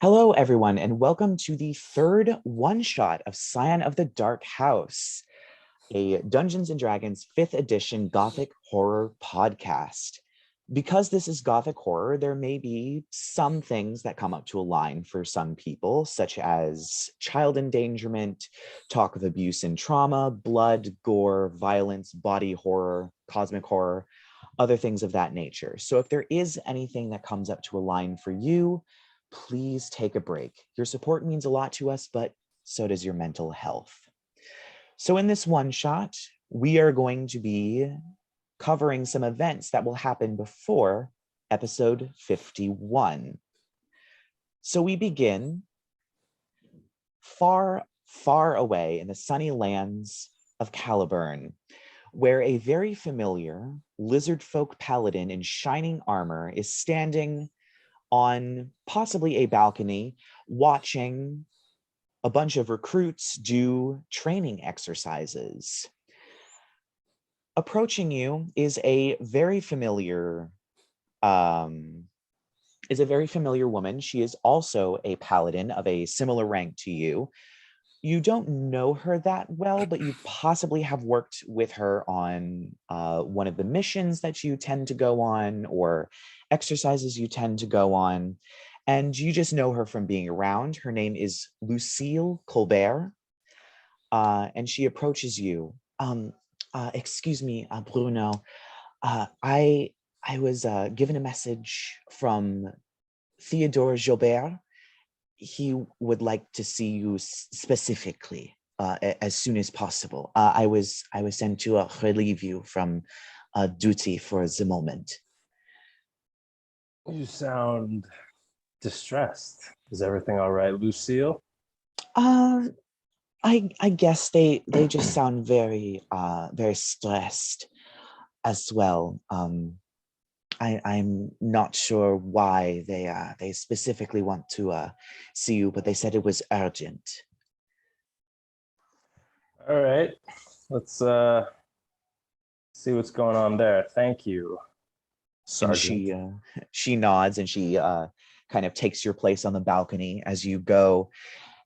Hello, everyone, and welcome to the third one-shot of Scion of the Dark House, a Dungeons & Dragons 5th edition Gothic horror podcast. Because this is Gothic horror, there may be some things that come up to a line for some people, such as child endangerment, talk of abuse and trauma, blood, gore, violence, body horror, cosmic horror, other things of that nature. So if there is anything that comes up to a line for you, please take a break. Your support means a lot to us, but so does your mental health. So in this one shot, we are going to be covering some events that will happen before episode 51. So we begin far, far away in the sunny lands of Caliburn, where a very familiar Lizardfolk Paladin in shining armor is standing on possibly a balcony, watching a bunch of recruits do training exercises. Approaching you is a very familiar woman. She is also a paladin of a similar rank to you. You don't know her that well, but you possibly have worked with her on one of the missions that you tend to go on or exercises you tend to go on. And you just know her from being around. Her name is Lucille Colbert. And she approaches you. Excuse me, Bruno. I was given a message from Theodore Gilbert. He would like to see you specifically as soon as possible. I was sent to relieve you from duty for the moment. You sound distressed. Is everything all right, Lucille? I guess they just sound very stressed as well. I'm not sure why they specifically want to see you, but they said it was urgent. All right, let's see what's going on there. Thank you, Sergeant. And she nods and she kind of takes your place on the balcony as you go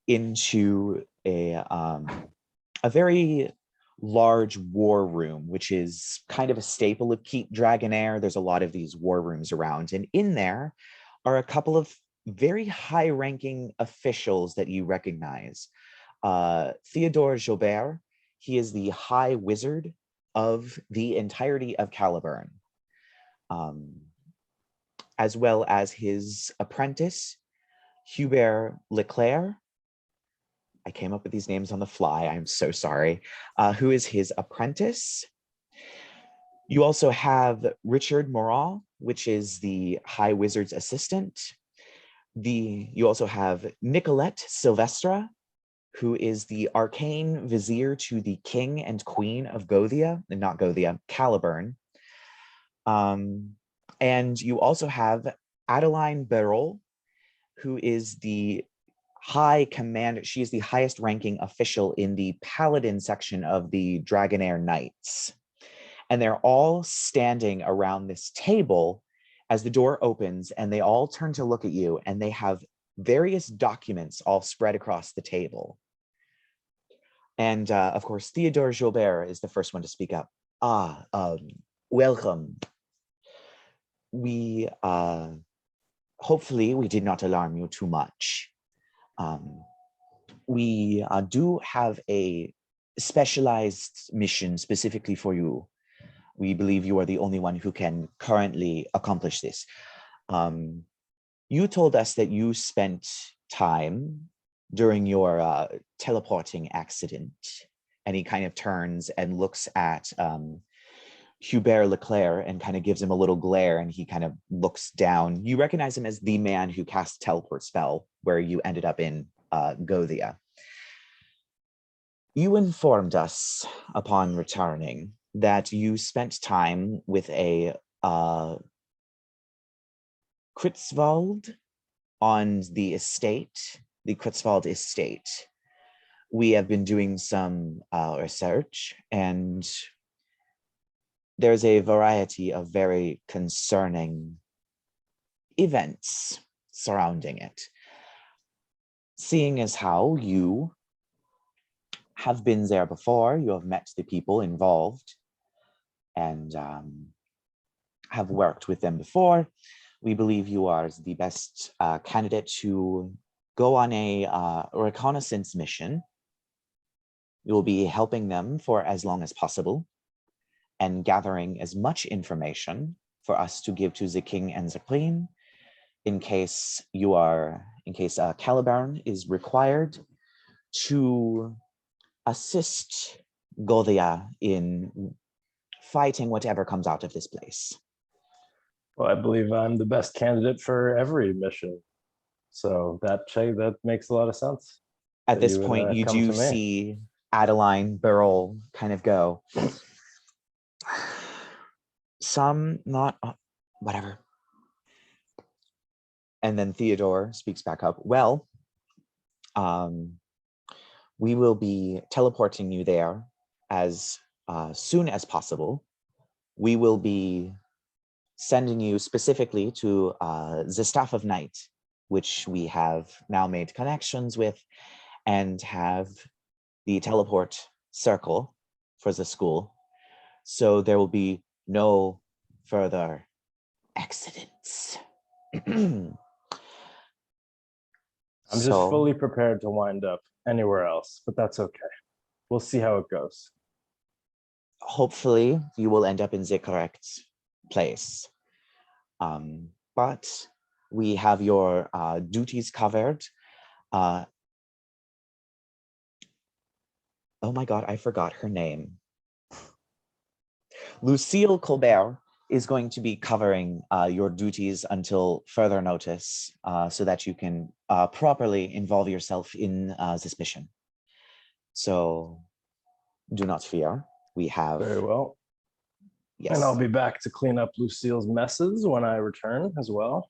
into a very large war room, which is kind of a staple of Keep Dragonair. There's a lot of these war rooms around, and in there are a couple of very high-ranking officials that you recognize. Theodore Gilbert, he is the High Wizard of the entirety of Caliburn, as well as his apprentice, Hubert Leclerc. I came up with these names on the fly. I'm so sorry. Who is his apprentice? You also have Richard Moral, which is the High Wizard's assistant. You also have Nicolette Silvestra, who is the arcane vizier to the king and queen of Caliburn. And you also have Adeline Beryl, who is the high commander. She is the highest ranking official in the Paladin section of the Dragonair Knights. And they're all standing around this table as the door opens, and they all turn to look at you, and they have various documents all spread across the table. And of course, Theodore Gilbert is the first one to speak up. Welcome. We hopefully we did not alarm you too much. We do have a specialized mission specifically for you. We believe you are the only one who can currently accomplish this. You told us that you spent time during your teleporting accident, and he kind of turns and looks at Hubert Leclerc and kind of gives him a little glare, and he kind of looks down. You recognize him as the man who cast teleport spell where you ended up in Gothia. You informed us upon returning that you spent time with a Kruetzwald on the estate, the Kruetzwald estate. We have been doing some research, and there's a variety of very concerning events surrounding it. seeing as how you have been there before, you have met the people involved and have worked with them before, we believe you are the best candidate to go on a reconnaissance mission. You will be helping them for as long as possible and gathering as much information for us to give to the king and the queen in case Caliburn is required to assist Gothia in fighting whatever comes out of this place. Well, I believe I'm the best candidate for every mission. So that makes a lot of sense. At this point, you do see Adeline Burrell kind of go, some, not, whatever. And then Theodore speaks back up, well, we will be teleporting you there as soon as possible. We will be sending you specifically to the Staff of Night, which we have now made connections with and have the teleport circle for the school. So there will be no further accidents. I'm just fully prepared to wind up anywhere else, but that's okay. We'll see how it goes. Hopefully you will end up in the correct place. But we have your duties covered. Oh my God, I forgot her name. Lucille Colbert is going to be covering your duties until further notice so that you can properly involve yourself in this mission. So do not fear. We have... Very well. Yes. And I'll be back to clean up Lucille's messes when I return as well.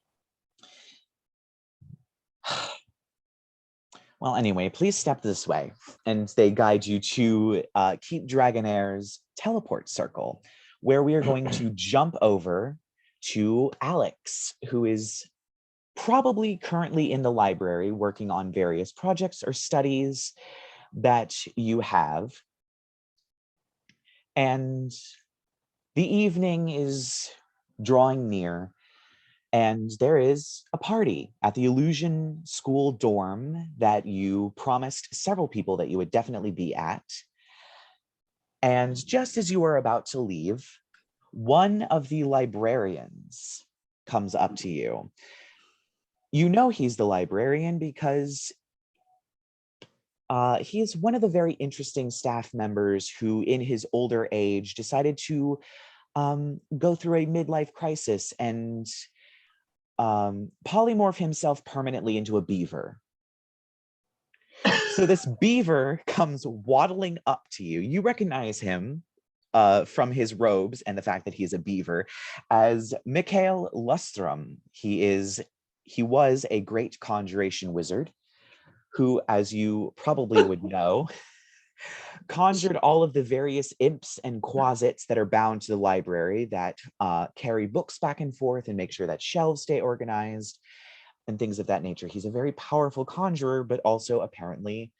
Well, anyway, please step this way. And they guide you to Keep Dragonair's teleport circle, where we are going to jump over to Alex, who is probably currently in the library working on various projects or studies that you have. And the evening is drawing near, and there is a party at the Illusion School dorm that you promised several people that you would definitely be at. And just as you are about to leave, one of the librarians comes up to you. You know he's the librarian because he is one of the very interesting staff members who, in his older age, decided to go through a midlife crisis and polymorph himself permanently into a beaver. So this beaver comes waddling up to you. You recognize him from his robes and the fact that he is a beaver as Mikhail Lustrum. He was a great conjuration wizard who, as you probably would know, conjured all of the various imps and quasits that are bound to the library that carry books back and forth and make sure that shelves stay organized and things of that nature. He's a very powerful conjurer, but also apparently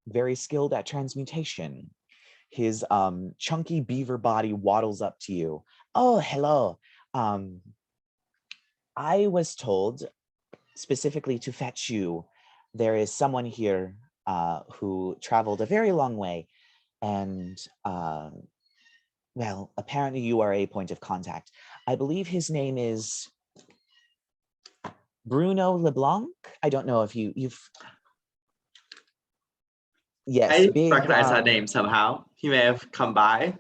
very skilled at transmutation. His chunky beaver body waddles up to you. Oh, hello. I was told specifically to fetch you. There is someone here who traveled a very long way, and well, apparently you are a point of contact. I believe his name is Bruno LeBlanc. I don't know if you've... Yes, I recognize that name somehow. He may have come by.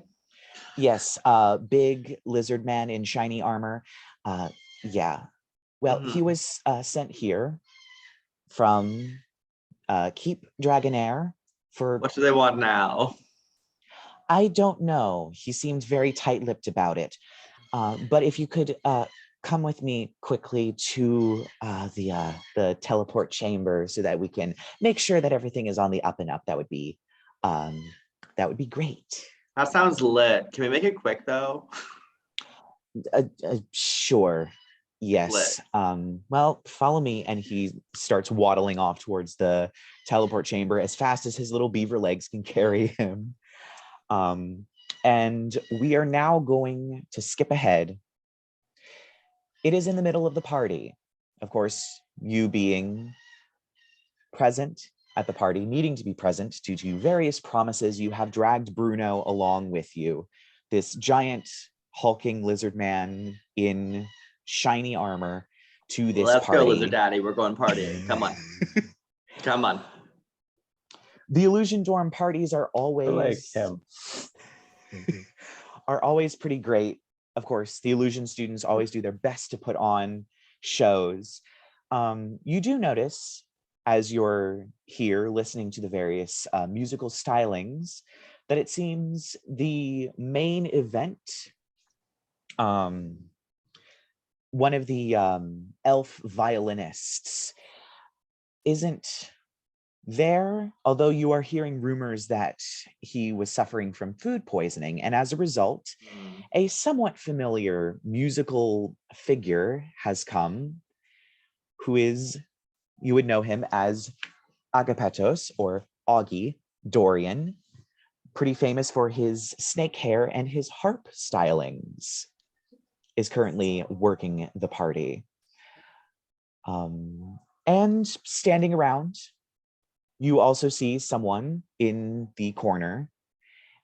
Yes, big lizard man in shiny armor. Yeah. Well, he was sent here from Keep Dragonair for... What do they want now? I don't know. He seemed very tight-lipped about it. But if you could come with me quickly to the teleport chamber so that we can make sure that everything is on the up and up, that would be great. That sounds lit. Can we make it quick though? Sure. Yes. Well, follow me. And he starts waddling off towards the teleport chamber as fast as his little beaver legs can carry him. And we are now going to skip ahead. It is in the middle of the party. Of course, you being present at the party, needing to be present due to various promises, you have dragged Bruno along with you. This giant hulking lizard man in shiny armor to this Let's party. go, Lizard Daddy. We're going partying. Come on. Come on. The Illusion Dorm parties are always are always pretty great. Of course, the Illusion students always do their best to put on shows. You do notice as you're here listening to the various musical stylings that it seems the main event, one of the elf violinists isn't there, although you are hearing rumors that he was suffering from food poisoning, and as a result, a somewhat familiar musical figure has come, who is, you would know him as Agapetos, or Auggie, Dorian, pretty famous for his snake hair and his harp stylings, is currently working the party. And standing around, you also see someone in the corner,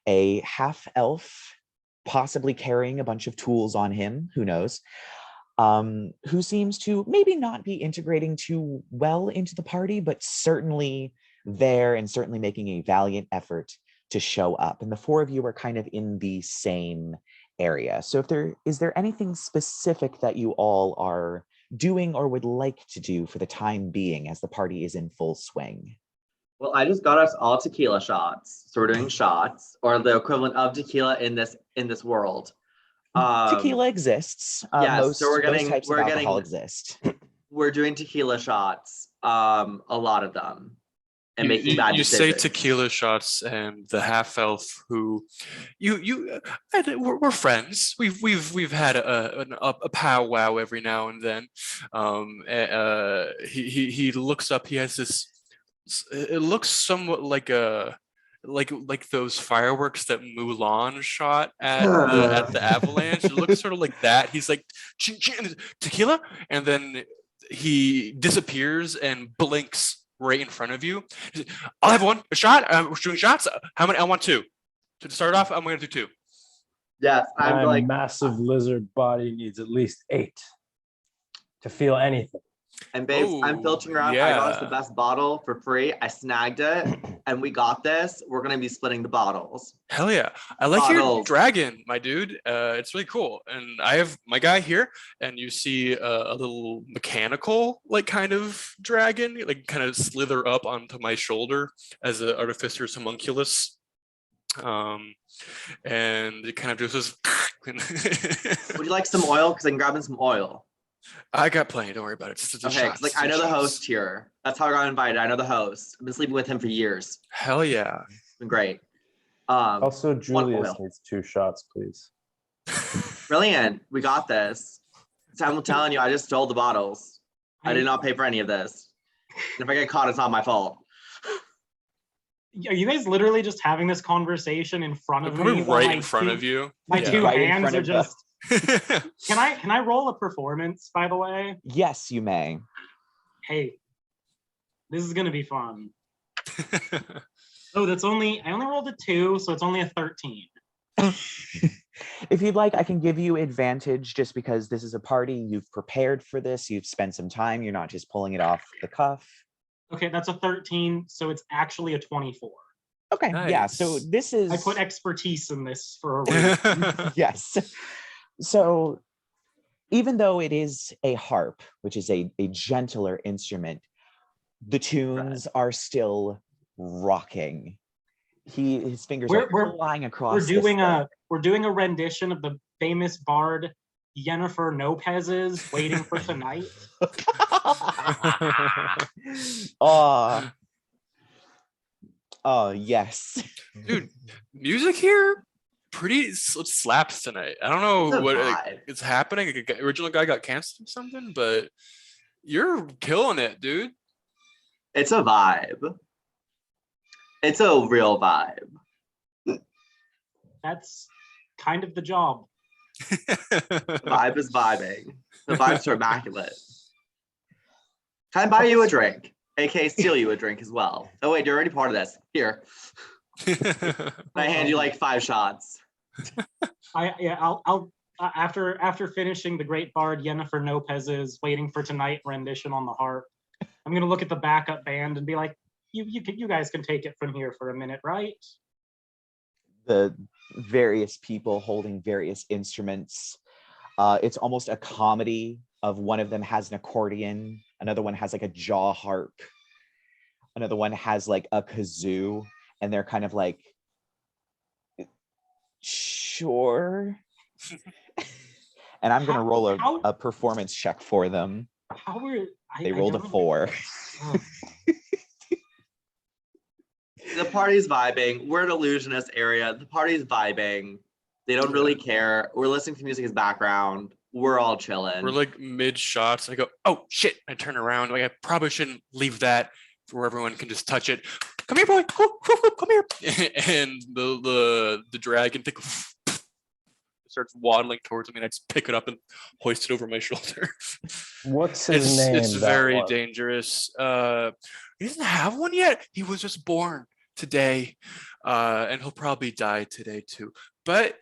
a half-elf, possibly carrying a bunch of tools on him, who knows, who seems to maybe not be integrating too well into the party, but certainly there and certainly making a valiant effort to show up. And the four of you are kind of in the same area. So is there anything specific that you all are doing or would like to do for the time being as the party is in full swing? Well, I just got us all tequila shots. So we're doing shots, or the equivalent of tequila in this world. Tequila exists. Yes, so Most types of alcohol exist. We're doing tequila shots, a lot of them, and making bad decisions. You say tequila shots, and the half elf who we're friends. We've had a powwow every now and then. He looks up. He has this. It looks somewhat like those fireworks that Mulan shot at the avalanche. It looks sort of like that. He's like tequila, and then he disappears and blinks right in front of you. Like, I'll have a shot. We're shooting shots. How many? I want two. To start off, I'm going to do two. Yes, I'm like massive lizard body needs at least 8 to feel anything. And babes, I'm filtering around. Yeah. I got us the best bottle for free. I snagged it, and we got this. We're gonna be splitting the bottles. Hell yeah! I like your dragon, my dude. It's really cool. And I have my guy here, and you see a little mechanical, like kind of dragon, like kind of slither up onto my shoulder as an Artificer's homunculus. And it kind of just says. Would you like some oil? Because I can grab in some oil. I got plenty. Don't worry about it. Just okay, like I know the host here. That's how I got invited. I know the host. I've been sleeping with him for years. Hell yeah, it's been great. Also, Julius needs 2 shots, please. Brilliant. We got this. I'm telling you, I just stole the bottles. I did not pay for any of this. And if I get caught, it's not my fault. Are you guys literally just having this conversation in front of me? Right in front of you. My two hands are just. Can I roll a performance, by the way? Yes, you may. Hey, this is gonna be fun. Oh, I only rolled a 2, so it's only a 13. If you'd like, I can give you advantage just because this is a party. You've prepared for this. You've spent some time. You're not just pulling it off the cuff. Okay, that's a 13, so it's actually a 24. Okay, nice. Yeah, so this is... I put expertise in this for a reason. Yes. So even though it is a harp, which is a gentler instrument, the tunes are still rocking. His fingers are flying across. We're doing a rendition of the famous bard Yennefer Lopez's "Waiting for Tonight." Oh yes, dude, music here pretty slaps tonight. I don't know It's a what vibe. is happening. The original guy got canceled or something, but you're killing it, dude. It's a vibe. It's a real vibe. That's kind of the job. The vibe is vibing. The vibes are immaculate. Can I buy you a drink? aka steal you a drink as well. Oh wait, you're already part of this. Here. I hand you like 5 shots. I'll after finishing the great bard Yennefer Lopez's Waiting for Tonight rendition on the harp, I'm gonna look at the backup band and be like, you guys can take it from here for a minute, right? The various people holding various instruments. It's almost a comedy of one of them has an accordion, another one has like a jaw harp, another one has like a kazoo, and they're kind of like, sure. And I'm gonna roll a performance check for them. They rolled a 4. The party's vibing. We're an illusionist area. The party's vibing. They don't really care. We're listening to music as background. We're all chilling. We're like mid shots. I go, oh shit! I turn around. Like I probably shouldn't leave that where everyone can just touch it. Come here, boy. Come here. And the dragon starts waddling towards me, and I just pick it up and hoist it over my shoulder. What's his name? It's very dangerous. He doesn't have one yet. He was just born today, and he'll probably die today too. But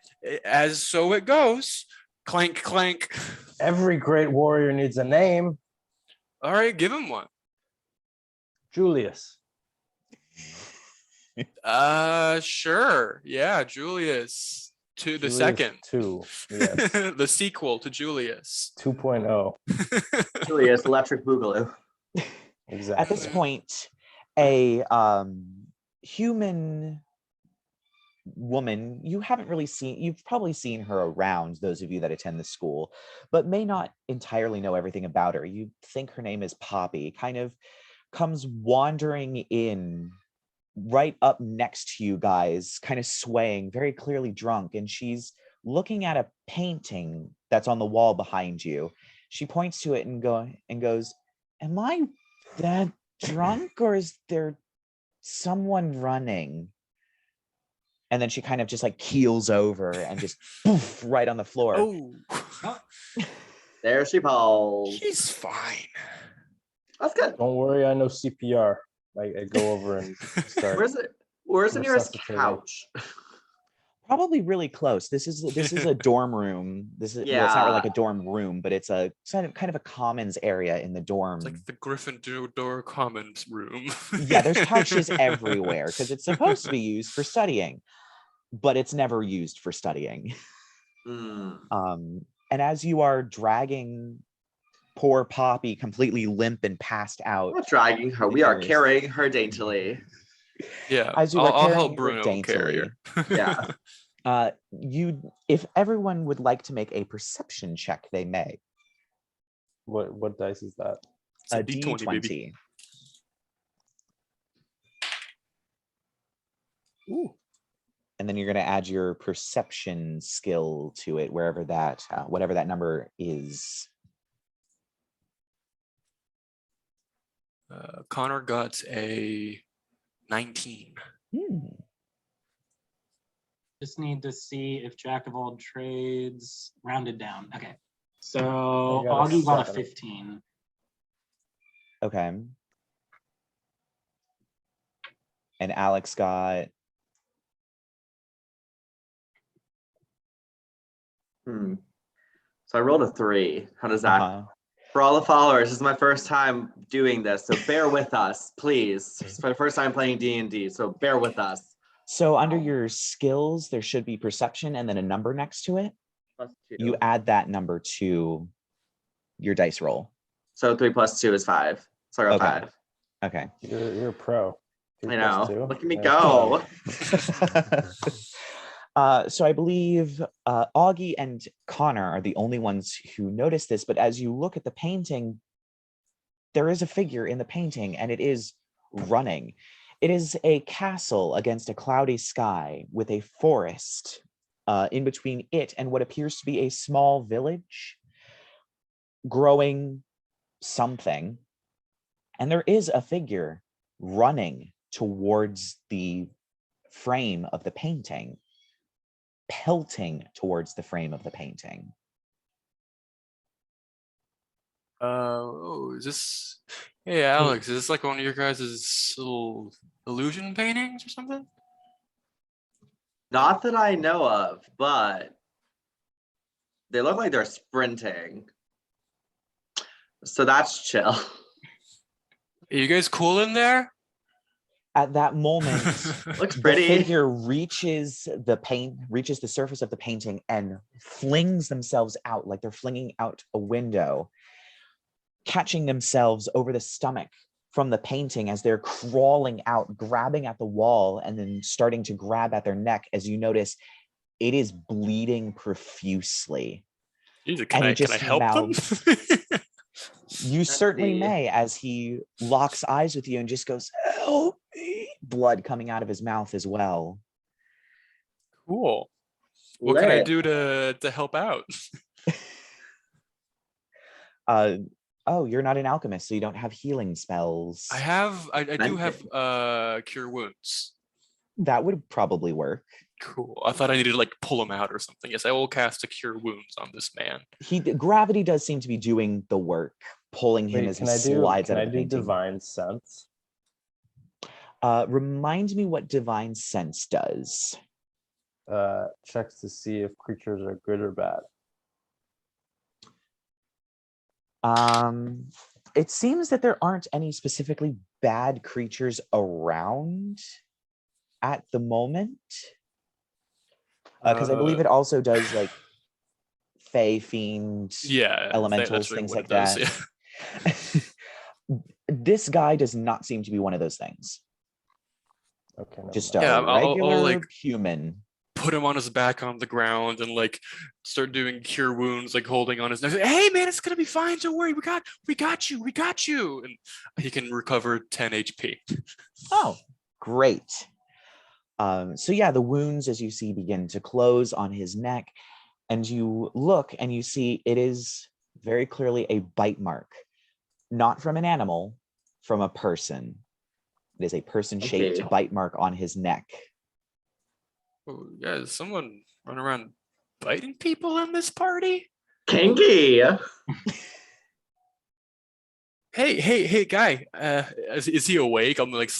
as so it goes, clank, clank. Every great warrior needs a name. All right, give him one. Julius. Sure. Yeah, Julius. The second. 2. Yes. The sequel to Julius. 2.0. Julius, Electric Boogaloo. Exactly. At this point, a human woman, you've probably seen her around, those of you that attend the school, but may not entirely know everything about her. You think her name is Poppy, kind of comes wandering in right up next to you guys, kind of swaying, very clearly drunk, and she's looking at a painting that's on the wall behind you. She points to it and goes, am I that drunk, or is there someone running? And then she kind of just like keels over and just poof, right on the floor. Oh, There she falls. he's fine. That's good. Don't worry, I know CPR. I go over and start. Where's the nearest resuscitating. couch? Probably really close. This is a dorm room. Well, it's not really like a dorm room, but it's a kind of a commons area in the dorm. It's like the Gryffindor Commons room. Yeah, there's couches everywhere because it's supposed to be used for studying, but it's never used for studying. Mm. And as you are dragging poor Poppy completely limp and passed out, We're not dragging her. We are carrying her daintily. Yeah, as you are I'll carrying help her Bruno carry daintily, her. Yeah. if everyone would like to make a perception check, they may. What dice is that? It's a A D20, baby. D20. Ooh. And then you're going to add your perception skill to it, wherever that, whatever that number is. Connor got a 19. Just need to see if Jack of all trades rounded down. Okay. So I got a Auggie got a 7. 15. Okay. And Alex got... So I rolled a 3. How does that? For all the followers, this is my first time doing this, so bear with us, please. It's my first time playing D&D, so bear with us. So under your skills, there should be perception and then a number next to it. +2. You add that number to your dice roll. So 3 + 2 is 5. So I got Okay. 5. Okay. You're a pro. 3 I know. + 2. Look at me Yeah. go. So I believe Auggie and Connor are the only ones who notice this, but as you look at the painting, there is a figure in the painting and it is running. It is a castle against a cloudy sky with a forest in between it and what appears to be a small village, growing something. And there is a figure running towards the frame of the painting, pelting towards the frame of the painting. Is this? Hey, Alex, is this like one of your guys' little illusion paintings or something? Not that I know of, but they look like they're sprinting. So that's chill. Are you guys cool in there? At that moment, Looks the pretty. figure reaches the surface of the painting and flings themselves out like they're flinging out a window, catching themselves over the stomach from the painting as they're crawling out, grabbing at the wall, and then starting to grab at their neck as you notice it is bleeding profusely. Jesus, can I help them? You certainly may, as he locks eyes with you and just goes, "Help me!" Blood coming out of his mouth as well. Cool. What can I do to help out? Oh, you're not an alchemist, so you don't have healing spells. I do have cure wounds. That would probably work. Cool. I thought I needed to like pull him out or something. Yes, I will cast a cure wounds on this man. Gravity does seem to be doing the work, pulling him as he slides out of the painting. Divine sense? Remind me what divine sense does. Checks to see if creatures are good or bad. It seems that there aren't any specifically bad creatures around at the moment. Because I believe it also does like Fey, Fiend, elementals, things like that. Yeah. This guy does not seem to be one of those things. Okay. Just a regular I'll, like, human. Put him on his back on the ground and like start doing cure wounds, like holding on his neck. Hey man, it's gonna be fine. Don't worry. We got you. And he can recover 10 HP. Oh, great. So yeah, the wounds, as you see, begin to close on his neck, and you look and you see it is very clearly a bite mark, not from an animal, from a person. It is a person-shaped bite mark on his neck. Oh, yeah, is someone running around biting people in this party? Kinky. Hey, guy. Is he awake? I'm gonna like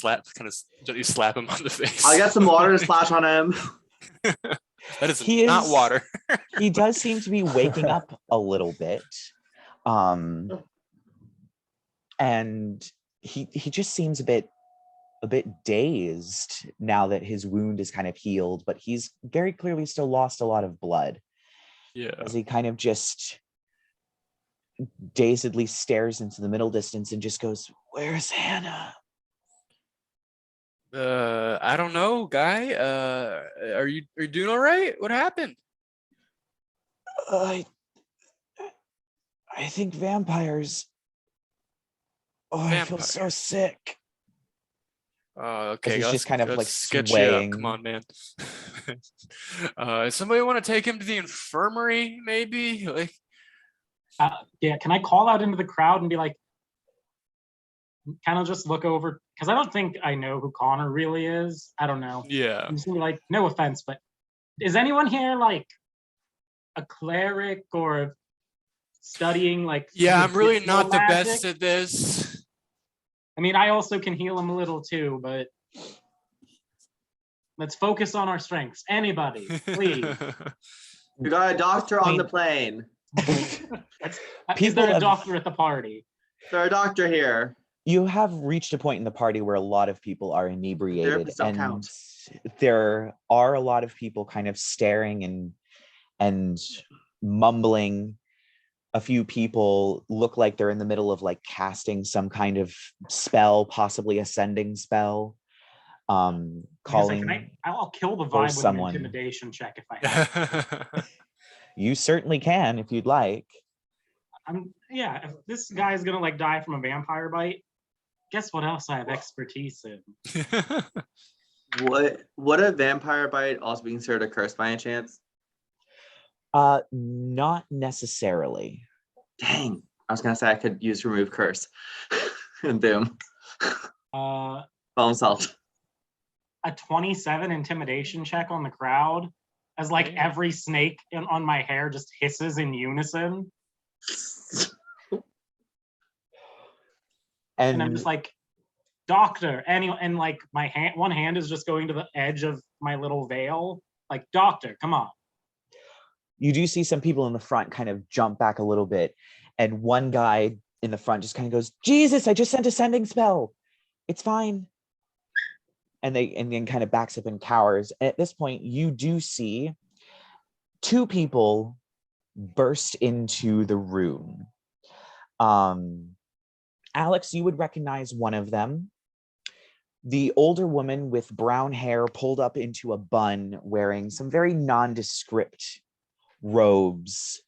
gently slap him on the face. I'll get some water to splash on him. That is not water. He does seem to be waking up a little bit. And he just seems a bit dazed now that his wound is kind of healed, but he's very clearly still lost a lot of blood. Yeah. As he kind of just dazedly stares into the middle distance and just goes, "Where's Hannah?" I don't know, guy. Are you doing all right? What happened? I think vampires. Oh, I feel so sick. Okay. He's just kind of like sketchy swaying. up. Come on, man. Somebody want to take him to the infirmary, maybe? Like, yeah, can I call out into the crowd and be like, kind of just look over? Because I don't think I know who Connor really is. I don't know. yeah. I'm just gonna be like, no offense, but is anyone here like a cleric or studying like? Yeah, I'm really not the magic? best at this. I mean, I also can heal him a little too, but let's focus on our strengths. Anybody, please. We got a doctor on the plane. Is there a doctor at the party? There's a doctor here. You have reached a point in the party where a lot of people are inebriated, and there are a lot of people kind of staring and mumbling. A few people look like they're in the middle of like casting some kind of spell, possibly ascending spell. Calling. I'll kill the vibe with an intimidation check if I have. You certainly can if you'd like. If this guy's gonna like die from a vampire bite, guess what else I have expertise in? Would a vampire bite also be considered a curse by any chance? Not necessarily. Dang. I was gonna say I could use remove curse. And boom. Uh, By himself. a 27 intimidation check on the crowd, as like every snake on my hair just hisses in unison. And I'm just like, doctor, and like my hand, one hand is just going to the edge of my little veil, like, doctor, come on. You do see some people in the front kind of jump back a little bit, and one guy in the front just kind of goes, Jesus, I just sent a sending spell. It's fine. And then kind of backs up and cowers. At this point, you do see two people burst into the room. Alex, you would recognize one of them. The older woman with brown hair pulled up into a bun, wearing some very nondescript robes,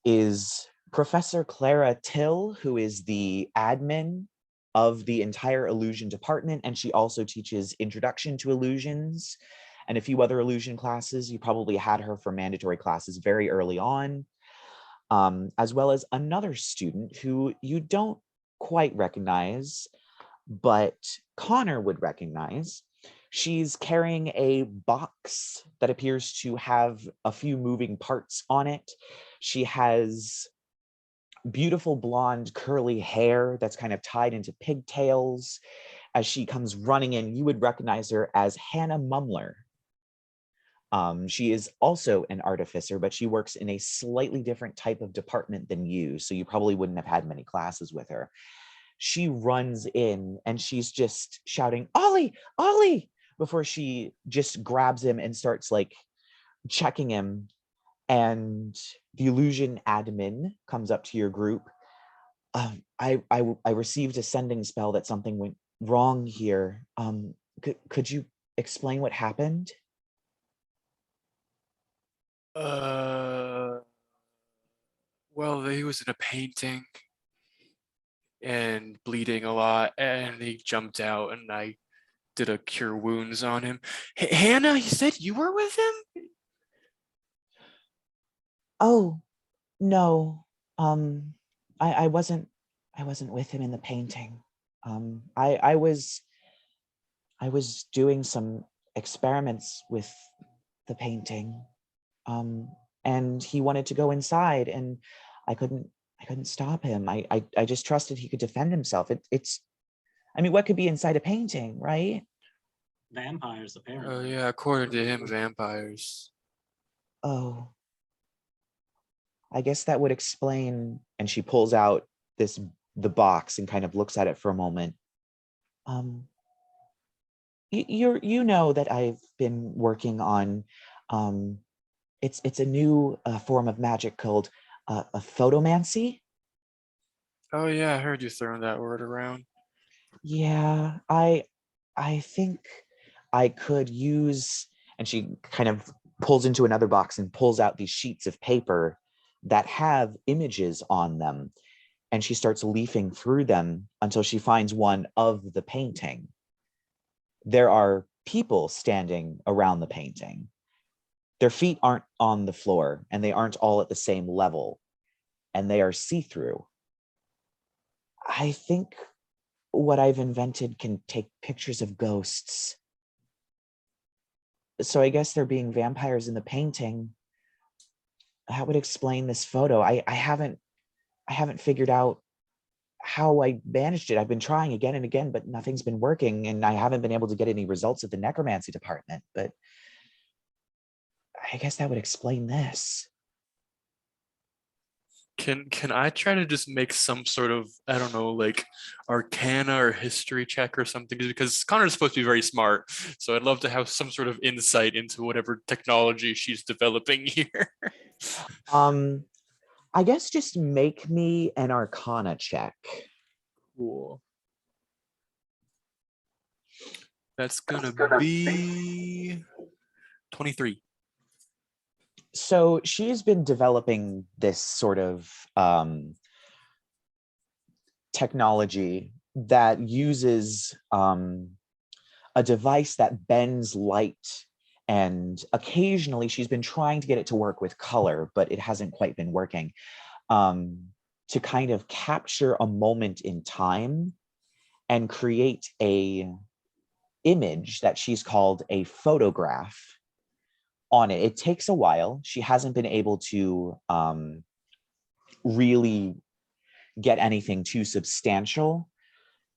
is Professor Clara Till, who is the admin of the entire illusion department, and she also teaches Introduction to Illusions and a few other illusion classes. You probably had her for mandatory classes very early on, as well as another student who you don't quite recognize, but Connor would recognize. She's carrying a box that appears to have a few moving parts on it. She has beautiful blonde curly hair that's kind of tied into pigtails. As she comes running in, you would recognize her as Hannah Mumler. She is also an artificer, but she works in a slightly different type of department than you, so you probably wouldn't have had many classes with her. She runs in and she's just shouting, Ollie, Ollie, before she just grabs him and starts like checking him. And the illusion admin comes up to your group. I received a sending spell that something went wrong here. Could you explain what happened? Well, he was in a painting and bleeding a lot, and he jumped out, and I did a cure wounds on him. Hannah, you said you were with him? Oh, no. I wasn't with him in the painting. I was doing some experiments with the painting. And he wanted to go inside, and I couldn't stop him. I just trusted he could defend himself. It's I mean, what could be inside a painting, right? Vampires, apparently. Oh yeah, according to him, vampires. Oh, I guess that would explain. And she pulls out the box and kind of looks at it for a moment. You know that I've been working on it's a new form of magic called a photomancy. Oh yeah, I heard you throwing that word around. Yeah, I think I could use, and she kind of pulls into another box and pulls out these sheets of paper that have images on them. And she starts leafing through them until she finds one of the painting. There are people standing around the painting. Their feet aren't on the floor, and they aren't all at the same level, and they are see-through. I think what I've invented can take pictures of ghosts. So I guess there being vampires in the painting, that would explain this photo. I haven't figured out how I managed it. I've been trying again and again, but nothing's been working, and I haven't been able to get any results at the necromancy department. But I guess that would explain this. Can I try to just make some sort of, I don't know, like arcana or history check or something? Because Connor's supposed to be very smart, so I'd love to have some sort of insight into whatever technology she's developing here. I guess just make me an arcana check. Cool. That's gonna be 23. So she's been developing this sort of technology that uses a device that bends light And occasionally she's been trying to get it to work with color, but it hasn't quite been working. To kind of capture a moment in time and create a image that she's called a photograph on it. It takes a while. She hasn't been able to really get anything too substantial.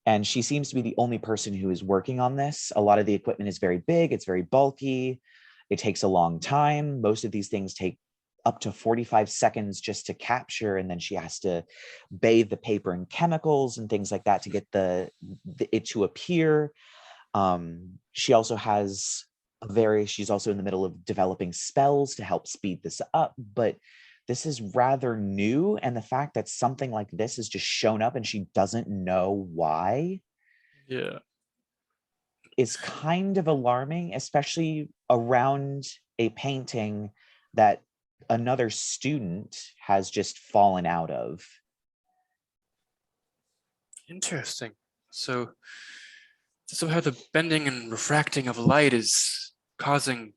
And she seems to be the only person who is working on this. A lot of the equipment is very big, it's very bulky, it takes a long time. Most of these things take up to 45 seconds just to capture, and then she has to bathe the paper in chemicals and things like that to get it to appear. She also has she's also in the middle of developing spells to help speed this up, but this is rather new, and the fact that something like this has just shown up and she doesn't know why is kind of alarming, especially around a painting that another student has just fallen out of. Interesting. So how the bending and refracting of light is causing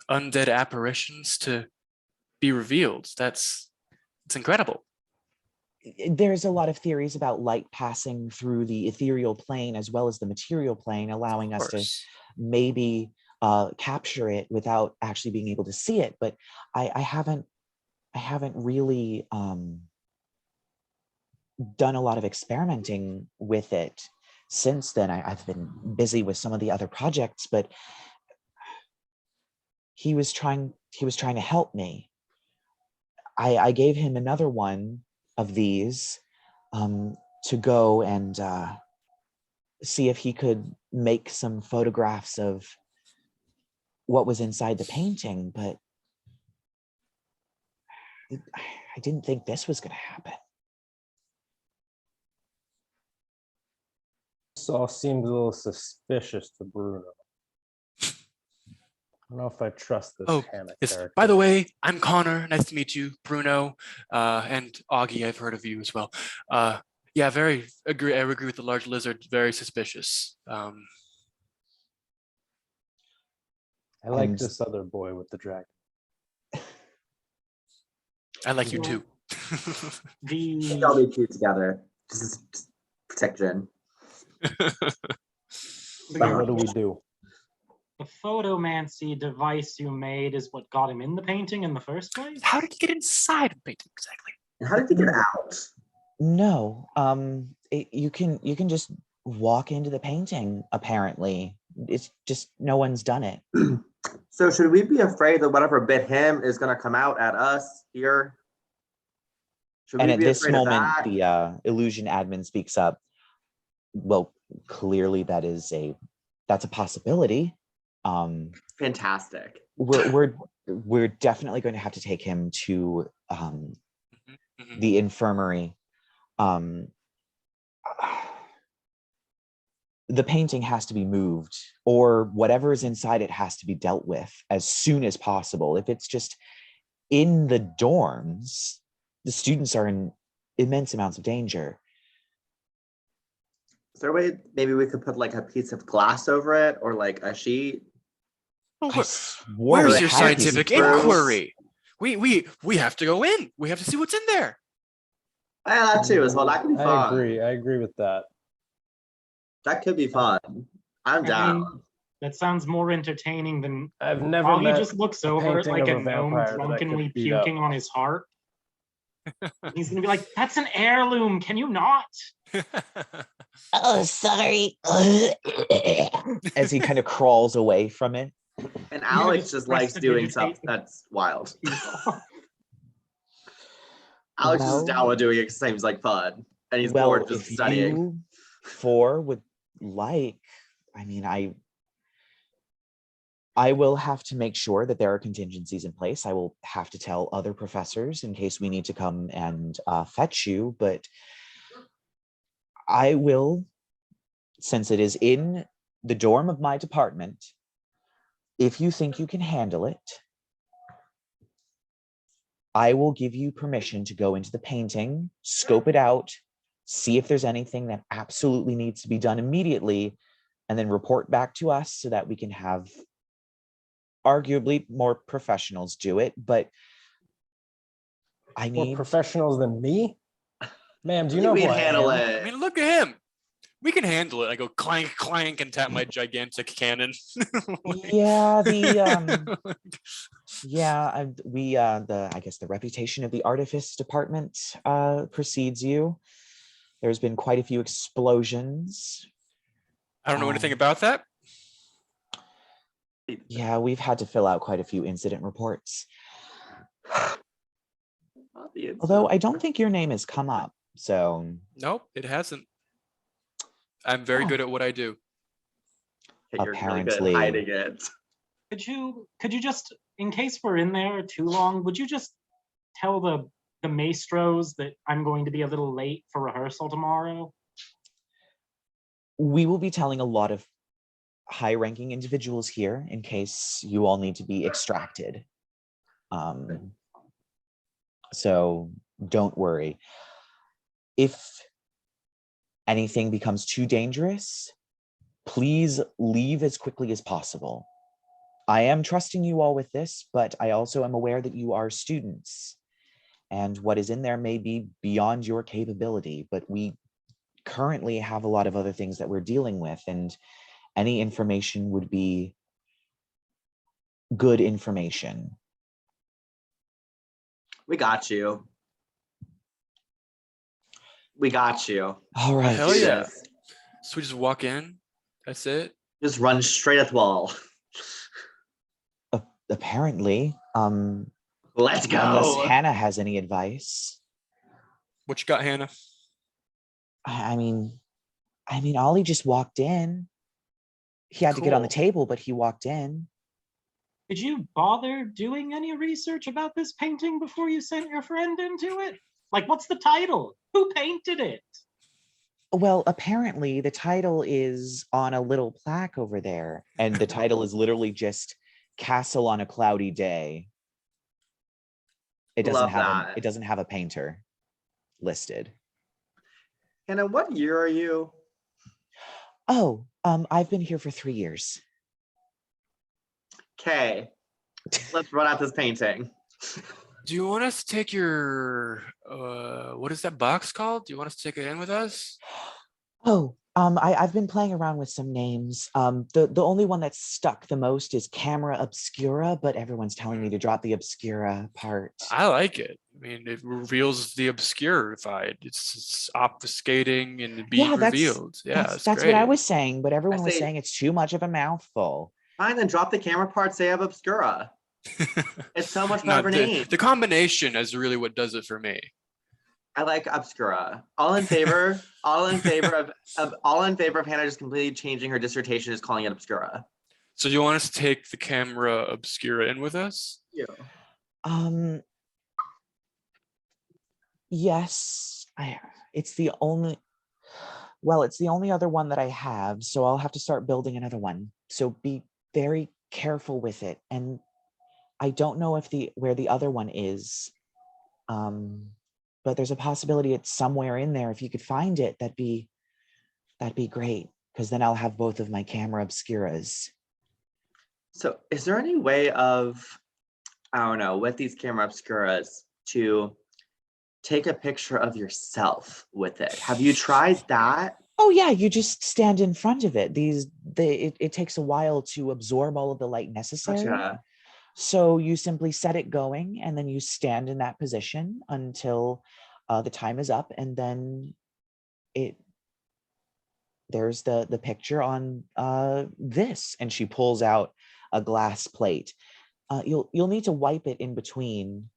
undead apparitions to be revealed. It's incredible. There's a lot of theories about light passing through the ethereal plane as well as the material plane, allowing us to maybe capture it without actually being able to see it. But I haven't really done a lot of experimenting with it since then. I've been busy with some of the other projects, but he was trying to help me. I gave him another one of these to go and see if he could make some photographs of what was inside the painting, but I didn't think this was going to happen. This all seems a little suspicious to Bruno. I don't know if I trust this character. By the way, I'm Connor. Nice to meet you, Bruno, and Auggie. I've heard of you as well. Yeah, I agree with the large lizard. Very suspicious. I like this other boy with the dragon. I like you too. We all be cute together. Just protection. What do we do? The photomancy device you made is what got him in the painting in the first place? How did he get inside the painting exactly? And how did he get out? No, you can just walk into the painting, apparently. It's just no one's done it. So should we be afraid that whatever bit him is going to come out at us here? And at this moment, the illusion admin speaks up. Well, clearly that's a possibility. Fantastic. We're definitely going to have to take him to the infirmary. The painting has to be moved, or whatever is inside it has to be dealt with as soon as possible. If it's just in the dorms, the students are in immense amounts of danger. Is there a way maybe we could put like a piece of glass over it, or like a sheet? Where's your scientific inquiry? We have to go in. We have to see what's in there. Yeah, that too as well. That could be fun. I agree with that. That could be fun. I'm down. That sounds more entertaining than I've never Auggie met just looks over at like a gnome vampire drunkenly puking on his heart. He's gonna be like, "That's an heirloom. Can you not?" Oh, sorry. As he kind of crawls away from it. And Alex just likes doing something that's wild. Alex is down with doing it. Seems like fun, and he's bored just studying. You four would like, I mean, I will have to make sure that there are contingencies in place. I will have to tell other professors in case we need to come and fetch you, but I will, since it is in the dorm of my department, if you think you can handle it, I will give you permission to go into the painting, scope it out, see if there's anything that absolutely needs to be done immediately, and then report back to us so that we can have arguably more professionals do it, but I More need professionals than me? Ma'am, do you know we who can I handle am? I it. mean, look at him. We can handle it. I go clank, clank, and tap my gigantic cannon. yeah, I guess the reputation of the artifice department precedes you. There's been quite a few explosions. I don't know anything about that. Yeah, we've had to fill out quite a few incident reports. Although I don't think your name has come up, so. Nope, it hasn't. I'm very good at what I do. You're really good at Apparently. hiding it. Could you just, in case we're in there too long, would you just tell the maestros that I'm going to be a little late for rehearsal tomorrow? We will be telling a lot of high-ranking individuals here in case you all need to be extracted. So don't worry. If anything becomes too dangerous, please leave as quickly as possible. I am trusting you all with this, but I also am aware that you are students, and what is in there may be beyond your capability, but we currently have a lot of other things that we're dealing with, and any information would be good information. We got you. We got you. All right. Hell Do yeah. this. So we just walk in. That's it. Just run straight at the wall. Apparently, Let's go. unless Hannah has any advice. What you got, Hannah? I mean, Ollie just walked in. He had to get on the Cool. table, but he walked in. Did you bother doing any research about this painting before you sent your friend into it? Like, what's the title? Who painted it? Well, apparently the title is on a little plaque over there, and the title is literally just Castle on a Cloudy Day. It Love that. it doesn't have a painter listed. Hannah, what year are you? Oh, I've been here for 3 years. Okay. Let's run out this painting. Do you want us to take your what is that box called? Do you want us to take it in with us? Oh, I've been playing around with some names. The only one that's stuck the most is Camera Obscura, but everyone's telling me to drop the Obscura part. I like it. I mean, it reveals the obscurified. It's obfuscating and being revealed. Yeah, that's great. what I was saying, but everyone was say- saying it's too much of a mouthful. Fine, then drop the camera part, say I have Obscura. It's so much better name. The combination is really what does it for me. I like Obscura. All in favor? all in favor of Hannah just completely changing her dissertation, is calling it Obscura. So you want us to take the camera obscura in with us? Yeah. Yes, it's the only other one that I have, so I'll have to start building another one. So be very careful with it. And I don't know where the other one is. But there's a possibility it's somewhere in there. If you could find it, that'd be great, because then I'll have both of my camera obscuras. So is there any way of, I don't know, with these camera obscuras to take a picture of yourself with it? Have you tried that? Oh yeah, you just stand in front of it. It takes a while to absorb all of the light necessary. Gotcha. So you simply set it going, and then you stand in that position until the time is up, and then there's the picture on this, and she pulls out a glass plate. You'll need to wipe it in between,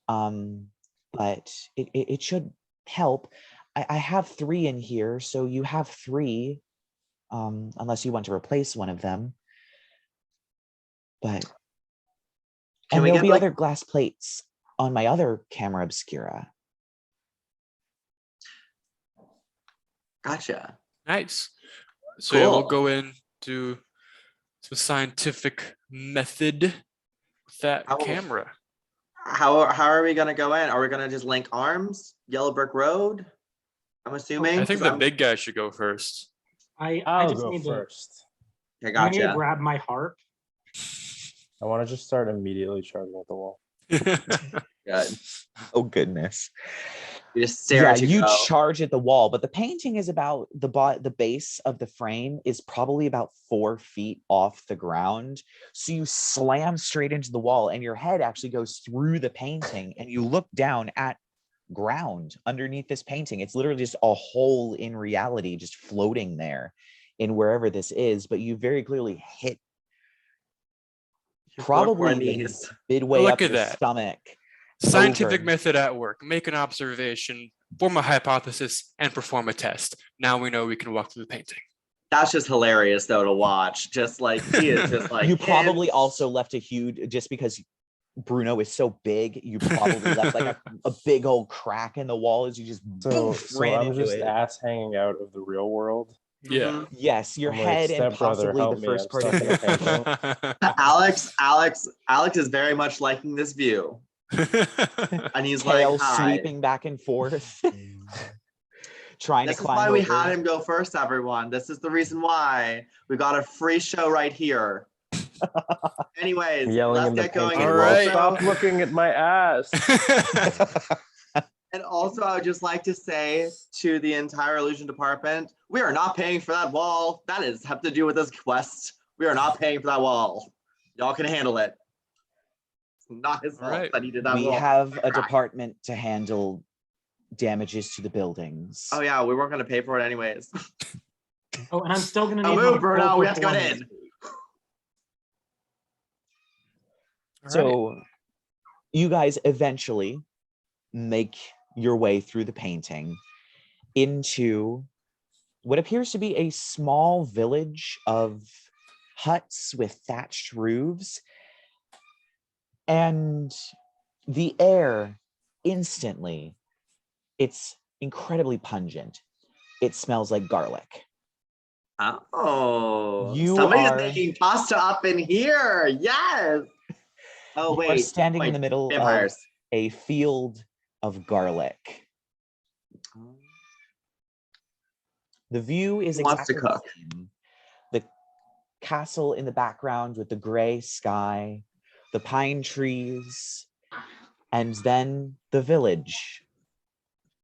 but it should help. I have 3 in here, so you have 3, unless you want to replace one of them. But and there'll be other glass plates on my other camera obscura. Gotcha. Nice. So yeah, we'll Cool. go into some scientific method with that camera. How are we gonna go in? Are we gonna just link arms? Yellow Brick Road? I'm assuming. I think the big guy should go first. I I'll just go need first. I I need to gotcha. grab my harp. I want to just start immediately charging at the wall. Good. Oh goodness. You just stare at you go. charge at the wall, but the painting is about the base of the frame is probably about 4 feet off the ground. So you slam straight into the wall and your head actually goes through the painting and you look down at ground underneath this painting. It's literally just a hole in reality just floating there in wherever this is, but you very clearly hit probably midway Look up at your that. stomach. Scientific over. method at work. Make an observation, form a hypothesis, and perform a test. Now we know we can walk through the painting. That's just hilarious though to watch. Just like he is just like You probably also left a huge, just because Bruno is so big, you probably left like a big old crack in the wall as you just So ran I'm into just it. ass hanging out of the real world. Yeah. Yes, your I'm like, head and "Stepbrother, possibly help the me, first I'm part of stuck in a your painting." Alex is very much liking this view. And he's tail like, hi. sweeping back and forth, trying This to is climb why over. we had him go first, everyone. This is the reason why. We got a free show right here. Anyways, Yelling let's in the get going. painting. All Well, right. stop looking at my ass. And also, I would just like to say to the entire illusion department, we are not paying for that wall. That is have to do with this quest. We are not paying for that wall. Y'all can handle it. It's not his fault Right. that he did that We wall. have a department to handle damages to the buildings. Oh yeah, we weren't gonna pay for it anyways. Oh, and I'm still gonna Now need move, my Bruno. full We have to go performance. in. So you guys eventually make your way through the painting into what appears to be a small village of huts with thatched roofs. And the air instantly, it's incredibly pungent. It smells like garlic. Oh, You somebody's are- making pasta up in here. Yes. Oh You are wait, standing in the middle vampires. of a field of garlic. The view is Who wants to exactly the cook? same. The castle in the background with the gray sky, the pine trees, and then the village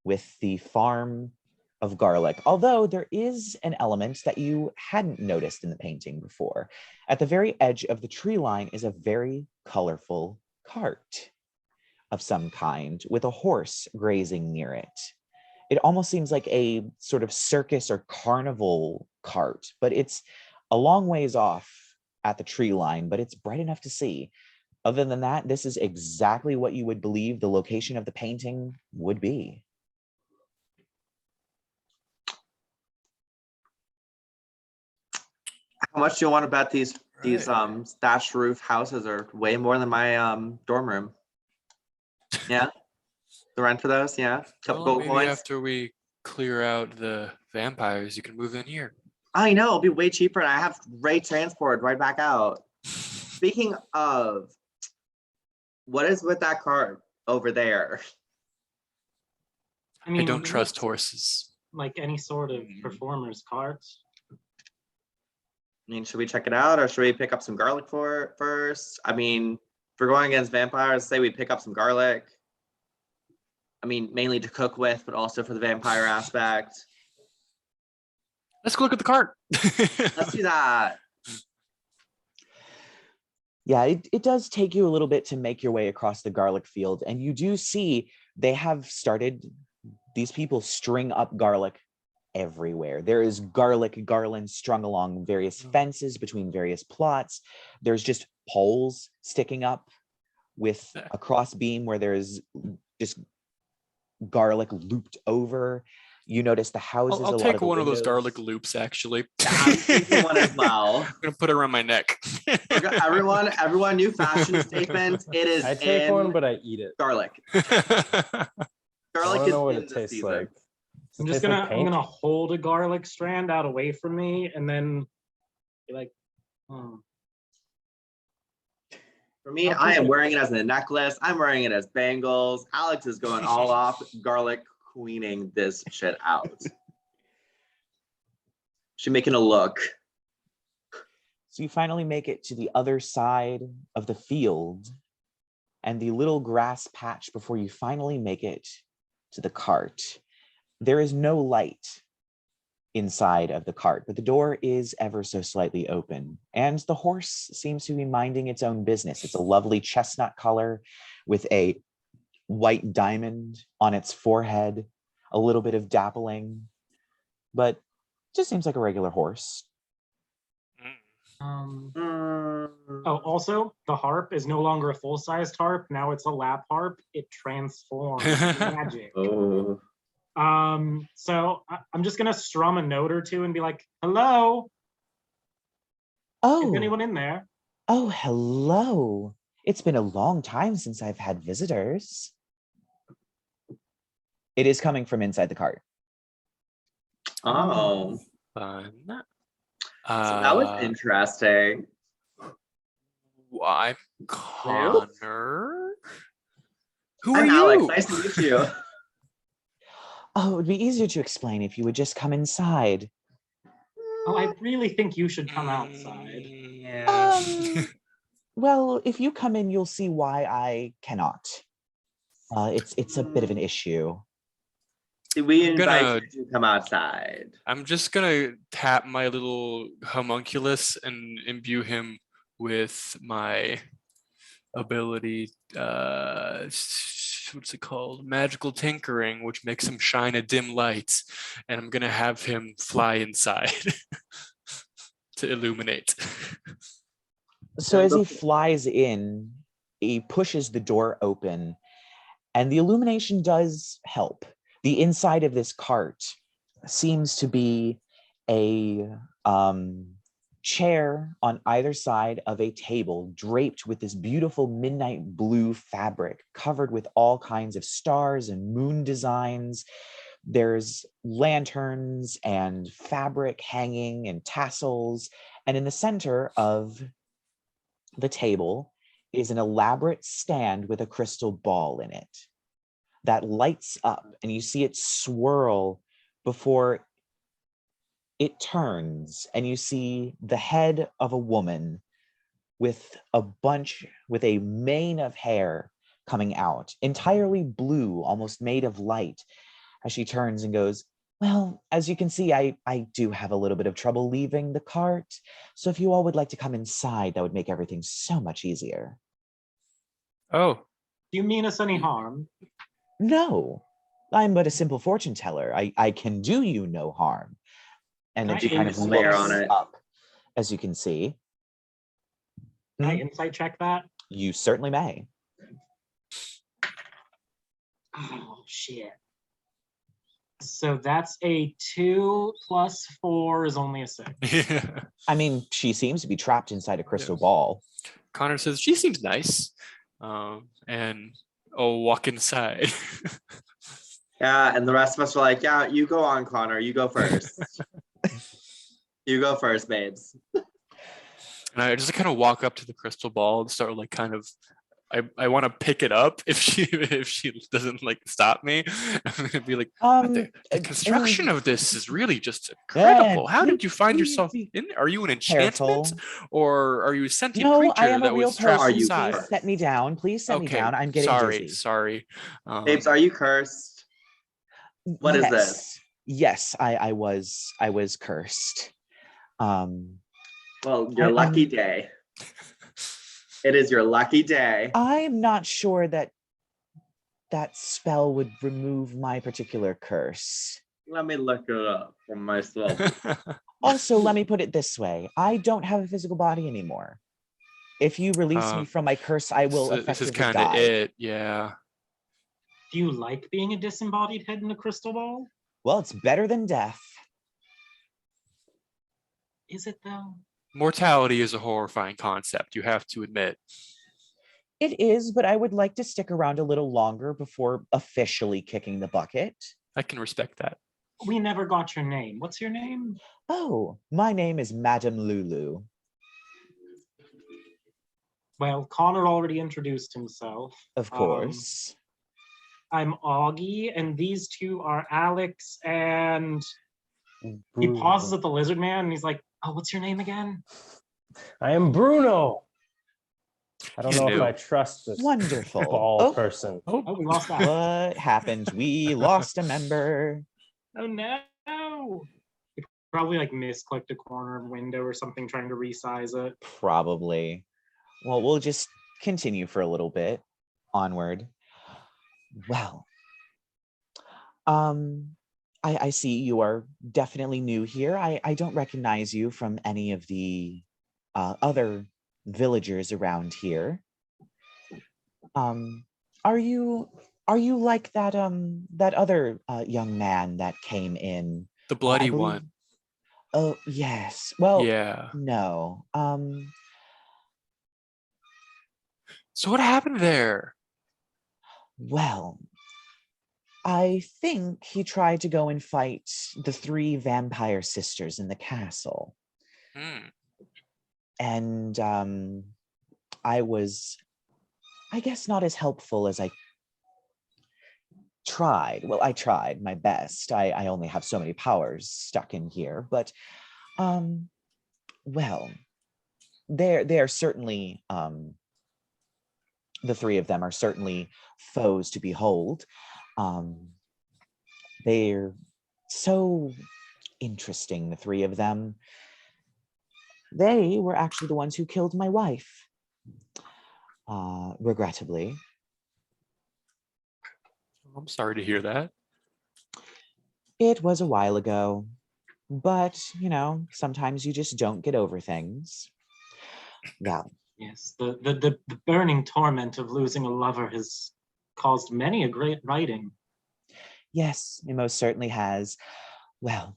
with the farm of garlic. Although there is an element that you hadn't noticed in the painting before. At the very edge of the tree line is a very colorful cart of some kind with a horse grazing near it. It almost seems like a sort of circus or carnival cart, but it's a long ways off at the tree line, but it's bright enough to see. Other than that, this is exactly what you would believe the location of the painting would be. How much do you want to bet these thatched roof houses are way more than my dorm room? Yeah, the rent for those. Yeah, couple Well, gold maybe coins. after we clear out the vampires, you can move in here. I know it'll be way cheaper, and I have great transport right back out. Speaking of, what is with that cart over there? I mean, I don't it trust looks horses. like any sort of performer's carts. I mean, should we check it out, or should we pick up some garlic for it first? I mean, if we're going against vampires, say we pick up some garlic. I mean, mainly to cook with, but also for the vampire aspect. Let's go look at the cart. Let's do that. Yeah, it does take you a little bit to make your way across the garlic field. And you do see they have started, these people string up garlic everywhere. There is garlic garlands strung along various fences between various plots. There's just poles sticking up with a cross beam where there's just garlic looped over. You notice the houses. I'll take one of those garlic loops, actually. I'm taking one as well. I'm gonna put it around my neck. Everyone, new fashion statement. It is. I take one, but I eat it. Garlic. I Garlic want is to know what in it the tastes season. like. I'm just gonna hold a garlic strand out away from me and then be like, oh. For me, I am wearing it as a necklace. I'm wearing it as bangles. Alex is going all off garlic queening this shit out. She's making a look. So you finally make it to the other side of the field and the little grass patch before you finally make it to the cart. There is no light inside of the cart, but the door is ever so slightly open, and the horse seems to be minding its own business. It's a lovely chestnut color with a white diamond on its forehead, a little bit of dappling, but just seems like a regular horse. Oh, also, the harp is no longer a full-sized harp. Now it's a lap harp. It transforms. Magic. Oh. So I'm just gonna strum a note or two and be like, "Hello, is anyone in there?" Oh, hello. It's been a long time since I've had visitors. It is coming from inside the cart. Oh. Fun. So that was interesting. I'm Connor. Who I'm are Alex. you? Nice to meet you. Oh, it would be easier to explain if you would just come inside. Oh, I really think you should come outside. Well, if you come in, you'll see why I cannot. It's a bit of an issue. We invite you to come outside. I'm just gonna tap my little homunculus and imbue him with my ability, what's it called? Magical tinkering, which makes him shine a dim light. And I'm gonna have him fly inside to illuminate. So as he flies in, he pushes the door open, and the illumination does help. The inside of this cart seems to be a chair on either side of a table draped with this beautiful midnight blue fabric covered with all kinds of stars and moon designs. There's lanterns and fabric hanging and tassels. And in the center of the table is an elaborate stand with a crystal ball in it that lights up, and you see it swirl before it turns, and you see the head of a woman with a mane of hair coming out, entirely blue, almost made of light, as she turns and goes, "Well, as you can see, I do have a little bit of trouble leaving the cart, so if you all would like to come inside, that would make everything so much easier." Oh. Do you mean us any harm? No, I'm but a simple fortune teller. I can do you no harm. And then she kind of looks up, as you can see. Can I insight check that? You certainly may. Oh, shit. So that's a 2 plus 4 is only a 6. Yeah. I mean, she seems to be trapped inside a crystal ball. Connor says, she seems nice. And I'll walk inside. Yeah, and the rest of us are like, yeah, you go on, Connor. You go first. You go first, babes. And I just kind of walk up to the crystal ball and start like kind of, I want to pick it up if she doesn't like stop me. I'm gonna be like, the construction of this is really just incredible. How did you find yourself in? Are you an enchantment, or are you a sentient creature I am that a real was trapped person. inside? Please set me down. Please set me down. I'm getting dizzy. Sorry. Babes, are you cursed? What is this? Yes, I was cursed. Well, your lucky day. It is your lucky day. I'm not sure that spell would remove my particular curse. Let me look it up for myself. Also, let me put it this way. I don't have a physical body anymore. If you release me from my curse, I will effectively This is kind of die. it, yeah. Do you like being a disembodied head in a crystal ball? Well, it's better than death. Is it though? Mortality is a horrifying concept, you have to admit. It is, but I would like to stick around a little longer before officially kicking the bucket. I can respect that. We never got your name. What's your name? Oh, my name is Madame Lulu. Well, Connor already introduced himself. Of course. I'm Auggie, and these two are Alex and... He pauses at the lizard man, and he's like, "Oh, what's your name again?" I am Bruno. I don't He's know new. if I trust this Wonderful. ball person. Oh, we lost that. What happened? We lost a member. Oh no! We probably like misclicked a corner of window or something trying to resize it. Probably. Well, we'll just continue for a little bit. Onward. Well, I see you are definitely new here. I don't recognize you from any of the other villagers around here. Are you like that that other young man that came in? The I bloody believe- one. Oh yes. Well, Yeah. no. So what happened there? Well, I think he tried to go and fight the 3 vampire sisters in the castle. Hmm. And I was, I guess, not as helpful as I tried. Well, I tried my best. I only have so many powers stuck in here, but well, they're certainly the 3 of them are certainly foes to behold. They're so interesting, the 3 of them. They were actually the ones who killed my wife, regrettably. I'm sorry to hear that. It was a while ago, but, you know, sometimes you just don't get over things. Well, Yes, the burning torment of losing a lover has caused many a great writing. yes, it most certainly has. Well,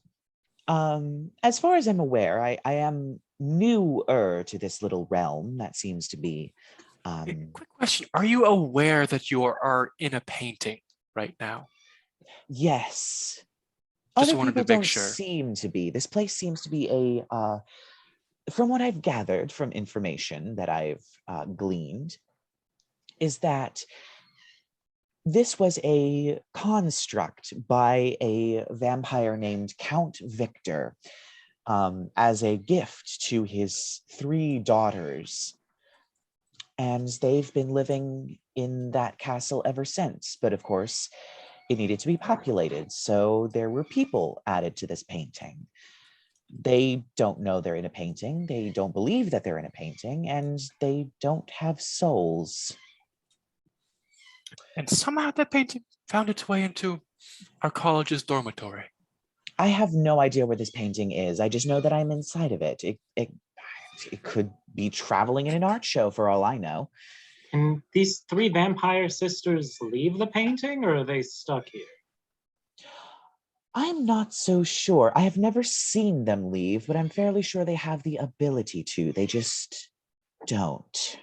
as far as I'm aware, I am newer to this little realm that seems to be Quick question. Are you aware that you are in a painting right now? yes. Just Other wanted to people make don't sure. seem to be. This place seems to be a from what I've gathered from information that I've gleaned, is that this was a construct by a vampire named Count Victor as a gift to his 3 daughters. And they've been living in that castle ever since. But of course, it needed to be populated. So there were people added to this painting. They don't know they're in a painting. They don't believe that they're in a painting. And they don't have souls. And somehow that painting found its way into our college's dormitory. I have no idea where this painting is. I just know that I'm inside of it. It could be traveling in an art show for all I know. Can these 3 vampire sisters leave the painting, or are they stuck here? I'm not so sure. I have never seen them leave, but I'm fairly sure they have the ability to. They just don't.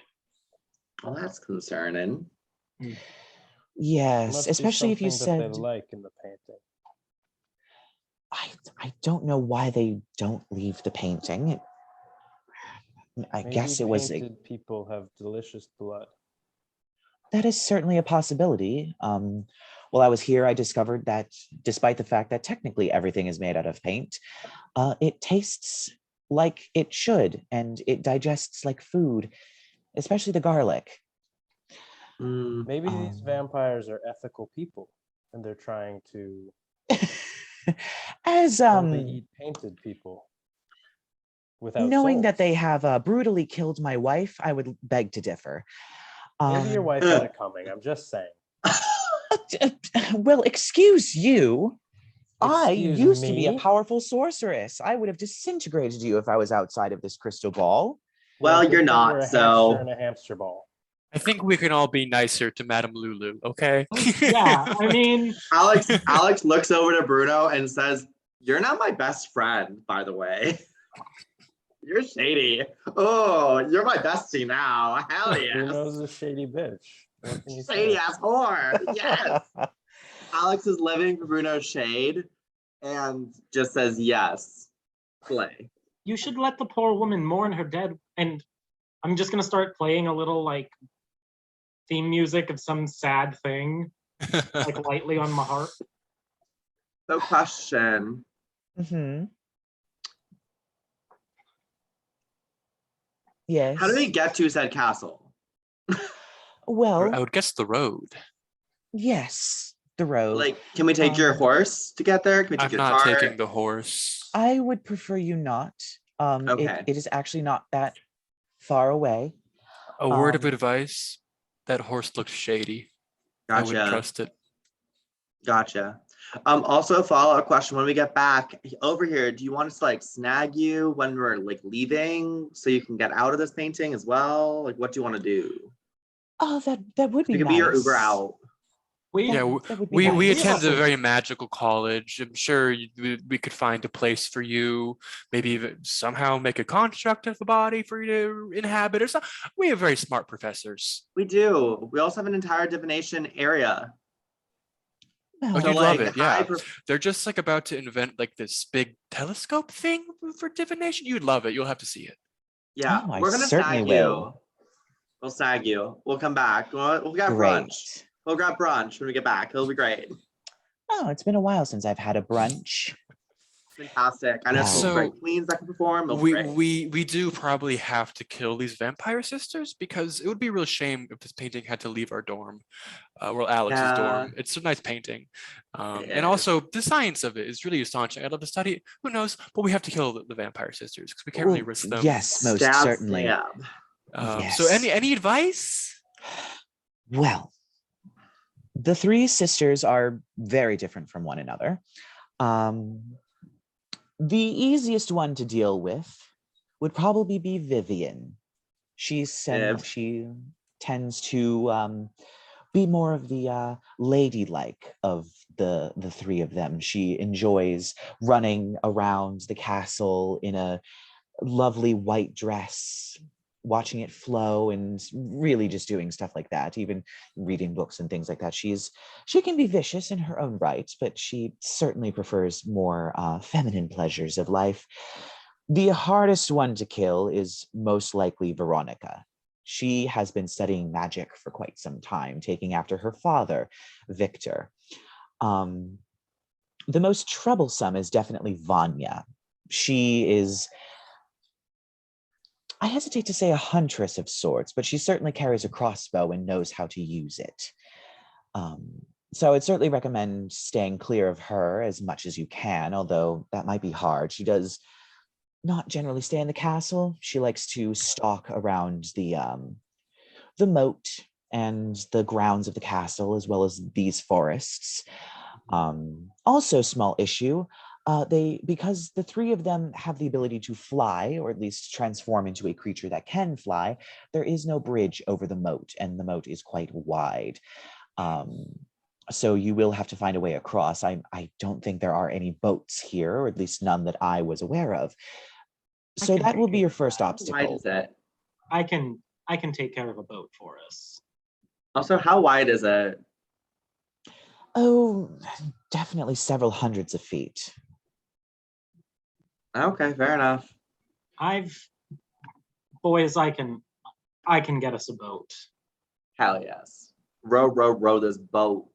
Well, that's concerning. Yes, Must be especially if you something that said, they like in the painting. I don't know why they don't leave the painting. I Maybe guess it was painted people have delicious blood. that is certainly a possibility. While I was here, I discovered that despite the fact that technically everything is made out of paint, it tastes like it should, and it digests like food, especially the garlic. Maybe these Um, vampires are ethical people, and they're trying to As only eat painted people without knowing that souls. they have brutally killed my wife, I would beg to differ. Maybe your wife had it coming. I'm just saying. Well, excuse you. I Excuse used to be a me? powerful sorceress. I would have disintegrated you if I was outside of this crystal ball. Well, good you're thing not, you're a so- hamster in a hamster ball. I think we can all be nicer to Madame Lulu, okay? Yeah, I mean, Alex looks over to Bruno and says, "You're not my best friend, by the way. You're shady. Oh, you're my bestie now. Hell yes. Bruno's a shady bitch. What can you Shady say? ass whore. Yes." Alex is living for Bruno's shade and just says yes. Play. you should let the poor woman mourn her dead. And I'm just gonna start playing a little like theme music of some sad thing, like lightly on my harp. So question. Mm-hmm. Yes. How do we get to said castle? Well, I would guess the road. yes, the road. Like, can we take your horse to get there? Can we take I'm your not car? taking the horse. I would prefer you not. Okay. It is actually not that far away. A word of Um, advice: that horse looks shady. I wouldn't Gotcha. trust it. Gotcha. Also, follow-up question: when we get back over here, do you want us to like snag you when we're like leaving, so you can get out of this painting as well? Like, what do you want to do? Oh, that would be We could nice. be your Uber out. Yeah, That would be we nice. attend a very magical college. I'm sure we could find a place for you. Maybe even somehow make a construct of a body for you to inhabit or something. We have very smart professors. We do. We also have an entire divination area. Oh, Well, So, you'd love like, it, yeah. high They're just like about to invent like this big telescope thing for divination. You'd love it. You'll have to see it. Yeah, Oh, I we're gonna certainly snag will. you. We'll snag you. We'll come back. We'll grab brunch. Great. We'll grab brunch when we get back. It'll be great. Oh, it's been a while since I've had a brunch. Fantastic. I know some So, great queens that can perform. It'll be great. We do probably have to kill these vampire sisters because it would be a real shame if this painting had to leave our dorm, well, Alex's Yeah. dorm. It's a nice painting, It and is. also the science of it is really astonishing. I'd love to study it. Who knows? But we have to kill the vampire sisters because we can't really Well, risk them. yes, most Stab, certainly. stab. So Yes. any advice? Well, the three sisters are very different from one another. The easiest one to deal with would probably be Vivian. She tends to be more of the ladylike of the three of them. She enjoys running around the castle in a lovely white dress, watching it flow and really just doing stuff like that, even reading books and things like that. She can be vicious in her own right, but she certainly prefers more feminine pleasures of life. The hardest one to kill is most likely Veronica. She has been studying magic for quite some time, taking after her father, Victor. The most troublesome is definitely Vanya. She is, I hesitate to say a huntress of sorts, but she certainly carries a crossbow and knows how to use it. So I'd certainly recommend staying clear of her as much as you can, although that might be hard. She does not generally stay in the castle. She likes to stalk around the moat and the grounds of the castle, as well as these forests. Also, small issue, because the three of them have the ability to fly, or at least transform into a creature that can fly, there is no bridge over the moat, and the moat is quite wide. So you will have to find a way across. I don't think there are any boats here, or at least none that I was aware of. So that will be your first obstacle. How wide is it? I can take care of a boat for us. Also, how wide is it? Oh, definitely several hundreds of feet. Okay, fair enough. Boys, I can get us a boat. Hell yes. Row this boat.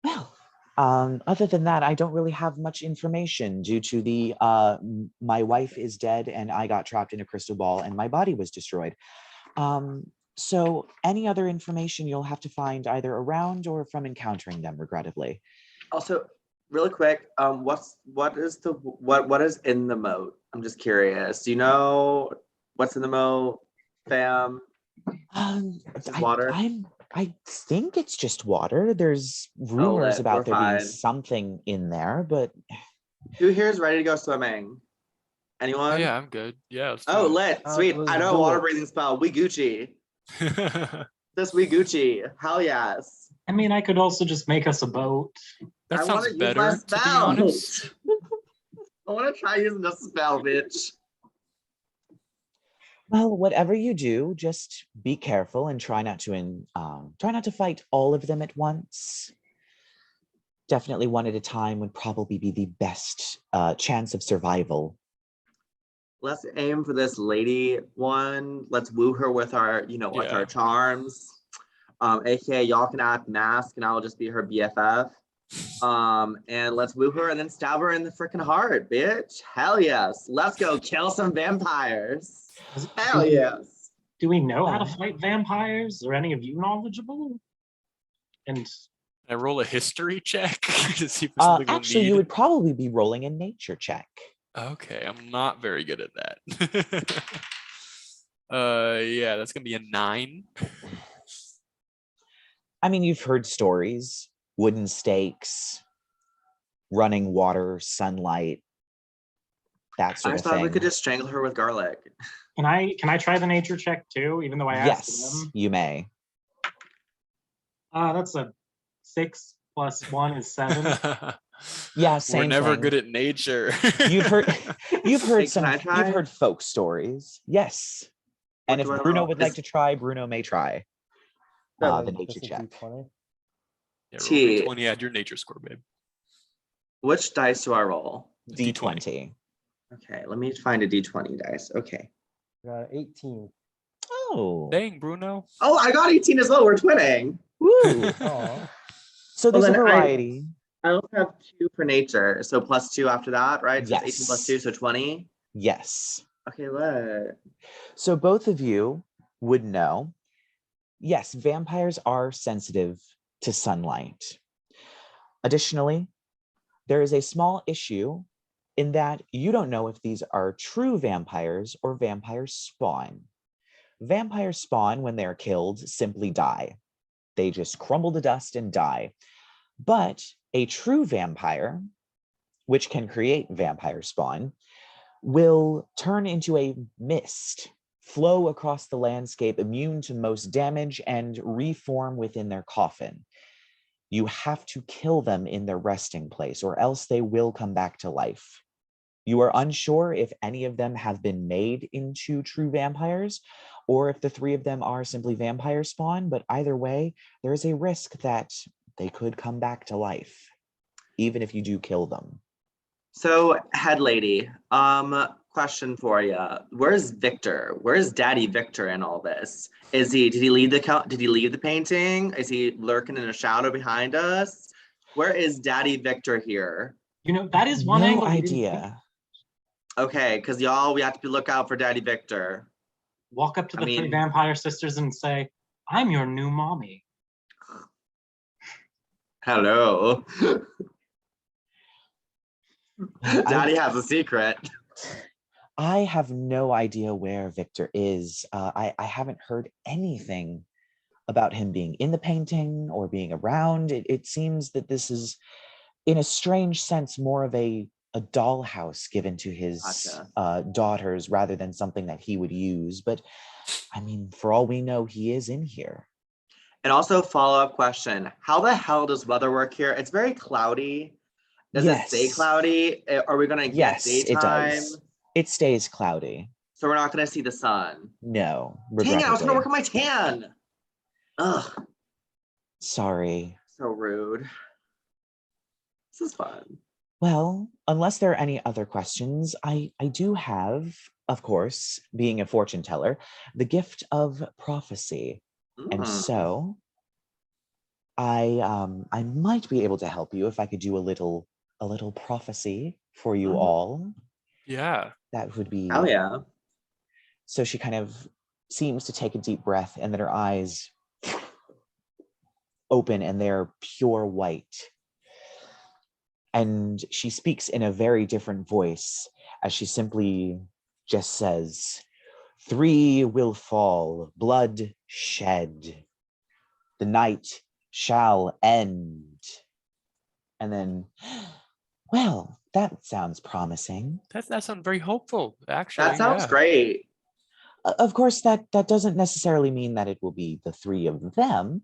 Well, other than that, I don't really have much information due to the my wife is dead and I got trapped in a crystal ball and my body was destroyed. So any other information you'll have to find either around or from encountering them, regrettably. Also, really quick, what is in the moat? I'm just curious. Do you know what's in the moat, fam? Water. I think it's just water. There's rumors we're about there fine. being something in there, but Who here is ready to go swimming? Anyone? Oh, yeah, I'm good. Yeah. let's Oh, do lit. Sweet. let's I know a do water it. breathing spell. We Gucci. it. This we Gucci. Hell yes. I mean, I could also just make us a boat. That I wanna sounds use my better, to be spell. honest. I want to try using this spell, bitch. well, whatever you do, just be careful and try not to fight all of them at once. Definitely one at a time would probably be the best chance of survival. Let's aim for this lady one. Let's woo her with our, with Yeah. our charms. AKA y'all can act mask and I'll just be her BFF. And let's woo her and then stab her in the freaking heart, bitch. Hell yes. Let's go kill some vampires. Hell yes. Do we know how to fight vampires? Are any of you knowledgeable? And I roll a history check to see if it's something we'll actually, need. you would probably be rolling a nature check. Okay, I'm not very good at that. Yeah, that's gonna be a 9. I mean, you've heard stories, wooden stakes, running water, sunlight, that sort I of thought thing. we could just strangle her with garlic. can I try the nature check too, even though I asked Yes, them? you may. That's a 6 + 1 is 7. Yeah, We're same never thing. good at nature. You've heard Hey, can I you've try? heard folk stories. Yes. What And if do I Bruno roll? would like to try, Bruno may try the nature Just a check. D20. Yeah, roll T. D20, add your nature score, babe. Which dice do I roll? D20. Okay, let me find a D20 dice. Okay. 18. Oh. Dang, Bruno. Oh, I got 18 as well. We're twinning. Woo. Aw. So Well, there's a then variety. I also have 2 for nature. So +2 after that, right? So it's 18 Yes. + 2, so 20. Yes. Okay, what? So both of you would know, yes, vampires are sensitive to sunlight. Additionally, there is a small issue in that you don't know if these are true vampires or vampire spawn. Vampire spawn, when they're killed, simply die. They just crumble to dust and die. But a true vampire, which can create vampire spawn, will turn into a mist, flow across the landscape, immune to most damage, and reform within their coffin. You have to kill them in their resting place, or else they will come back to life. You are unsure if any of them have been made into true vampires, or if the 3 of them are simply vampire spawn, but either way, there is a risk that they could come back to life, even if you do kill them. So, head lady, question for you. Where's Victor? Where's Daddy Victor in all this? Did he leave the painting? Is he lurking in a shadow behind us? Where is Daddy Victor here? You know, that is one No angle. we didn't think idea. Okay, because y'all, we have to look out for Daddy Victor. Walk up to I the 3 mean- vampire sisters and say, "I'm your new mommy." Hello. Daddy has a secret. I have no idea where Victor is. I haven't heard anything about him being in the painting or being around. It seems that this is, in a strange sense, more of a dollhouse given to his Gotcha. daughters rather than something that he would use. But I mean, for all we know, he is in here. And also, follow-up question. How the hell does weather work here? It's very cloudy. Does it stay Yes. cloudy? Are we going to get Yes, daytime? it does. It stays cloudy. So we're not going to see the sun. No, Dang it, I was going to regrettably. work on my tan. Ugh, Sorry. so rude. This is fun. Well, unless there are any other questions, I do have, of course, being a fortune teller, the gift of prophecy. And so I might be able to help you if I could do a little prophecy for you all. Yeah. That would be. Hell yeah. So she kind of seems to take a deep breath, and then her eyes open and they're pure white. And she speaks in a very different voice as she simply just says, 3 will fall, blood shed. The night shall end. And then, well, that sounds promising. That sounds very hopeful, actually. That sounds yeah. great. Of course, that doesn't necessarily mean that it will be the 3 of them.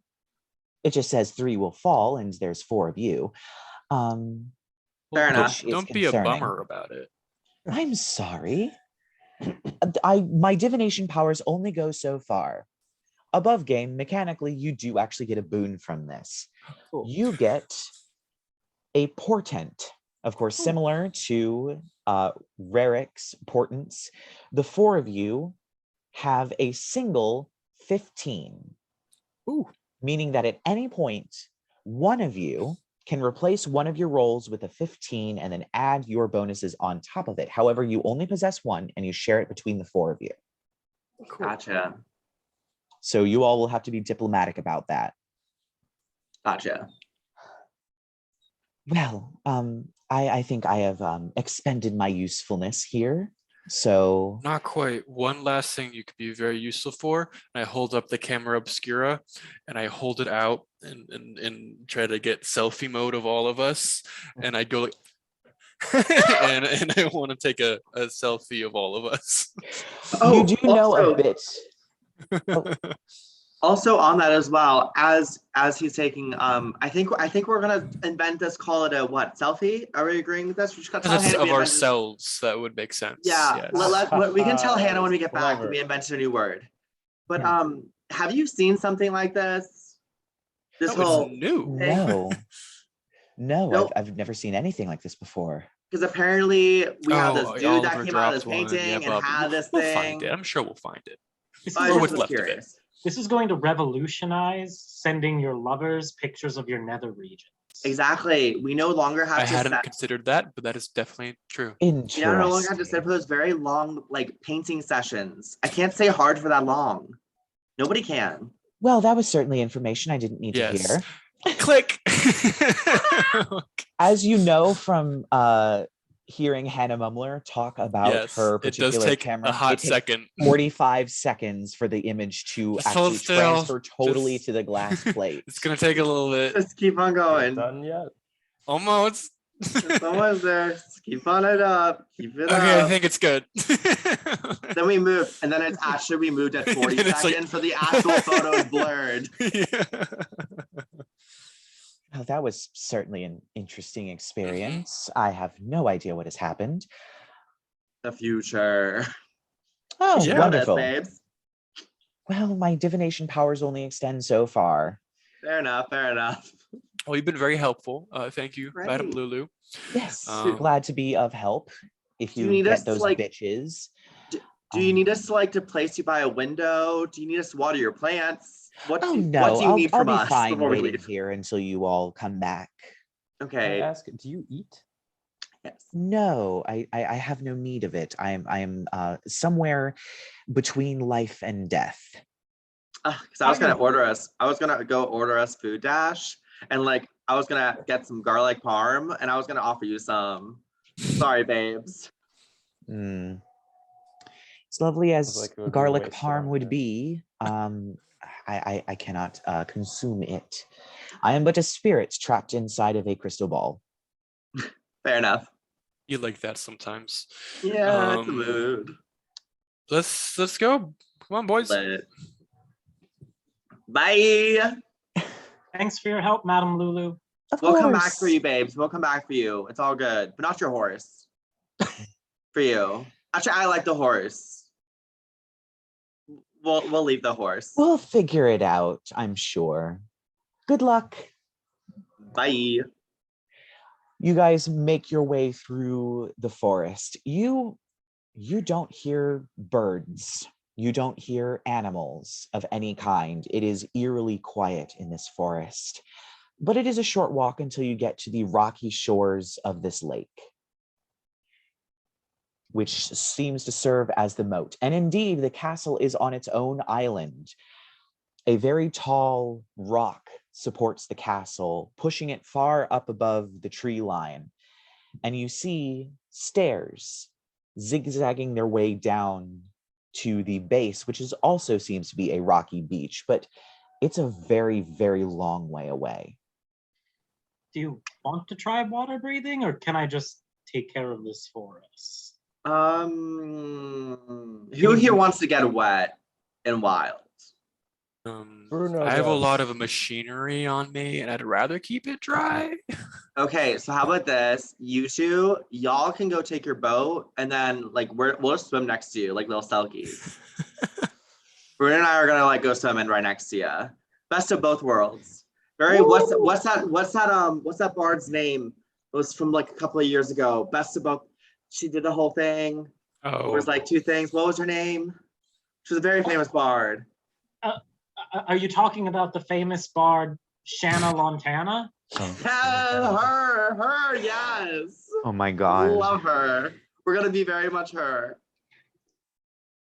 It just says 3 will fall, and there's 4 of you. Fair enough. Don't be a bummer about it. I'm sorry. My divination powers only go so far. Above game, mechanically, you do actually get a boon from this. Cool. You get a portent, of course, similar to Rerik's portents. The 4 of you have a single 15. Ooh. Meaning that at any point, one of you can replace one of your rolls with a 15 and then add your bonuses on top of it. However, you only possess one and you share it between the 4 of you. Cool. Gotcha. So you all will have to be diplomatic about that. Gotcha. Well, I think I have expended my usefulness here. So Not quite. One last thing you could be very useful for. And I hold up the camera obscura and I hold it out and try to get selfie mode of all of us. And I go like, and I want to take a selfie of all of us. you do know a bit. Also on that as well, as he's taking, I think we're gonna invent this. Call it a what? Selfie? Are we agreeing with this? We just gotta tell Hannah Of ourselves, that would make sense. Yeah, Yes. we can tell Hannah when we get back that Clever. we invented a new word. But have you seen something like this? This That was whole new. No. No, Nope. I've never seen anything like this before. because apparently we have this dude that Oliver came out of this dropped one. painting Yeah, and had this we'll thing. find it. I'm sure we'll find it. This I is, Or just what's was left of it. curious. this is going to revolutionize sending your lovers pictures of your nether regions. Exactly. We no longer have I to hadn't set, considered that, but that is definitely true. we no longer have to sit Interesting. for those very long like painting sessions. I can't stay hard for that long. Nobody can. Well, that was certainly information I didn't need to Yes. hear. Click. As you know from hearing Hannah Mumler talk about Yes, her it particular does take camera, a hot it takes second. 45 seconds for the image to Just hold actually still. transfer totally Just- to the glass plate. It's gonna take a little bit. Just keep on going. Done yet? Almost. It's almost there. Just keep on it up. Keep it Okay, I up. think it's good. Then we moved, and then it's actually we moved at 40 And it's like- seconds, so the actual photo is blurred. Yeah. Well, that was certainly an interesting Mm-hmm. experience. I have no idea what has happened. The future. Oh, You know this, wonderful. babes. Well, my divination powers only extend so far. Fair enough. Fair enough. Well, you've been very helpful. Thank you, Madam Great. Lulu. Yes, Um, glad to be of help. If Do you you need us get to, those like- bitches. Do you need us to like to place you by a window? Do you need us to water your plants? What Oh do, no, what do you I'll need from be us fine before we waiting leave? here until you all come back. Can I Okay. ask, do you eat? Yes. No, I have no need of it. I am somewhere between life and death. Because I was gonna go order us food dash, and like I was gonna get some garlic parm, and I was gonna offer you some. Sorry, babes. Mm. As lovely as like it would be garlic wasted parm on would you. be, I cannot consume it. I am but a spirit trapped inside of a crystal ball. Fair enough. You like that sometimes. Yeah, it's a Um, mood. Let's go. Come on, boys. Lit. Bye. Thanks for your help, Madam Lulu. Of We'll course. come back for you, babes. We'll come back for you. It's all good, but not your horse. For you. Actually, I like the horse. We'll leave the horse. We'll figure it out, I'm sure. Good luck. Bye. You guys make your way through the forest. You don't hear birds. You don't hear animals of any kind. It is eerily quiet in this forest. But it is a short walk until you get to the rocky shores of this lake, which seems to serve as the moat. And indeed, the castle is on its own island. A very tall rock supports the castle, pushing it far up above the tree line. And you see stairs zigzagging their way down to the base, which also seems to be a rocky beach, but it's a very, very long way away. Do you want to try water breathing, or can I just take care of this for us? Who here wants to get wet and wild? Bruno I have a does. lot of machinery on me, and I'd rather keep it dry. Okay, so how about this? You two, y'all can go take your boat, and then like we'll just swim next to you, like little selkies. Bruno and I are gonna like go swimming right next to you. Best of both worlds. Very. What's that bard's name? It was from like a couple of years ago. Best of both. She did the whole thing. Oh, There was like two things. What was her name? She was a very famous bard. Are you talking about the famous bard Shanna Lontana. Her, yes. Oh my god. Love her. We're gonna be very much her.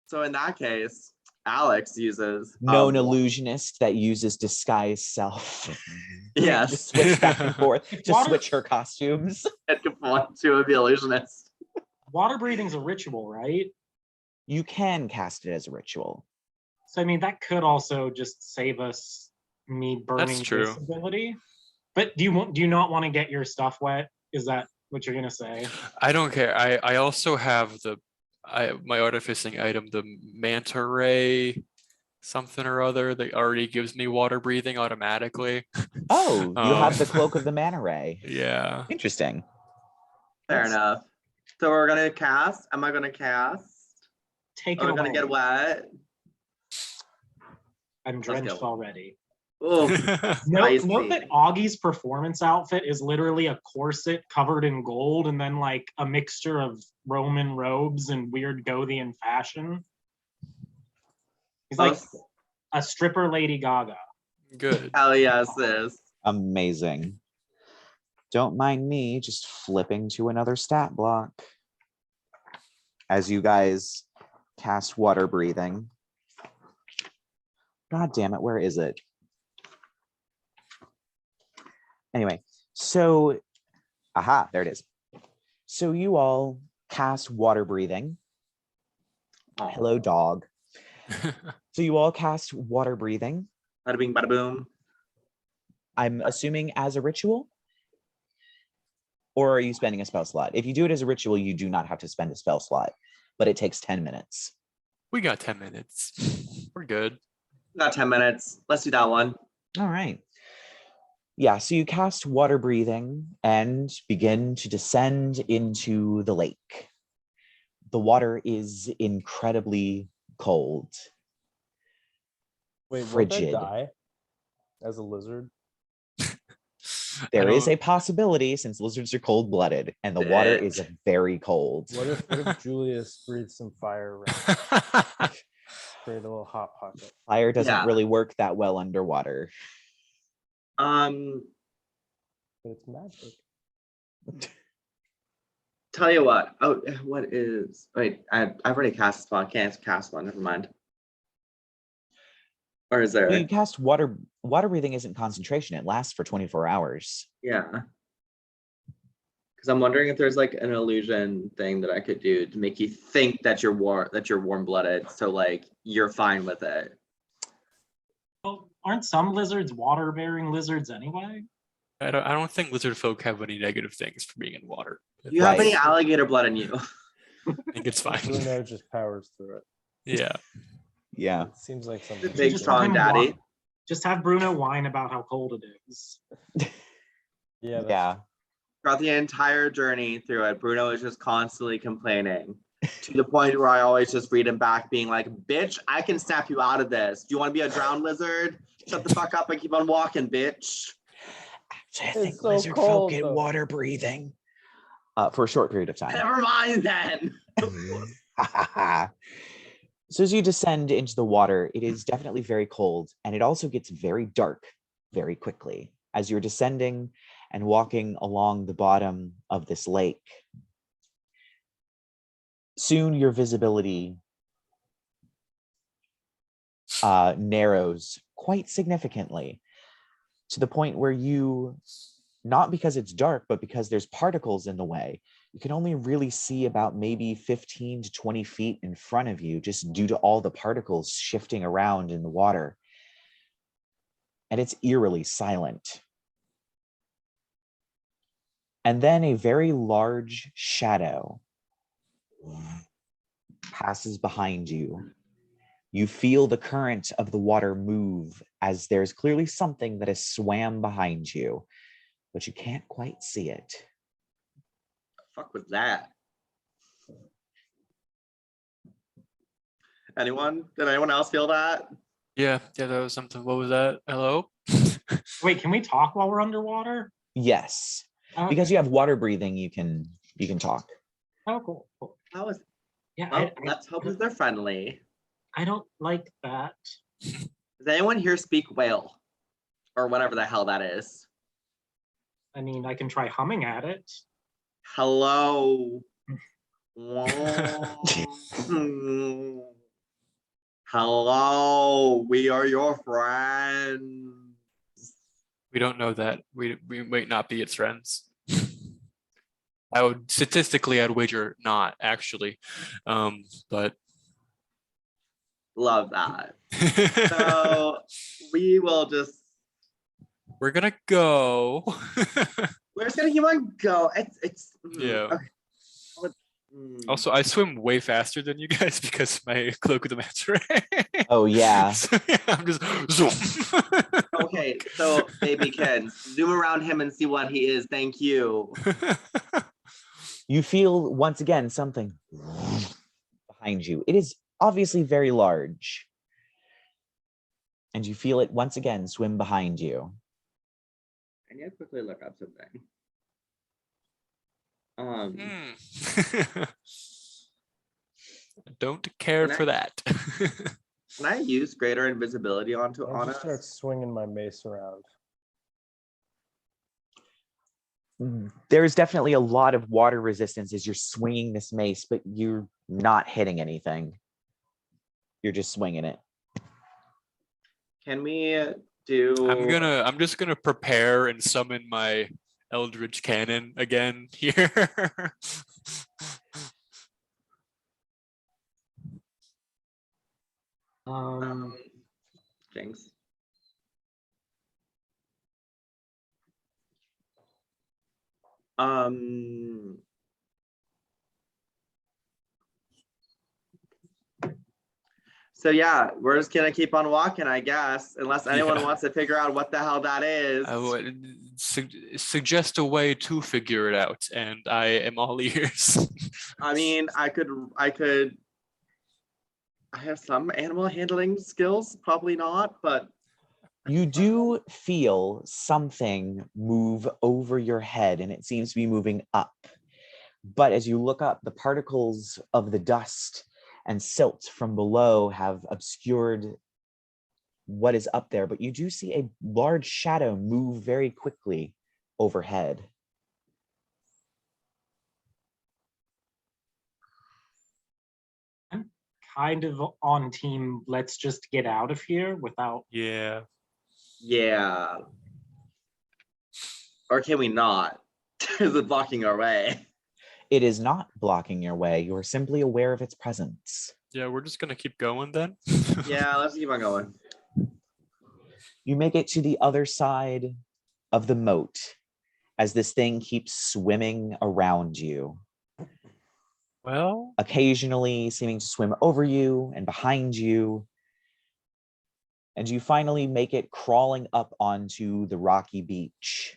So in that case, Alex uses Known illusionist that uses disguise self. yes, Just switch back and forth. Just Water- switch her costumes. and conform to the illusionist. Water breathing's a ritual, right? You can cast it as a ritual. So I mean, that could also just save us me burning true. this ability. But do you not want to get your stuff wet? Is that what you're gonna say? I don't care. I also have my artificing item, the manta ray something or other that already gives me water breathing automatically. Oh, you have the cloak of the mana ray. Yeah. Interesting. Fair enough. So we're gonna cast. Am I gonna cast? Take it We're away. gonna get wet. I'm drenched already. Oh, Note that Augie's performance outfit is literally a corset covered in gold and then like a mixture of Roman robes and weird Gothian fashion. He's like a stripper Lady Gaga. Good. hell yes, sis. Amazing. Don't mind me just flipping to another stat block. As you guys cast water breathing. God damn it, where is it? Anyway, so, aha, there it is. So you all cast water breathing. Hello, dog. So you all cast water breathing. Bada bing, bada boom. I'm assuming as a ritual? Or are you spending a spell slot? If you do it as a ritual, you do not have to spend a spell slot, but it takes 10 minutes. We got 10 minutes. We're good. Got 10 minutes. Let's do that one. All right. Yeah, so you cast water breathing and begin to descend into the lake. The water is incredibly cold. Wait, frigid. won't I die as a lizard? There is a possibility since lizards are cold-blooded and the water is very cold. What if Julius breathes some fire around? Create a little hot pocket. Fire doesn't really work that well underwater. But it's magic. Tell you what. Oh, what is? Wait, I've already cast a spell. I can't cast one. Never mind. Or is there? You cast water. Water breathing isn't concentration. It lasts for 24 hours. Yeah. Because I'm wondering if there's like an illusion thing that I could do to make you think that you're warm-blooded, so like you're fine with it. Well, aren't some lizards water-bearing lizards anyway? I don't think lizard folk have any negative things for being in water. Do you have any alligator blood in you? I think it's fine. Bruno just powers through it. Yeah. Yeah. It seems like something. Big strong daddy. Just have Bruno whine about how cold it is. Yeah. Throughout the entire journey through it, Bruno is just constantly complaining to the point where I always just read him back being like, bitch, I can snap you out of this. Do you want to be a drowned lizard? Shut the fuck up and keep on walking, bitch. I think lizard folk get water breathing. For a short period of time. Never mind then. So as you descend into the water, it is definitely very cold, and it also gets very dark very quickly. As you're descending and walking along the bottom of this lake, soon your visibility narrows quite significantly to the point where you, not because it's dark, but because there's particles in the way, you can only really see about maybe 15 to 20 feet in front of you just due to all the particles shifting around in the water. And it's eerily silent. And then a very large shadow passes behind you. You feel the current of the water move as there's clearly something that has swam behind you, but you can't quite see it. Fuck was that? Anyone? Did anyone else feel that? Yeah, that was something. What was that? Hello? Wait, can we talk while we're underwater? Yes. Okay. Because you have water breathing, you can talk. Oh, cool. How is? Yeah, Well, let's hope that they're friendly. I don't like that. Does anyone here speak whale Or whatever the hell that is. I mean, I can try humming at it. Hello. Hello, we are your friends. We don't know that. We might not be its friends. I would statistically, I'd wager not actually, but Love that. So we will just. we're gonna go. We're just gonna keep on go. It's Yeah. Okay. Also, I swim way faster than you guys because my cloak with the manta ray. Oh, yeah. So, yeah, I'm just zoom. Okay, so baby Ken, zoom around him and see what he is. Thank you. You feel once again something behind you. It is obviously very large. And you feel it once again swim behind you. I need to quickly look up something. Don't care for that. Can I use greater invisibility on I'll just start us? swinging my mace around. There is definitely a lot of water resistance as you're swinging this mace, but you're not hitting anything. You're just swinging it. Can we do? I'm just gonna prepare and summon my Eldritch Cannon again here. Jinx. So yeah, we're just gonna keep on walking, I guess, unless anyone wants to figure out what the hell that is. I would suggest a way to figure it out, and I am all ears. I mean, I have some animal handling skills, probably not, but You do feel something move over your head, and it seems to be moving up. But as you look up, the particles of the dust and silt from below have obscured what is up there, but you do see a large shadow move very quickly overhead. I'm kind of on team, let's just get out of here without. Yeah. yeah. Or can we not? Is it blocking our way? It is not blocking your way. You are simply aware of its presence. Yeah, we're just gonna keep going then. Yeah, let's keep on going. You make it to the other side of the moat as this thing keeps swimming around you. Well, Occasionally seeming to swim over you and behind you. And you finally make it crawling up onto the rocky beach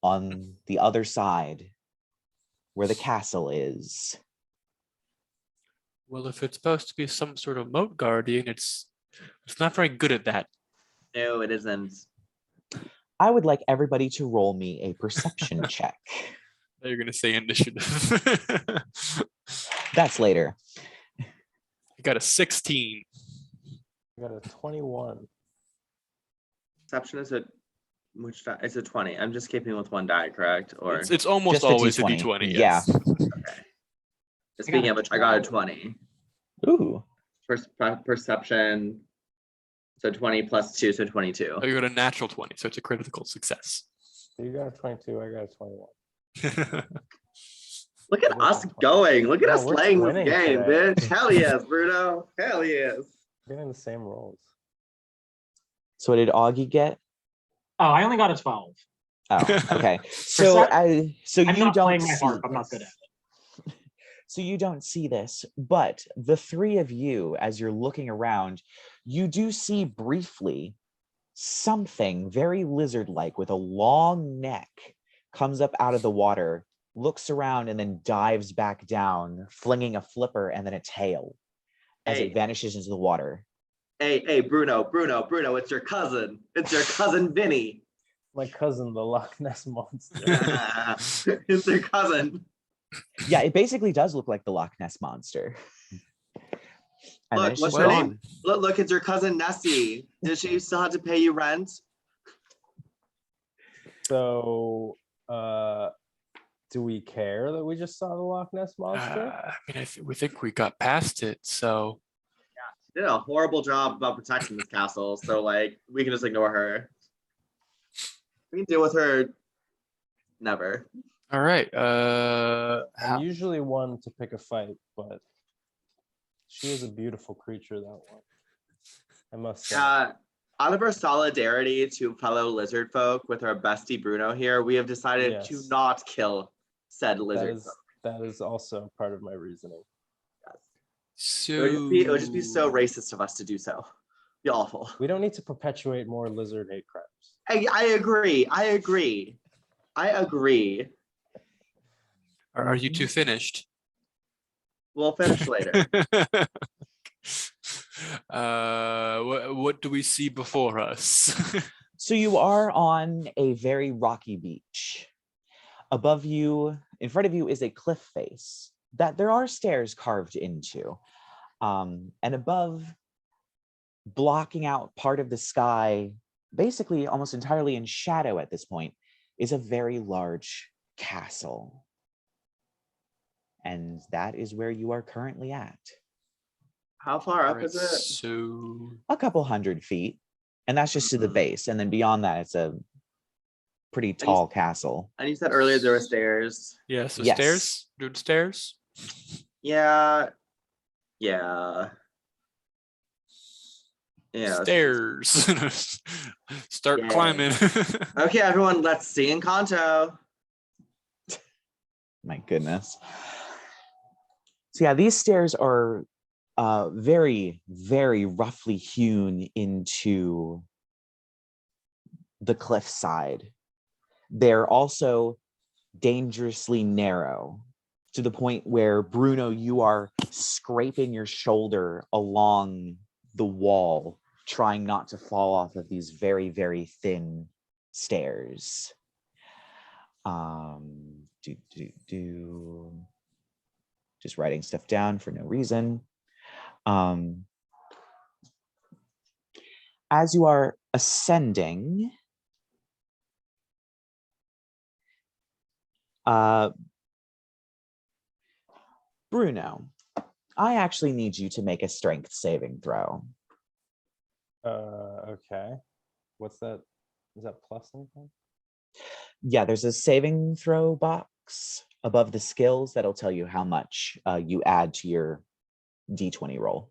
on the other side where the castle is. well, if it's supposed to be some sort of moat guardian, it's not very good at that. No, it isn't. I would like everybody to roll me a perception check. You're gonna say initiative. That's later. You got a 16. I got a 21. Perception is it's a 20. I'm just keeping with one die, correct? Or It's almost Just a always a D20. D20. Yeah. Yes. okay. Speaking of which, I got a 20. Ooh. Perception. So 20 plus 2, so 22. Oh, you got a natural 20, so it's a critical success. So you got a 22, I got a 21. Look at us going. Look at Yeah, us we're playing this twinning game, today. bitch. Hell yes, Bruno. Hell yes. Getting the same rolls. So what did Auggie get? Oh, I only got a 12. Oh, okay. So I'm you not don't playing my see harp. I'm not good at this. So you don't see this, but the three of you, as you're looking around, you do see briefly something very lizard-like with a long neck comes up out of the water, looks around, and then dives back down, flinging a flipper and then a tail as it vanishes into the water. Hey, Bruno, it's your cousin. It's your cousin Vinny. My cousin, the Loch Ness Monster. It's your cousin. Yeah, it basically does look like the Loch Ness Monster. And then Look, it's what's just her gone. name? Look, it's your cousin Nessie. Does she still have to pay you rent? So, do we care that we just saw the Loch Ness monster? I mean, we think we got past it, so. She did a horrible job about protecting this castle, so like we can just ignore her. We can deal with her. Never. All right. I'm usually one to pick a fight, but she is a beautiful creature, that one. I must say. Out of our solidarity to fellow Lizardfolk with our bestie Bruno here, we have decided to not kill said Lizardfolk. That is also part of my reasoning. Yes. So It would just be so racist of us to do so. Be awful. We don't need to perpetuate more lizard hate crimes. I agree. Are you two finished? We'll finish later. What do we see before us? So you are on a very rocky beach. Above you, in front of you, is a cliff face that there are stairs carved into. And above, blocking out part of the sky, basically almost entirely in shadow at this point, is a very large castle. And that is where you are currently at. How far up Alright, is it? So A couple 100 feet. And that's just to the base. And then beyond that, it's a pretty tall castle. And you said earlier there were stairs. yeah, so Yes. stairs? Doing stairs? Yeah. Stairs. Start Yeah. climbing. Okay, everyone, let's see Encanto. My goodness. So yeah, these stairs are very, very roughly hewn into the cliffside. They're also dangerously narrow to the point where, Bruno, you are scraping your shoulder along the wall, trying not to fall off of these very, very thin stairs. Just writing stuff down for no reason. As you are ascending, Bruno, I actually need you to make a strength saving throw. Okay. What's that? Is that plus anything? Yeah, there's a saving throw box above the skills that'll tell you how much you add to your D20 roll.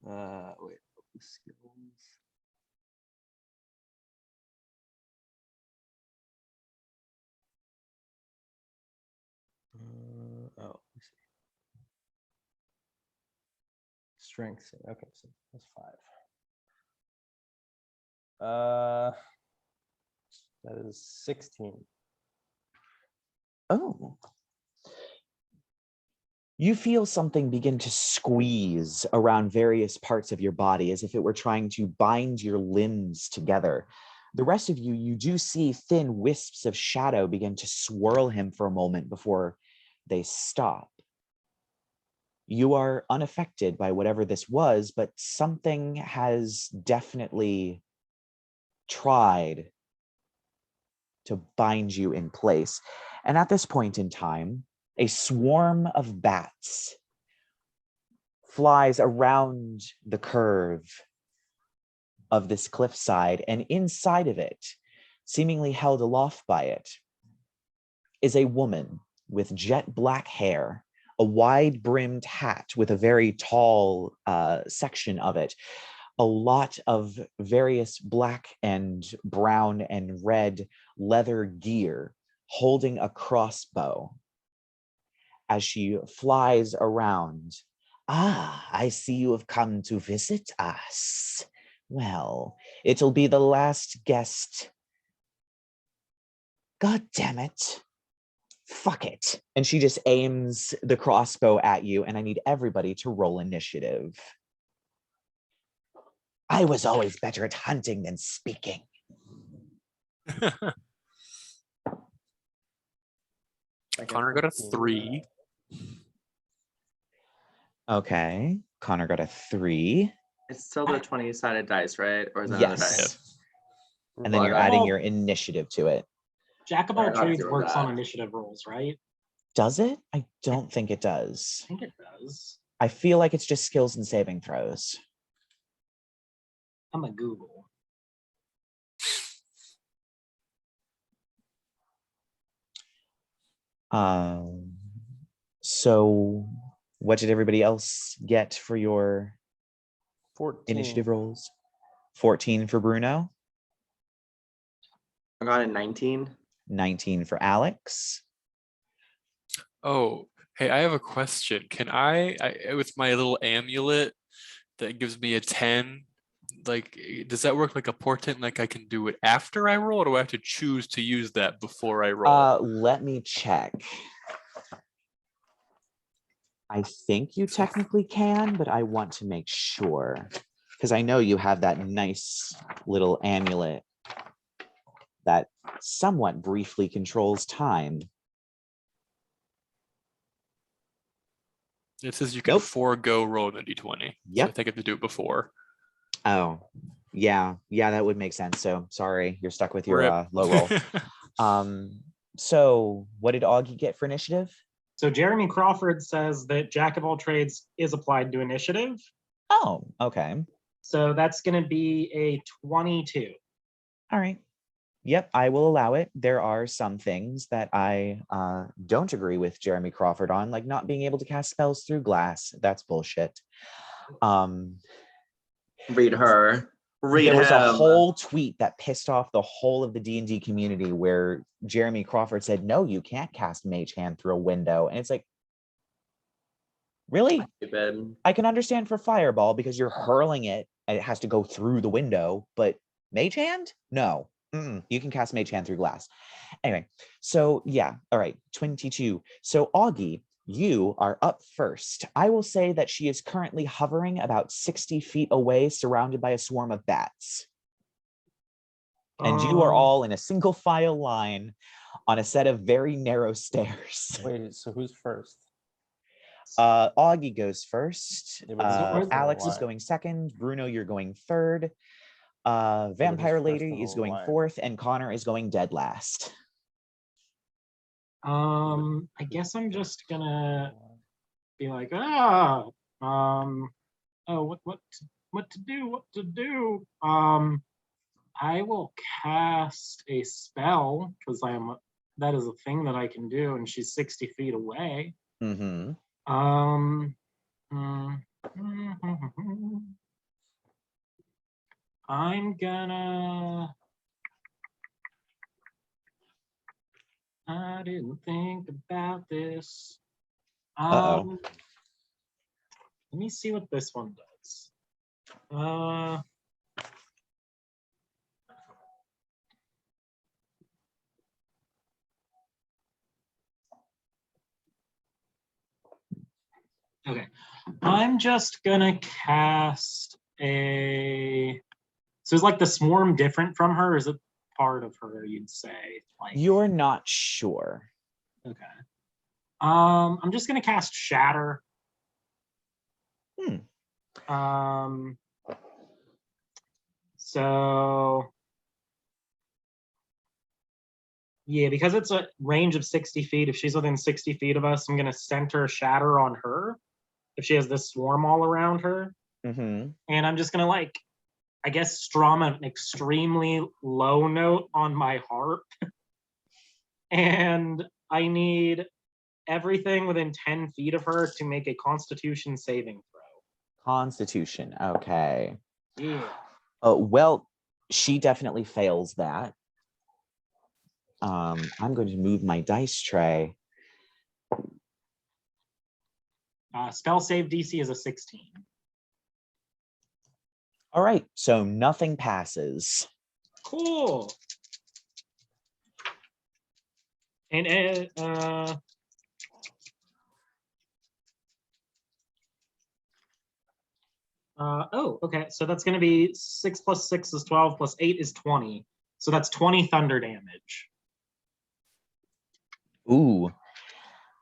Wait, skills. Let's see. Strength. Okay, so that's 5. That is 16. Oh. You feel something begin to squeeze around various parts of your body as if it were trying to bind your limbs together. The rest of you, you do see thin wisps of shadow begin to swirl him for a moment before they stop. You are unaffected by whatever this was, but something has definitely tried to bind you in place. And at this point in time, a swarm of bats flies around the curve of this cliffside, and inside of it, seemingly held aloft by it, is a woman with jet black hair, a wide-brimmed hat with a very tall section of it, a lot of various black and brown and red leather gear, holding a crossbow. As she flies around, "Ah, I see you have come to visit us. Well, it'll be the last guest. God damn it. Fuck it." And she just aims the crossbow at you, and I need everybody to roll initiative. I was always better at hunting than speaking. Connor got a 3. Okay, Connor got a 3. It's still the 20-sided dice, right? Or is it another Yes. dice? And then you're adding your initiative to it. Jack of all Alright, trades zero works that. on initiative rolls, right? Does it? I don't think it does. I think it does. I feel like it's just skills and saving throws. I'm a Google. So what did everybody else get for your 14. initiative rolls? 14 for Bruno, I got a 19. 19 for Alex. Oh, hey, I have a question. Can I with my little amulet that gives me a 10, like, does that work like a portent? Like I can do it after I roll, or do I have to choose to use that before I roll? Let me check. I think you technically can, but I want to make sure because I know you have that nice little amulet that somewhat briefly controls time. It says you can forego rolling a d20. Yep. So I think I have to do it before. Oh, yeah, that would make sense. So sorry, you're stuck with your Rip. low roll. So what did Auggie get for initiative? So Jeremy Crawford says that Jack of all trades is applied to initiative. Oh, okay. So that's going to be a 22. All right. Yep, I will allow it. There are some things that I don't agree with Jeremy Crawford on, like not being able to cast spells through glass. That's bullshit. Read her. Read there was a him. whole tweet that pissed off the whole of the D&D community where Jeremy Crawford said, no, you can't cast Mage Hand through a window. And it's like, really? Stupid. I can understand for Fireball because you're hurling it and it has to go through the window, but Mage Hand? No. You can cast Mage Hand through glass. Anyway, so yeah, all right, 22. So Auggie, you are up first. I will say that she is currently hovering about 60 feet away, surrounded by a swarm of bats. And you are all in a single file line on a set of very narrow stairs. Wait, so who's first? Auggie goes first. Yeah, but Alex is going second. Bruno, you're going third. Vampire Lady is going fourth, and Connor is going dead last. I guess I'm just gonna be like, oh, what to do? I will cast a spell because that is a thing that I can do, and she's 60 feet away. Mm-hmm. I'm gonna. I didn't think about this. Let me see what this one does. Okay, I'm just gonna cast a. So is like the swarm different from her? Or is it part of her? You'd say. Like you're not sure. Okay. I'm just gonna cast Shatter. So yeah, because it's a range of 60 feet. If she's within 60 feet of us, I'm gonna center Shatter on her. If she has this swarm all around her, and I'm just gonna I guess strum an extremely low note on my harp, and I need everything within 10 feet of her to make a Constitution saving throw. Constitution, okay. Yeah. Well, she definitely fails that. I'm going to move my dice tray. Spell save DC is a 16. All right, so nothing passes. Cool. And okay. So that's going to be 6 plus 6 is 12 plus 8 is 20. So that's 20 thunder damage. Ooh.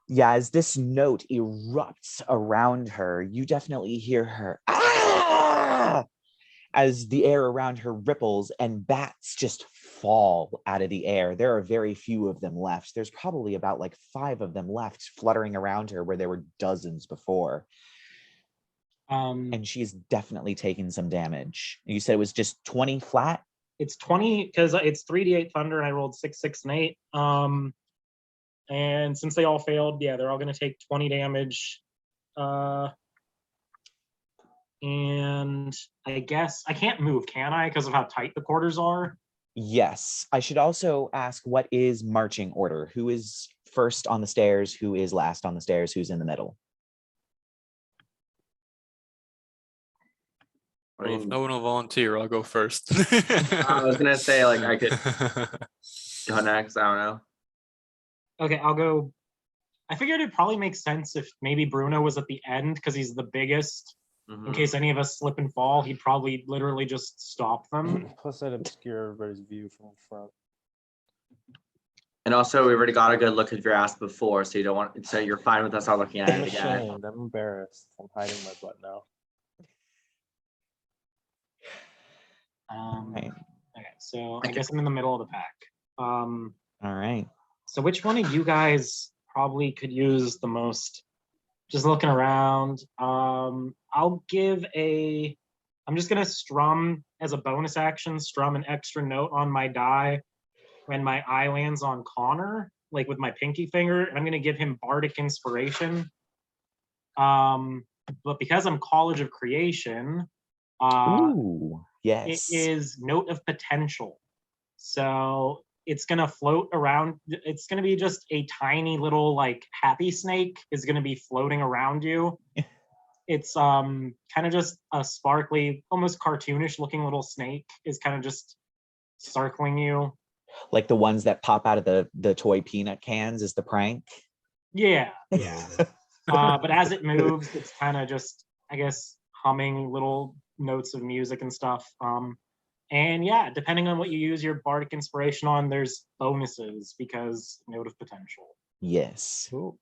Yeah, as this note erupts around her, you definitely hear her as the air around her ripples and bats just fall out of the air. There are very few of them left. There's probably about like 5 of them left fluttering around her where there were dozens before. And she's definitely taken some damage. You said it was just 20 flat? It's 20 because it's 3d8 thunder and I rolled 6, 6, and 8. And since they all failed, yeah, they're all going to take 20 damage. And I guess I can't move, can I? Because of how tight the quarters are? Yes. I should also ask, what is marching order? Who is first on the stairs? Who is last on the stairs? Who's in the middle? Well, if no one will volunteer, I'll go first. I was gonna say, like, I could go next. I don't know. Okay, I'll go. I figured it probably makes sense if maybe Bruno was at the end because he's the biggest. In case any of us slip and fall, he'd probably literally just stop them. Plus, I'd obscure everybody's view from the front. And also, we already got a good look at your ass before, so you don't want. So you're fine with us not looking at I'm it again. ashamed. I'm embarrassed. I'm hiding my butt now. Okay, so I guess I'm in the middle of the pack. All right. So which one of you guys probably could use the most? Just looking around. I'll give a. I'm just gonna strum as a bonus action. Strum an extra note on my die when my eye lands on Connor, like with my pinky finger. And I'm gonna give him bardic inspiration. But because I'm College of Creation, Ooh, yes. it is Note of Potential. So it's gonna float around. It's gonna be just a tiny little like happy snake is gonna be floating around you. It's kind of just a sparkly, almost cartoonish looking little snake is kind of just circling you. Like the ones that pop out of the toy peanut cans is the prank. Yeah. But as it moves, it's kind of just, I guess, humming little notes of music and stuff. And yeah, depending on what you use your bardic inspiration on, there's bonuses because Note of Potential. Yes. Ooh.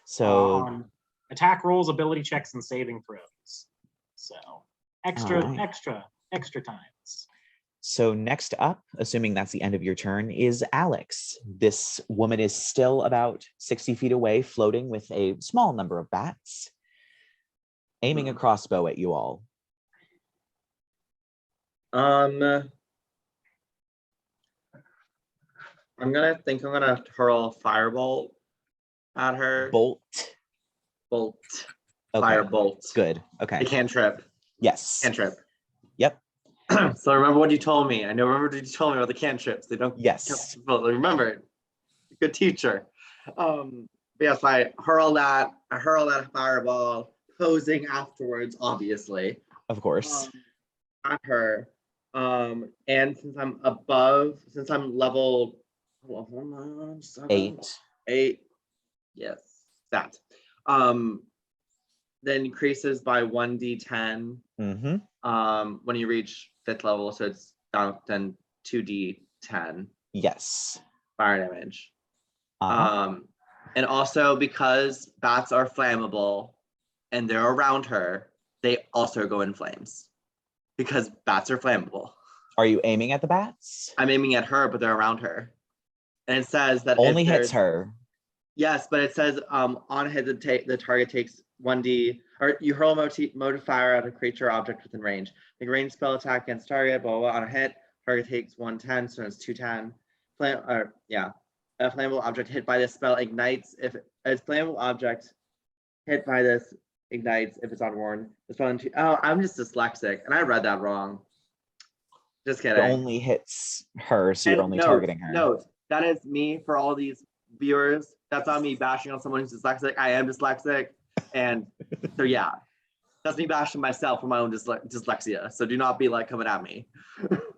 So attack rolls, ability checks, and saving throws. So extra times. So next up, assuming that's the end of your turn, is Alex. This woman is still about 60 feet away, floating with a small number of bats, aiming a crossbow at you all. I'm gonna hurl firebolt at her. Bolt. Okay. Firebolt. Good. Okay. A cantrip. Yes. Cantrip. Yep. So remember what you told me. Remember what you told me about the cantrips. They don't. Yes. Remember. Good teacher. Yes, I hurl that fireball, posing afterwards, obviously. Of course. At her. And since I'm level 8. Yes, that. Then increases by 1d10. When you reach 5th level, so it's down then 2d10. Yes. Fire damage. And also because bats are flammable and they're around her, they also go in flames. Because bats are flammable. Are you aiming at the bats? I'm aiming at her, but they're around her. And it says that only hits her. Yes, but it says on a hit, the target takes 1d, or you hurl a modifier at a creature or object within range. Make a ranged spell attack against target, blah, blah, blah. On a hit, target takes 110, so it's 210. A flammable object hit by this spell ignites if a flammable object hit by this ignites if it's unworn. I'm just dyslexic, and I read that wrong. Just kidding. It only hits her, so you're only targeting her. No, that is me for all these viewers. That's not me bashing on someone who's dyslexic. I am dyslexic, and so yeah, that's me bashing myself for my own dyslexia. So do not be like coming at me,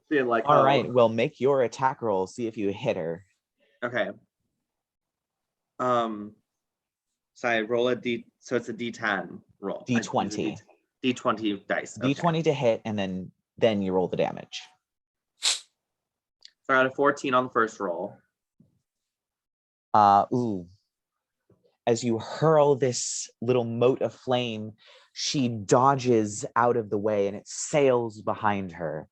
being like, all right, well, make your attack roll. See if you hit her. Okay. So I roll a D, so it's a D10 roll. D20. D20 dice. Okay. D20 to hit, and then you roll the damage. So I got a 14 on the first roll. As you hurl this little mote of flame She dodges out of the way and it sails behind her.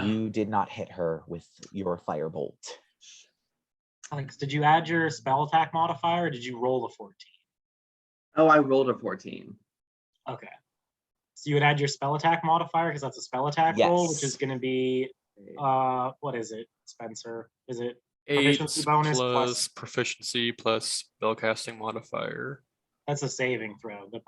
You did not hit her with your firebolt. Alex, did you add your spell attack modifier or did you roll a 14? Oh, I rolled a 14. Okay. So you would add your spell attack modifier because that's a spell attack roll, which is going to be, what is it, Spencer? Is it 8 proficiency bonus plus proficiency plus spellcasting modifier? That's a saving throw. The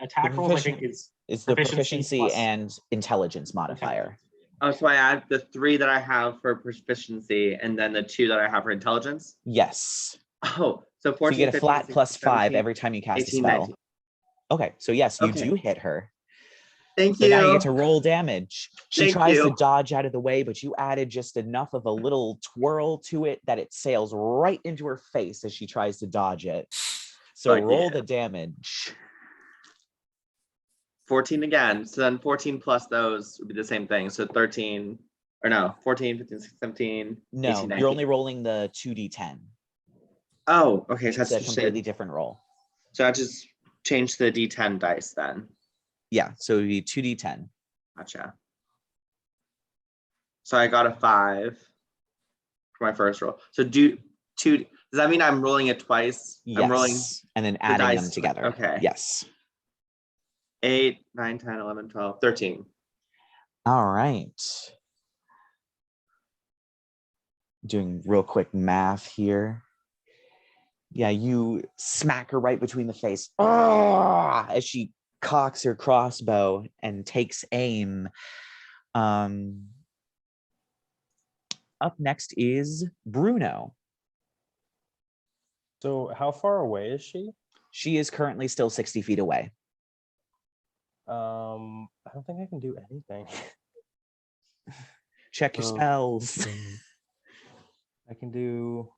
attack rolls, I think, is the proficiency and intelligence modifier. Oh, so I add the 3 that I have for proficiency and then the 2 that I have for intelligence? Yes. Oh, so 14, so you get a 15, flat 16, plus 5 17, every time you cast 18, a spell. 19. Okay, so yes, you Okay. do hit her. Thank So you. now you get to roll damage. She Thank tries to you. dodge out of the way, but you added just enough of a little twirl to it that it sails right into her face as she tries to dodge it. So roll the damage. 14 again. So then 14 plus those would be the same thing. So 13, or no, 14, 15, 16, 17, No, 18, 19. you're only rolling the 2d10. Oh, okay. So It's that's a completely different roll. So I just change the d10 dice then. Yeah, so it would be 2d10. Gotcha. So I got a 5 for my first roll. So does that mean I'm rolling it twice? Yes, I'm rolling and then adding them dice together. Okay. Yes. 8, 9, 10, 11, 12, 13. All right. Doing real quick math here. Yeah, you smack her right between the face as she cocks her crossbow and takes aim. Up next is Bruno. So how far away is she? She is currently still 60 feet away. I don't think I can do anything. Check your spells. I can do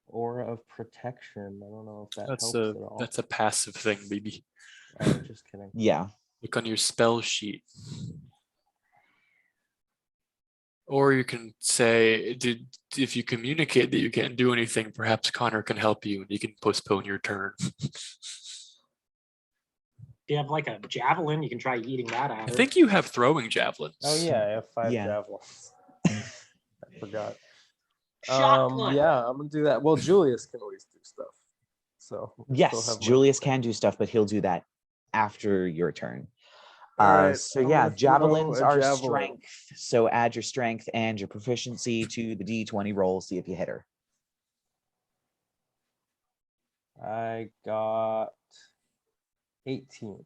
Aura of Protection. I don't know if that helps at all. That's a passive thing, baby. Oh, just kidding. Yeah. Look on your spell sheet. Or you can say, if you communicate that you can't do anything, perhaps Connor can help you and you can postpone your turn. If you have like a javelin, you can try eating that out. I think you have throwing javelins. Oh yeah, I have 5 Yeah. javelins. I forgot. Shot put. Yeah, I'm gonna do that. Well, Julius can always do stuff. So Yes, Julius can do stuff, but he'll do that after your turn. Alright, so I'm yeah, gonna javelins throw a are javelin. strength. So add your strength and your proficiency to the D20 roll, see if you hit her. I got 18.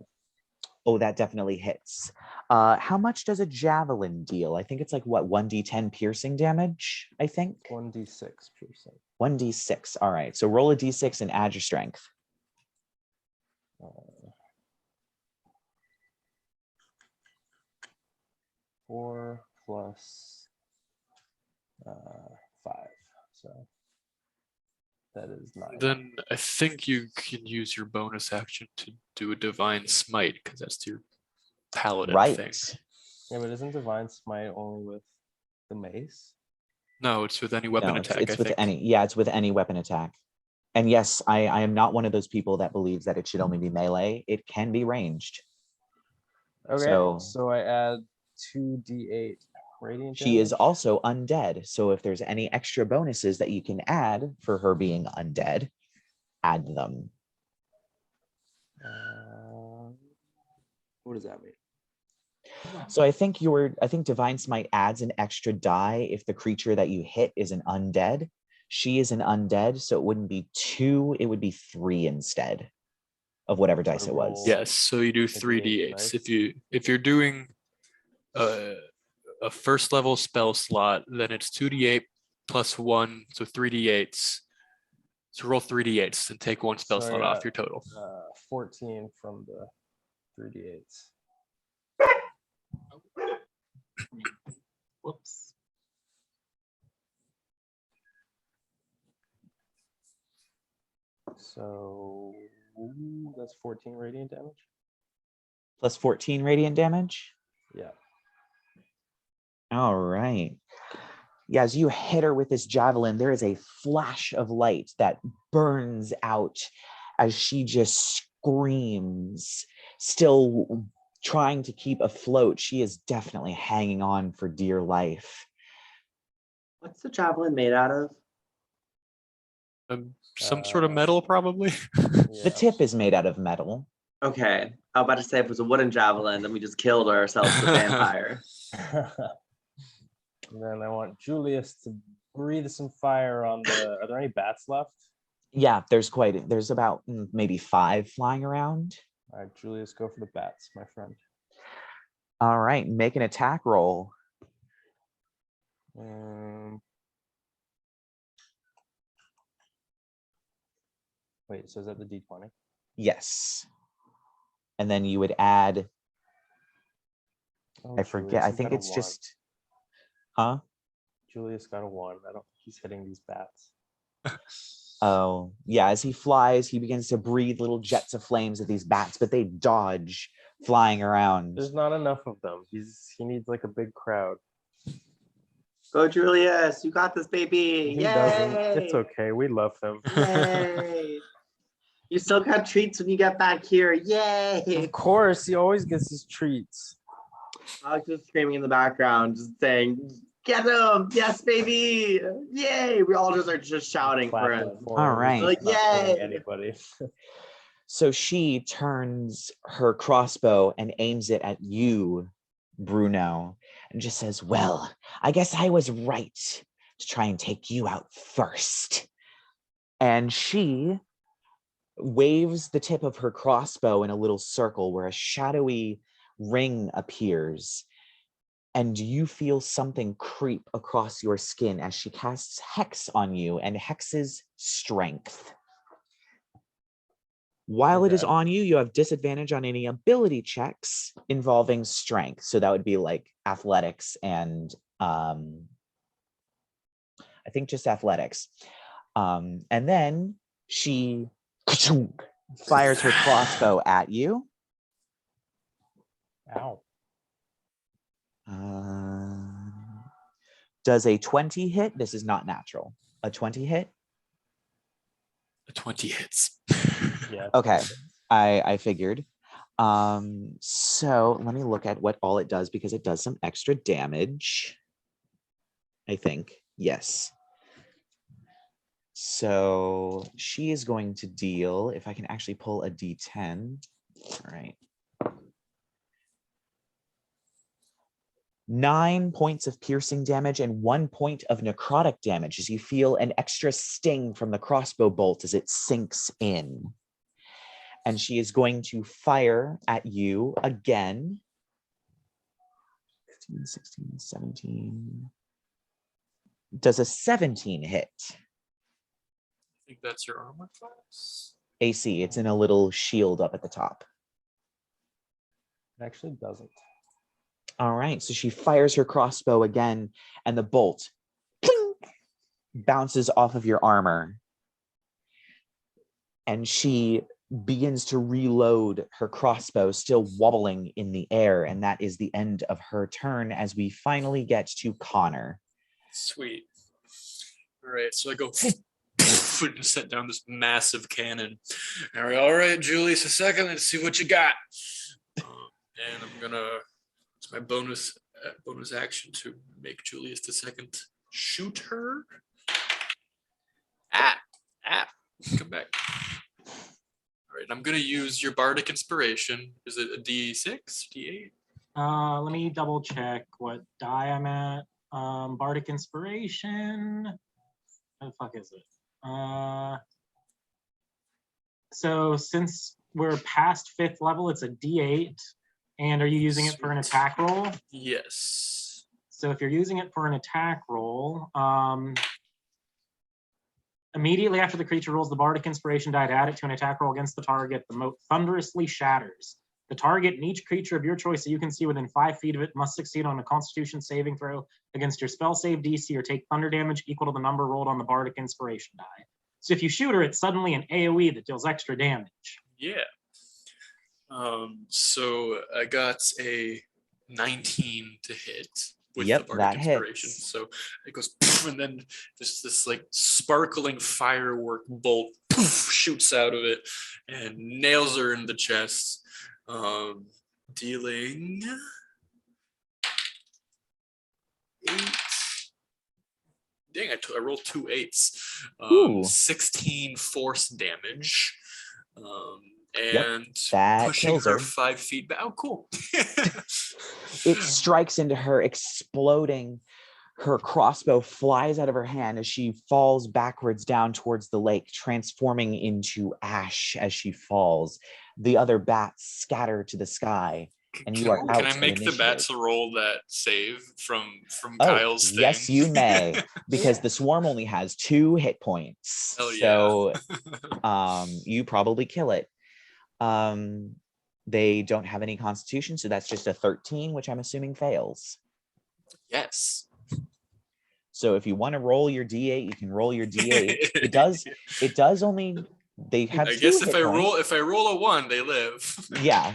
Oh, that definitely hits. How much does a javelin deal? I think it's like what, 1d10 piercing damage, I think? 1d6 piercing. 1d6. All right. So roll a d6 and add your strength. 4 plus 5. So that is 9. Then I think you can use your bonus action to do a divine smite because that's your paladin thing. Yeah, but isn't divine smite only with the mace? No, it's with any weapon attack. It's with I think. it's with any weapon attack. And yes, I am not one of those people that believes that it should only be melee. It can be ranged. Okay, so I add 2d8 radiant She is damage. also undead. So if there's any extra bonuses that you can add for her being undead, add them. What does that mean? So I think Divine Smite adds an extra die if the creature that you hit is an undead. She is an undead, so it wouldn't be 2, it would be 3 instead of whatever dice it was. Yes, so you do 3d8s. If you're doing a first level spell slot, then it's 2d8 plus 1, so 3d8s. So roll 3d8s and take 1 spell slot off your total. 14 from the 3d8s. Whoops. So that's 14 radiant damage. Plus 14 radiant damage? Yeah. All right. Yeah, as you hit her with this javelin, there is a flash of light that burns out as she just screams, still trying to keep afloat. She is definitely hanging on for dear life. What's the javelin made out of? Some sort of metal, probably. The tip is made out of metal. Okay. I was about to say if it was a wooden javelin, then we just killed ourselves with a vampire. And then I want Julius to breathe some fire on the. Are there any bats left? Yeah, there's about maybe 5 flying around. All right, Julius, go for the bats, my friend. All right, make an attack roll. Wait, so is that the D20? Yes. And then you would add, Oh, I forget, Julius, I you think got a it's 1. just, huh? Julius got a 1. I don't think he's hitting these bats. Oh, yeah, as he flies, he begins to breathe little jets of flames at these bats, but they dodge, flying around. There's not enough of them. He needs like a big crowd. Go, Julius. You got this, baby. He Yay! doesn't. It's okay. We love him. Yay! You still got treats when you get back here. Yay! Of course, he always gets his treats. I was just screaming in the background, just saying, "Get him! Yes, baby! Yay!" We all just are just shouting for him. All right. Like, Not hitting yay! anybody. So she turns her crossbow and aims it at you, Bruno, and just says, well, I guess I was right to try and take you out first. And she waves the tip of her crossbow in a little circle where a shadowy ring appears. And you feel something creep across your skin as she casts Hex on you and hexes strength. While it is on you, you have disadvantage on any ability checks involving strength. So that would be like athletics and I think just athletics. And then she fires her crossbow at you. Ow. Does a 20 hit? This is not natural. A 20 hit? A 20 hits. Yeah. Okay, I figured. So let me look at what all it does because it does some extra damage. I think, yes. So she is going to deal, if I can actually pull a D10. All right. 9 points of piercing damage and 1 point of necrotic damage as you feel an extra sting from the crossbow bolt as it sinks in. And she is going to fire at you again. 15, 16, 17. Does a 17 hit? I think that's your armor class. AC, it's in a little shield up at the top. It actually doesn't. All right, so she fires her crossbow again, and the bolt pling, bounces off of your armor. And she begins to reload her crossbow, still wobbling in the air, and that is the end of her turn as we finally get to Connor. Sweet. All right, so I go and set down this massive cannon. All right, Julius, a second. Let's see what you got. And I'm gonna. It's my bonus action to make Julius the second shoot her. Come back. All right, I'm gonna use your bardic inspiration. Is it a D6, D8? Let me double check what die I'm at. Bardic inspiration. How the fuck is it? So since we're past 5th level, it's a D8. And are you using it for an attack roll? Yes. So if you're using it for an attack roll, immediately after the creature rolls the bardic inspiration die to add it to an attack roll against the target, the moat thunderously shatters. The target and each creature of your choice that you can see within 5 feet of it must succeed on a Constitution saving throw against your spell save DC or take thunder damage equal to the number rolled on the bardic inspiration die. So if you shoot her, it's suddenly an AoE that deals extra damage. Yeah. So I got a 19 to hit. with Yep, the that bardic inspiration. hits. So it goes poof, and then just this like sparkling firework bolt poof, shoots out of it and nails her in the chest, dealing 8. Dang, I rolled 2 8s. 16 force damage. And that pushing kills her. 5 feet back. Oh, cool. It strikes into her, exploding. Her crossbow flies out of her hand as she falls backwards down towards the lake, transforming into ash as she falls. The other bats scatter to the sky, and you are out. Can I make the bats roll that save from Oh, Kyle's thing? yes, you may, because the swarm only has 2 hit points. Hell so yeah. You probably kill it. They don't have any constitution, so that's just a 13, which I'm assuming fails. Yes. So if you want to roll your d8, you can roll your d8. It does only, they have I 2 guess hit if I points. roll a 1, they live. Yeah.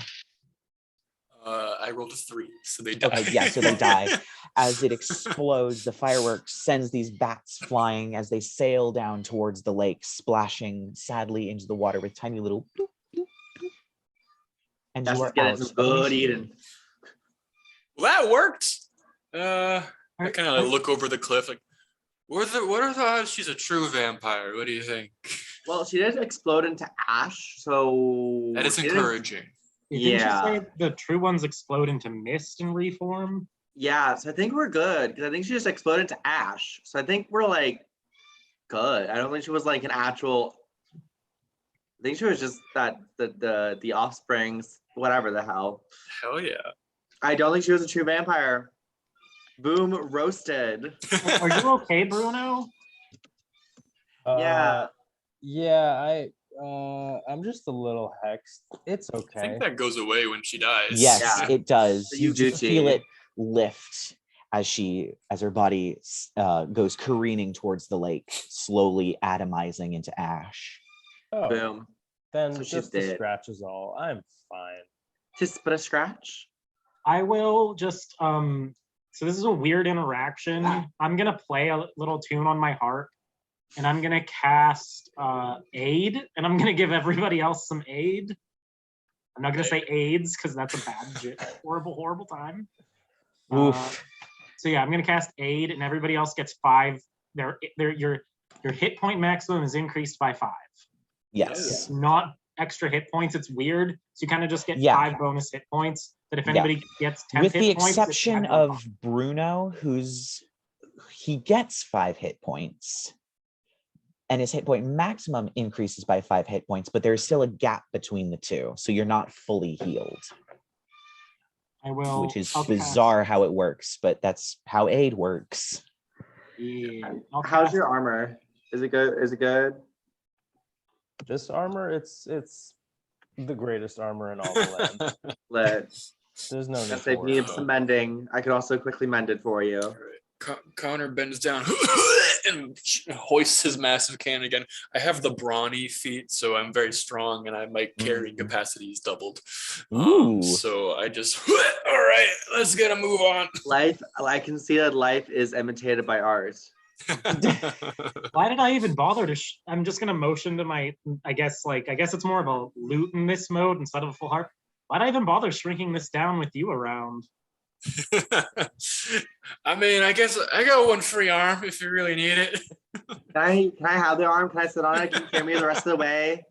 I rolled a 3, so they die. Okay, yeah, so they die. As it explodes, the fireworks sends these bats flying as they sail down towards the lake, splashing sadly into the water with tiny little bloop, bloop, bloop. And That's you just are getting out. some good eating. Well, that worked. I kind of look over the cliff like, what are the odds she's a true vampire? What do you think? Well, she did explode into ash, so That is encouraging. Didn't you say the true ones explode into mist and reform? Yeah, so I think we're good because I think she just exploded into ash. So I think we're like good. I don't think she was like an actual. I think she was just the offsprings, whatever the hell. Hell yeah. I don't think she was a true vampire. Boom, roasted. Are you okay, Bruno? Yeah. Yeah, I'm just a little hexed. It's okay. I think that goes away when she dies. Yes, Yeah. it does. You You just Gucci. feel it lift as her body goes careening towards the lake, slowly atomizing into ash. Oh, Boom. then So she's just a dead. scratch is all. I'm fine. Just but a scratch. I will just so this is a weird interaction. I'm gonna play a little tune on my harp, and I'm gonna cast aid, and I'm gonna give everybody else some aid. I'm not gonna say AIDS because that's a bad, horrible time. Oof. So yeah, I'm gonna cast aid, and everybody else gets 5. Your hit point maximum is increased by 5. Yes. Not extra hit points. It's weird. So you kind of just get Yeah. 5 bonus hit points. That if anybody gets 10 With hit the points, exception it's of Bruno, he gets 5 hit points. And his hit point maximum increases by 5 hit points, but there's still a gap between the two. So you're not fully healed. I will. Which is I'll bizarre how it works, but that's how aid works. Yeah. How's your armor? Is it good? Is it good? This armor, it's the greatest armor in all the land. Let's. There's no need If to they worry need about some it. mending, I could also quickly mend it for you. Connor bends down and hoists his massive cannon again. I have the brawny feat, so I'm very strong, and my carrying capacity is doubled. So I just, all right, let's get a move on. Life, I can see that life is imitated by art. Why did I even bother to? I'm just gonna motion to my. I guess it's more of a loot in this mode instead of a full harp. Why'd I even bother shrinking this down with you around? I mean, I guess I got one free arm if you really need it. Can I have the arm? Can I sit on it? Can you carry me the rest of the way?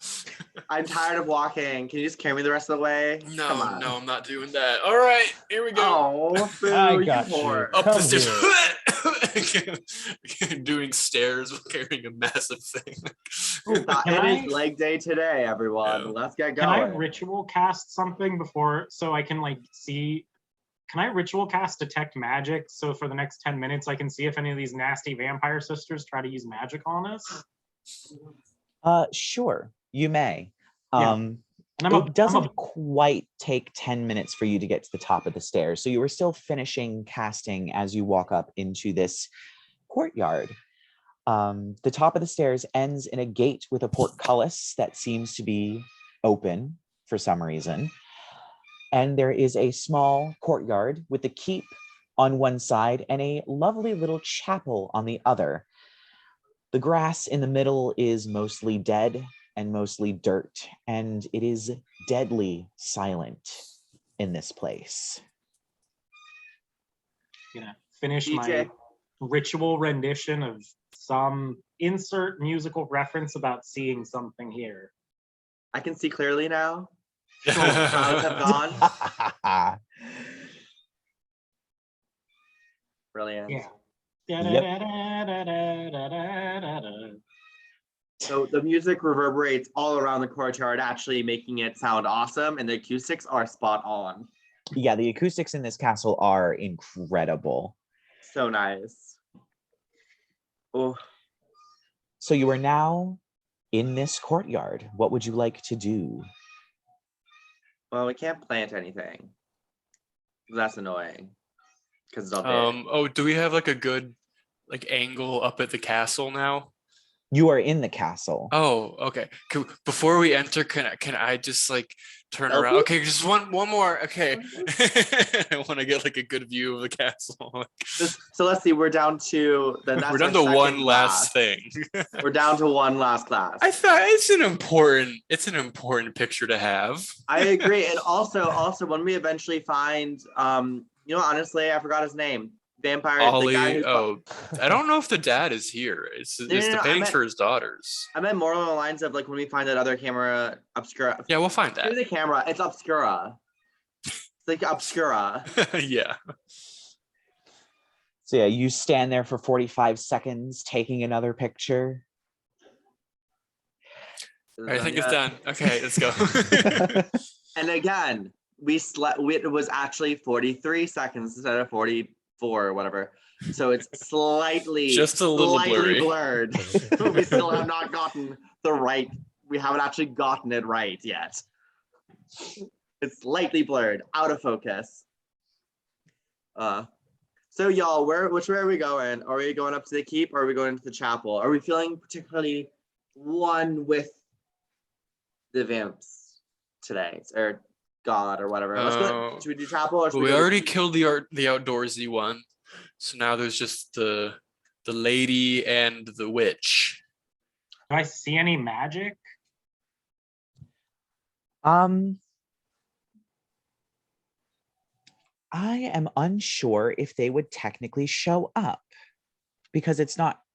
I'm tired of walking. Can you just carry me the rest of the way? No, I'm not doing that. All right, here we go. Oh, boo, I got you. Up Come the stairs. Doing stairs while carrying a massive thing. It is leg day today, everyone. Yeah. Let's get Can I going. ritual cast something before so I can see? Can I ritual cast detect magic so for the next 10 minutes I can see if any of these nasty vampire sisters try to use magic on us? Sure, you may. Yeah. And It doesn't quite take 10 minutes for you to get to the top of the stairs. So you were still finishing casting as you walk up into this courtyard. The top of the stairs ends in a gate with a portcullis that seems to be open for some reason. And there is a small courtyard with a keep on one side and a lovely little chapel on the other. The grass in the middle is mostly dead and mostly dirt, and it is deadly silent in this place. Gonna finish DJ. my ritual rendition of some insert musical reference about seeing something here. I can see clearly now. Clouds have gone. Brilliant. Yeah. So the music reverberates all around the courtyard, actually making it sound awesome, and the acoustics are spot on. Yeah, the acoustics in this castle are incredible. So nice. Oh, So you are now in this courtyard. What would you like to do? well, we can't plant anything. That's annoying. Because it's all big. Oh, do we have like a good like angle up at the castle now? You are in the castle. Oh, okay. Before we enter, can I just like turn around? Selfie? Okay, just one more. Okay. I want to get like a good view of the castle. So let's see, we're down to We're down to one last thing. We're down to one last class. I thought it's an important picture to have. I agree. And also when we eventually find honestly, I forgot his name. Vampire. Ollie. The guy who I don't know if the dad is here. It's the paintings for his daughters. I meant more along the lines of like when we find that other camera obscura. Yeah, we'll find that. The camera, it's obscura. It's like obscura. Yeah. So yeah, you stand there for 45 seconds taking another picture. I think it's done. Okay, let's go. And again, it was actually 43 seconds instead of 44 or whatever. So it's slightly just a little blurry. Blurred. We still have not gotten we haven't actually gotten it right yet. It's slightly blurred, out of focus. So y'all, which way are we going? Are we going up to the keep or are we going to the chapel? Are we feeling particularly one with the vamps today? Or God or whatever. Let's go. Should we do chapel or should we already killed the outdoorsy one. So now there's just the lady and the witch. Do I see any magic? I am unsure if they would technically show up because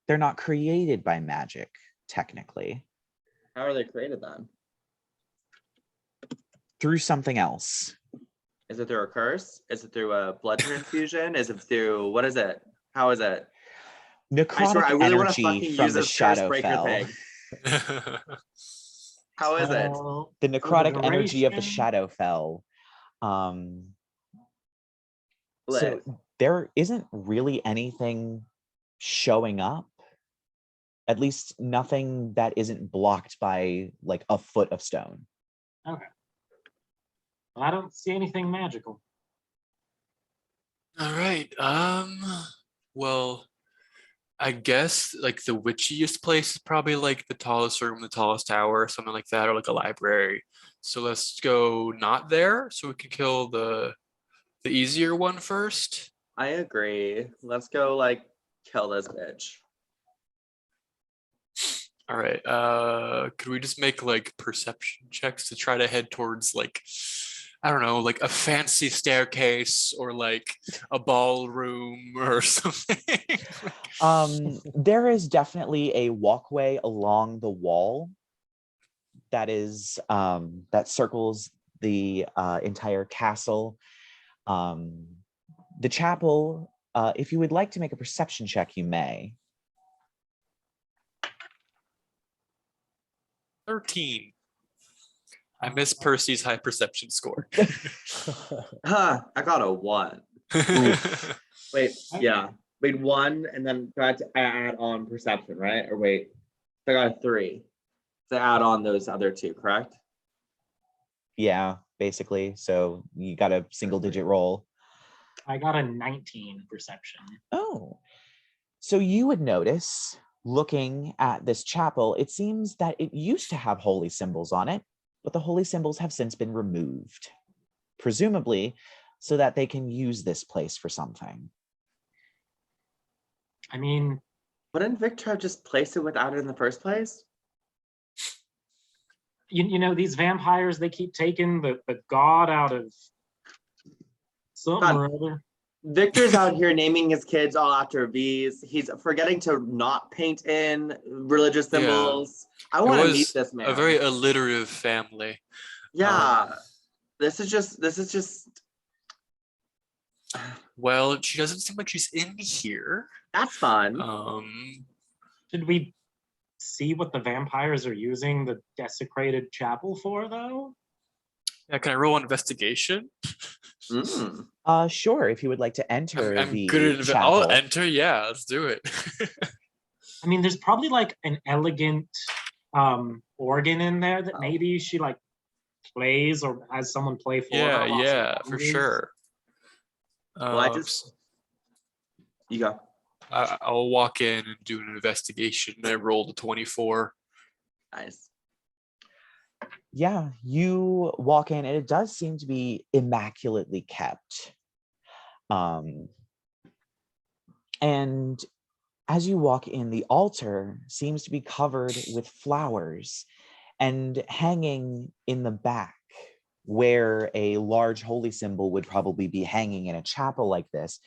they're not created by magic, technically. How are they created then? Through something else. Is it through a curse? Is it through a blood transfusion? Is it through, what is it? How is it? Necrotic I really want to energy fucking from use the this curse breaker Shadowfell. thing. How is it? The necrotic energy of the Liberation. Shadowfell. Lit. So there isn't really anything showing up. At least nothing that isn't blocked by like a foot of stone. Okay. Well, I don't see anything magical. All right. Well, I guess like the witchiest place is probably like the tallest room, the tallest tower, or something like that, or like a library. So let's go not there, so we can kill the easier one first. I agree. Let's go like kill this bitch. All right. Could we just make like perception checks to try to head towards like, I don't know, like a fancy staircase or like a ballroom or something? There is definitely a walkway along the wall that is that circles the entire castle. The chapel, if you would like to make a perception check, you may. 13. I miss Percy's high perception score. Huh, I got a 1. Wait, yeah. Wait, 1 and then try to add on perception, right? Or wait, I got a 3 to add on those other 2, correct? Yeah, basically. So you got a single digit roll. I got a 19 perception. Oh, so you would notice looking at this chapel, it seems that it used to have holy symbols on it, but the holy symbols have since been removed. Presumably, so that they can use this place for something. I mean, wouldn't Victor have just placed it without it in the first place? you know, these vampires, they keep taking the god out of something God. or other. Victor's out here naming his kids all after V's. He's forgetting to not paint in religious symbols. I want to meet this man. A very alliterative family. Yeah. This is just well, she doesn't seem like she's in here. That's fun. Should we see what the vampires are using the desecrated chapel for, though? Yeah, can I roll an investigation? Sure, if you would like to enter I'm the good at chapel. I'll enter, yeah, let's do it. I mean, there's probably like an elegant organ in there that maybe she like plays or has someone play for her. Yeah, for sure. Well, you go. I'll walk in and do an investigation. I rolled a 24. Nice. Yeah, you walk in and it does seem to be immaculately kept. And as you walk in, the altar seems to be covered with flowers, and hanging in the back where a large holy symbol would probably be hanging in a chapel like this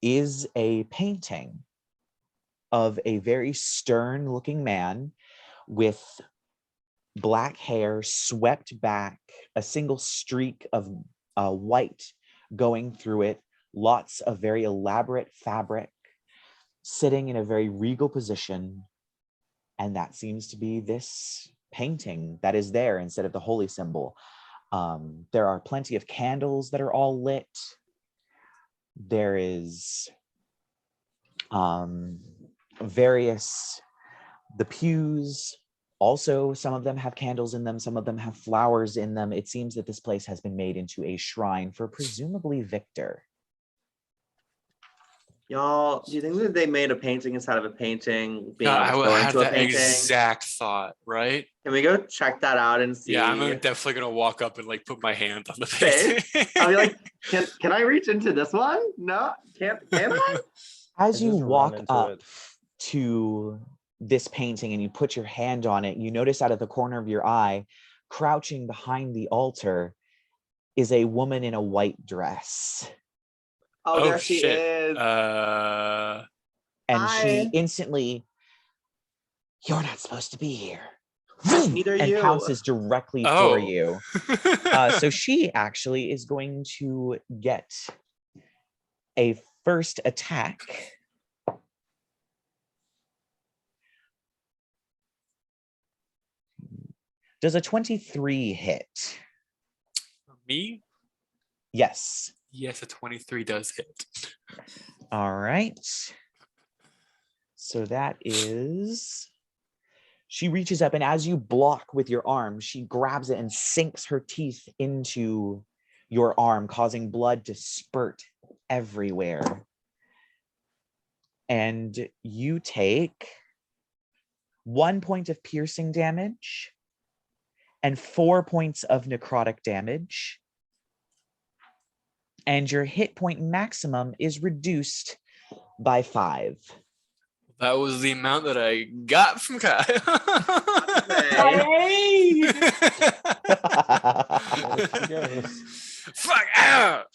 is a painting of a very stern looking man with black hair swept back, a single streak of white going through it, lots of very elaborate fabric, sitting in a very regal position. And that seems to be this painting that is there instead of the holy symbol. There are plenty of candles that are all lit. There is the pews, also some of them have candles in them, some of them have flowers in them. It seems that this place has been made into a shrine for presumably Victor. Y'all, do you think that they made a painting inside of a painting? I would have that exact thought, right? Can we go check that out and see? Yeah, I'm definitely gonna walk up and like put my hand on the painting. I'll be like, can I reach into this one? No, can I? As you walk up to this painting and you put your hand on it, you notice out of the corner of your eye, crouching behind the altar, is a woman in a white dress. Oh, there she is. And she instantly, "You're not supposed to be here." Neither and you. pounces directly for you. So she actually is going to get a first attack. Does a 23 hit? Me? Yes. Yes, a 23 does hit. All right. So that is... She reaches up, and as you block with your arm, she grabs it and sinks her teeth into your arm, causing blood to spurt everywhere. And you take 1 point of piercing damage and 4 points of necrotic damage. And your hit point maximum is reduced by 5. That was the amount that I got from Kai. Fuck out!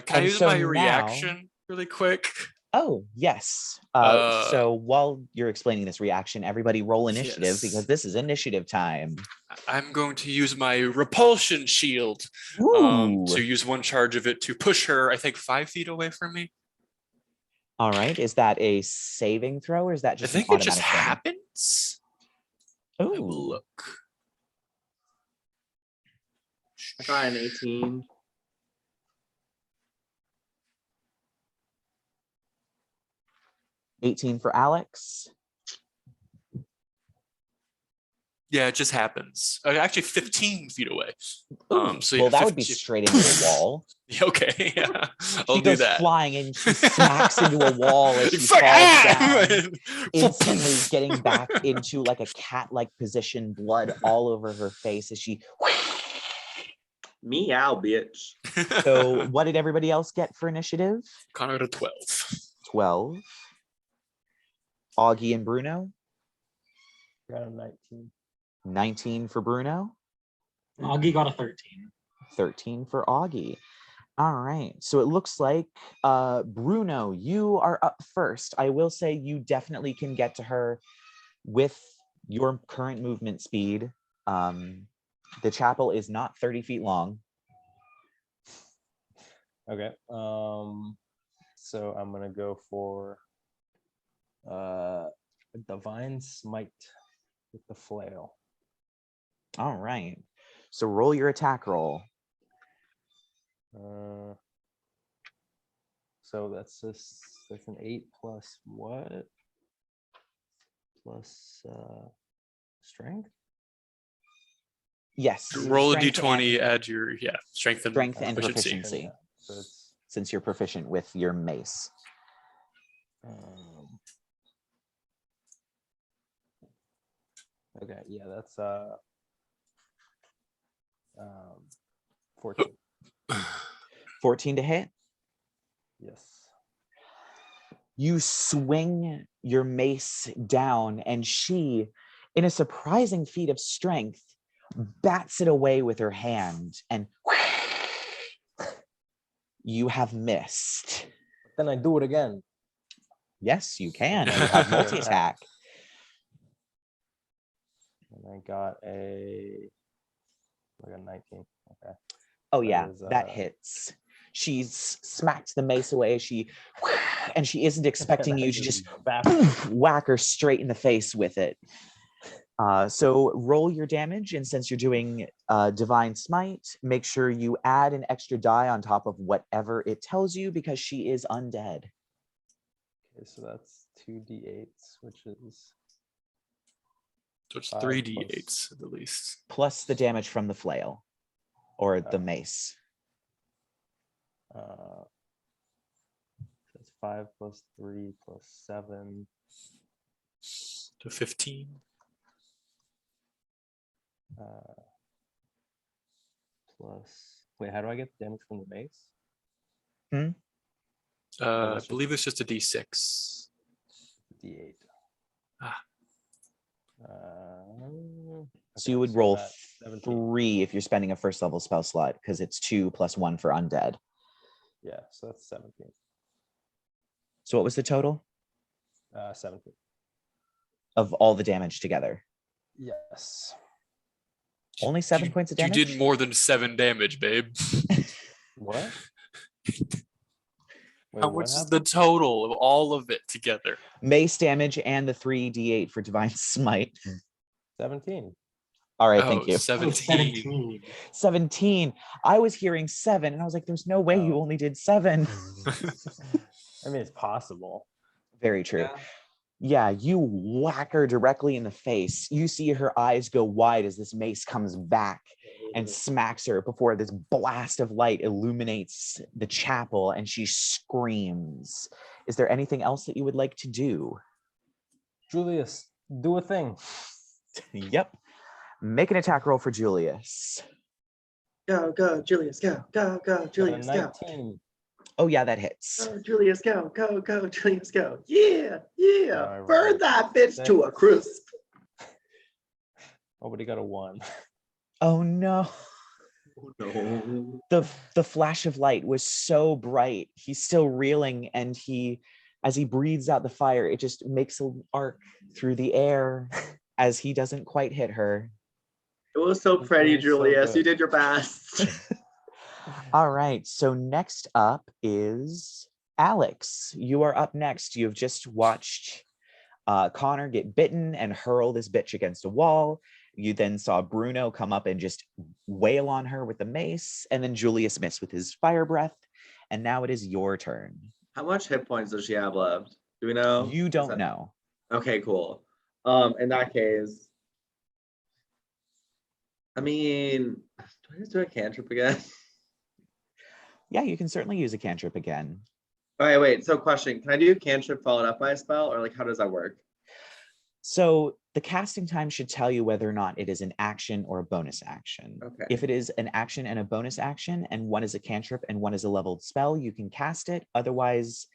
Can I use my reaction really quick? Oh, yes. So while you're explaining this reaction, everybody roll initiative because this is initiative time. I'm going to use my repulsion shield to use one charge of it to push her, I think, 5 feet away from me. All right. Is that a saving throw or is that just I think it just happens. Oh, look. I got an 18. $18 for Alex. Yeah, it just happens. Actually, 15 feet away. So well, that would be straight into a wall. Okay, yeah, I'll she do goes that. Flying and she smacks into a wall as she falls down, instantly getting back into like a cat-like position, blood all over her face as she Meow, bitch. So what did everybody else get for initiative? Connor to 12. 12. Auggie and Bruno? Got a 19. 19 for Bruno. Auggie got a 13. 13 for Auggie. All right. So it looks like Bruno, you are up first. I will say you definitely can get to her with your current movement speed. The chapel is not 30 feet long. Okay. So I'm gonna go for a divine smite with the flail. All right. So roll your attack roll. So that's an 8 plus what? Plus strength? Yes. Roll a strength d20, and- add your strength and proficiency. Yeah, so it's Since you're proficient with your mace. okay, yeah, that's 14. 14 to hit. Yes. You swing your mace down, and she, in a surprising feat of strength, bats it away with her hand, and you have missed. Then I do it again. Yes, you can. And you have multi-attack. And I got a 19. Okay. Oh yeah, is, that hits. She's smacked the mace away. And she isn't expecting you to just whack her straight in the face with it. So roll your damage, and since you're doing divine smite, make sure you add an extra die on top of whatever it tells you, because she is undead. Okay, so that's 2d8s, which is So it's 5 3d8s at the least. Plus the damage from the flail or the mace. that's 5 plus 3 plus 7. To 15. Plus, wait, how do I get the damage from the mace? I believe it's just a d6. D8. Ah. So you would roll 3 if you're spending a first level spell slot, because it's 2 plus 1 for undead. Yeah, so that's 17. So what was the total 17. of all the damage together? Yes. Only 7 points of damage? You did more than 7 damage, babe. What? Wait, How what much is happened? the total of all of it together? Mace damage and the 3d8 for divine smite. 17. All right, thank you. 17. 17. I was hearing 7, and I was like, there's no way you Oh. only did 7. I mean, it's possible. Very true. Yeah, you whack her directly in the face. You see her eyes go wide as this mace comes back and smacks her before this blast of light illuminates the chapel, and she screams. Is there anything else that you would like to do? Julius, do a thing. Yep. Make an attack roll for Julius. Go, go, Julius, go, go, go, Julius, go. 19. Oh yeah, that hits. Go, Julius, go, go, go, Julius, go. Yeah, yeah. I Burn rolled that bitch to a crisp. Oh, but he got a 1. Oh no. No. The flash of light was so bright. He's still reeling, and as he breathes out the fire, it just makes an arc through the air as he doesn't quite hit her. It was so He's pretty, doing so Julius. You good. did your best. All right, so next up is Alex. You are up next. You've just watched Connor get bitten and hurl this bitch against a wall. You then saw Bruno come up and just wail on her with the mace, and then Julius miss with his fire breath. And now it is your turn. How much hit points does she have left? Do we know? You don't know. Okay, cool. In that case, I mean, do I just do a cantrip again? Yeah, you can certainly use a cantrip again. All right, wait. So question, can I do cantrip followed up by a spell, or like how does that work? So the casting time should tell you whether or not it is an action or a bonus action. Okay. If it is an action and a bonus action, and one is a cantrip and one is a leveled spell, you can cast it. Otherwise,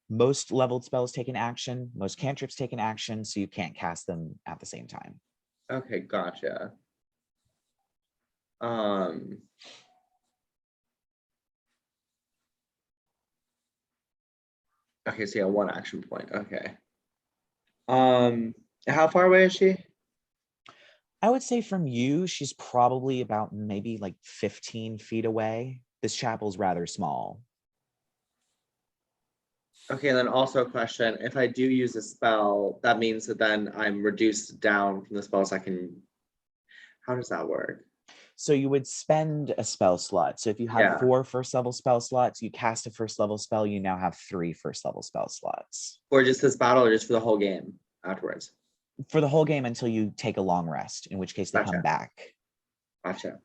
most leveled spells take an action, most cantrips take an action, so you can't cast them at the same time. Okay, gotcha. Okay, so yeah, one action point. Okay. How far away is she? I would say from you, she's probably about maybe like 15 feet away. This chapel's rather small. Okay, and then also a question, if I do use a spell, that means that then I'm reduced down from the spells I can, how does that work? So you would spend a spell slot. So if you have 4 first level spell slots, you cast a first level spell, you now have 3 first level spell slots. For just this battle or just for the whole game afterwards? For the whole game until you take a long rest, in which case they come back. Gotcha.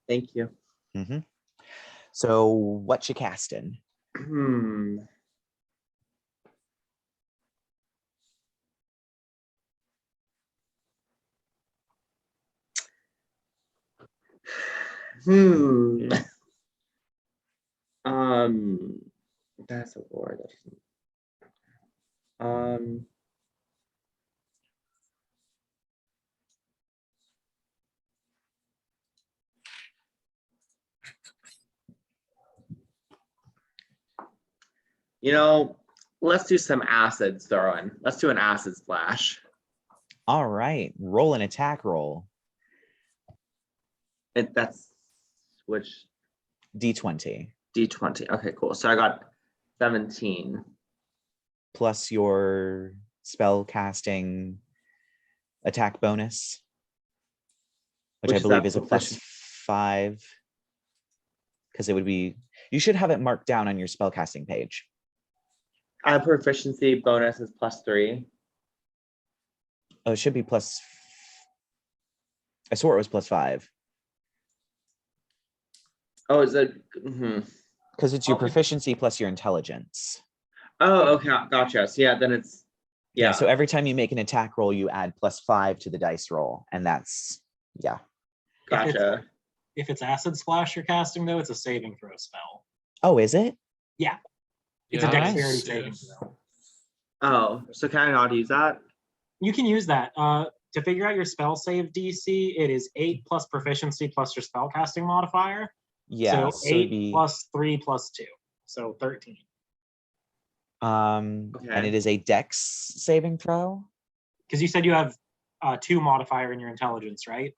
Thank you. Mm-hmm. So what you casting? That's a word. You know, let's do some acids, Dorian. Let's do an acid splash. All right, roll an attack roll. That's which? D20. D20. Okay, cool. So I got 17. Plus your spell casting attack bonus, which I believe is a +5. Because it would be, you should have it marked down on your spell casting page. I have proficiency bonus is +3. Oh, it should be plus. I swore it was +5. Oh, is it? Because it's your proficiency plus your intelligence. Oh, okay, gotcha. So yeah, then it's yeah. So every time you make an attack roll, you add +5 to the dice roll, and that's Gotcha. If it's acid splash you're casting, though, it's a saving throw spell. Oh, is it? Yeah. It's a dexterity saving throw. Oh, so can I not use that? You can use that. To figure out your spell save DC, it is 8 plus proficiency plus your spell casting modifier. Yeah. So 8 plus 3 plus 2. So 13. And it is a dex saving throw? Because you said you have 2 modifier in your intelligence, right?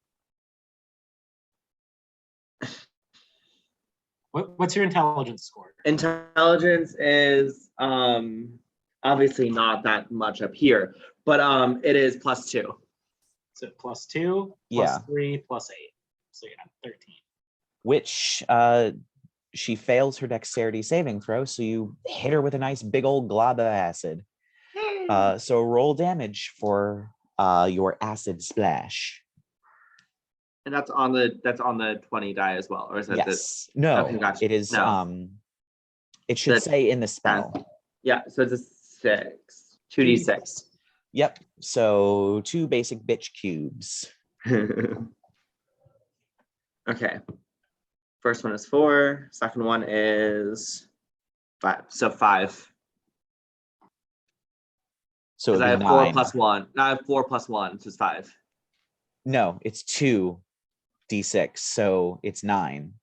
What's your intelligence score? Intelligence is obviously not that much up here, but it is +2. So +2, +3, +8. So yeah, 13. Which she fails her dexterity saving throw, so you hit her with a nice big old glob of acid. So roll damage for your acid splash. And that's on the 20 die as well, or is it? Yes. No. Okay, gotcha. It is. No. It should say in the spell. Yeah. So it's a 6, 2d6. Yep. So 2 basic bitch cubes. Okay. First one is 4. Second one is 5. So 5. So I have 4 plus 1. I have 4 plus 1, so it's 5. No, it's 2d6, so it's 9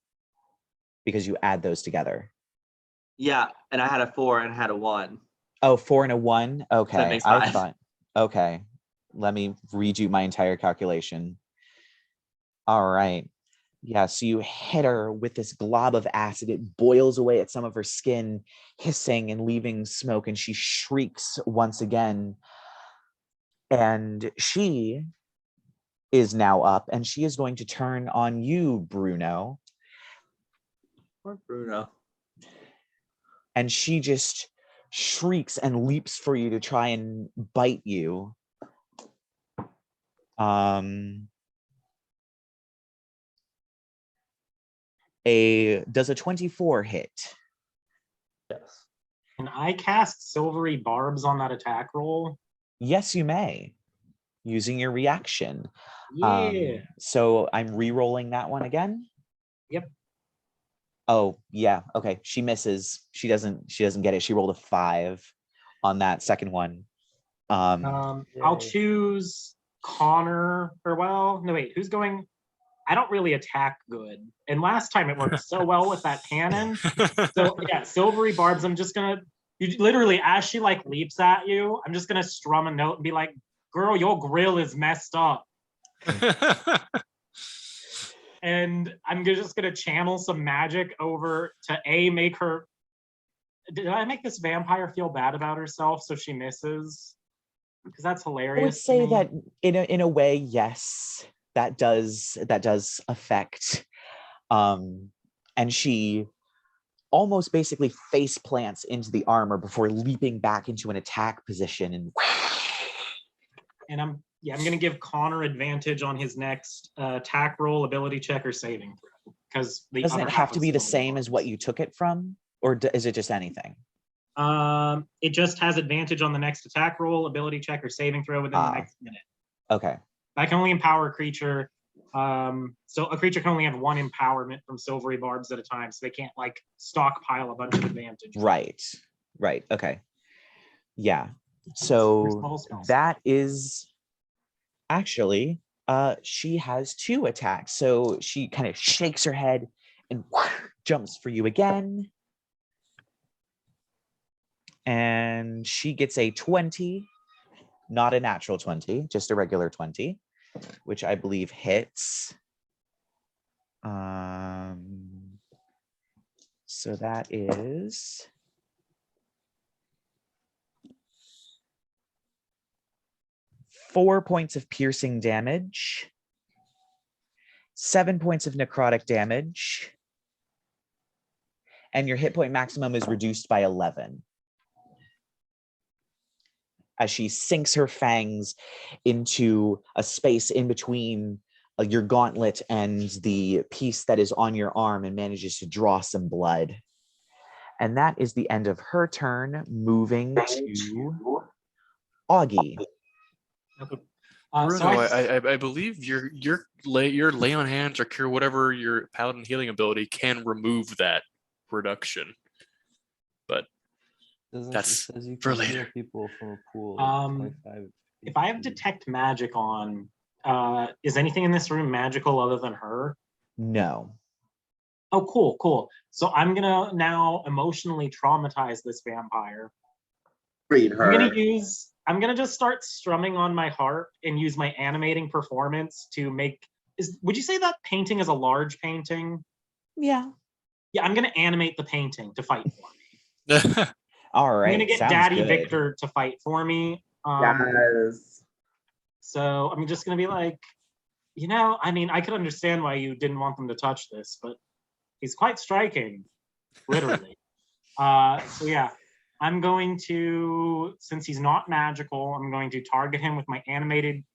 because you add those together. Yeah, and I had a 4 and I had a 1. Oh, 4 and a 1. Okay, so that makes 5. I thought. Okay, let me read you my entire calculation. All right. Yeah, so you hit her with this glob of acid. It boils away at some of her skin, hissing and leaving smoke, and she shrieks once again. And she is now up, and she is going to turn on you, Bruno. Poor Bruno. And she just shrieks and leaps for you to try and bite you. Does a 24 hit? Yes. Can I cast silvery barbs on that attack roll? Yes, you may, using your reaction. Yeah. So I'm re-rolling that one again. Yep. Oh yeah. Okay. She misses. She doesn't get it. She rolled a 5 on that second one. I'll Yay. choose Connor. Or well, no wait. Who's going? I don't really attack good, and last time it worked so well with that cannon. So yeah, silvery barbs. I'm just gonna. You literally, as she like leaps at you, I'm just gonna strum a note and be like, "Girl, your grill is messed up." And I'm just gonna channel some magic over to make her. Did I make this vampire feel bad about herself so she misses? Because that's hilarious. I would say that in a way, yes, that does affect. And she almost basically face plants into the armor before leaping back into an attack position. And I'm gonna give Connor advantage on his next attack roll, ability check, or saving throw. Because doesn't it have to be the same as what you took it from, or is it just anything? It just has advantage on the next attack roll, ability check, or saving throw within the next minute. Okay. I can only empower a creature. So a creature can only have one empowerment from silvery barbs at a time, so they can't like stockpile a bunch of advantage. Right. Okay. Yeah. So that is actually she has 2 attacks. So she kind of shakes her head and jumps for you again. And she gets a 20, not a natural 20, just a regular 20, which I believe hits. So that is 4 points of piercing damage, 7 points of necrotic damage, and your hit point maximum is reduced by 11. As she sinks her fangs into a space in between your gauntlet and the piece that is on your arm and manages to draw some blood. And that is the end of her turn, moving to Auggie. Bruno, I believe your lay on hands or cure whatever your paladin healing ability can remove that reduction. But that's for later. People from a pool. If I have detect magic on, is anything in this room magical other than her? No. Oh, cool. So I'm gonna now emotionally traumatize this vampire. Read her. I'm gonna just start strumming on my harp and use my animating performance to make. Would you say that painting is a large painting? Yeah. Yeah, I'm gonna animate the painting to fight for me. All right. I'm gonna get Daddy Victor to fight for me. Yes. So I'm just gonna be like, I could understand why you didn't want them to touch this, but he's quite striking, literally. So yeah, I'm going to, since he's not magical, I'm going to target him with my animating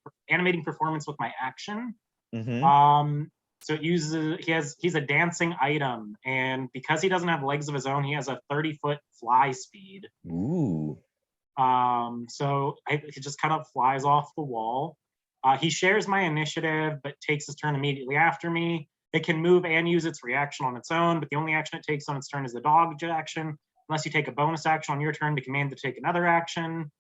performance with my action. Mm-hmm. So it uses, he's a dancing item, and because he doesn't have legs of his own, he has a 30-foot fly speed. Ooh. So he just kind of flies off the wall. He shares my initiative, but takes his turn immediately after me. It can move and use its reaction on its own, but the only action it takes on its turn is the dodge action, unless you take a bonus action on your turn to command it to take another action.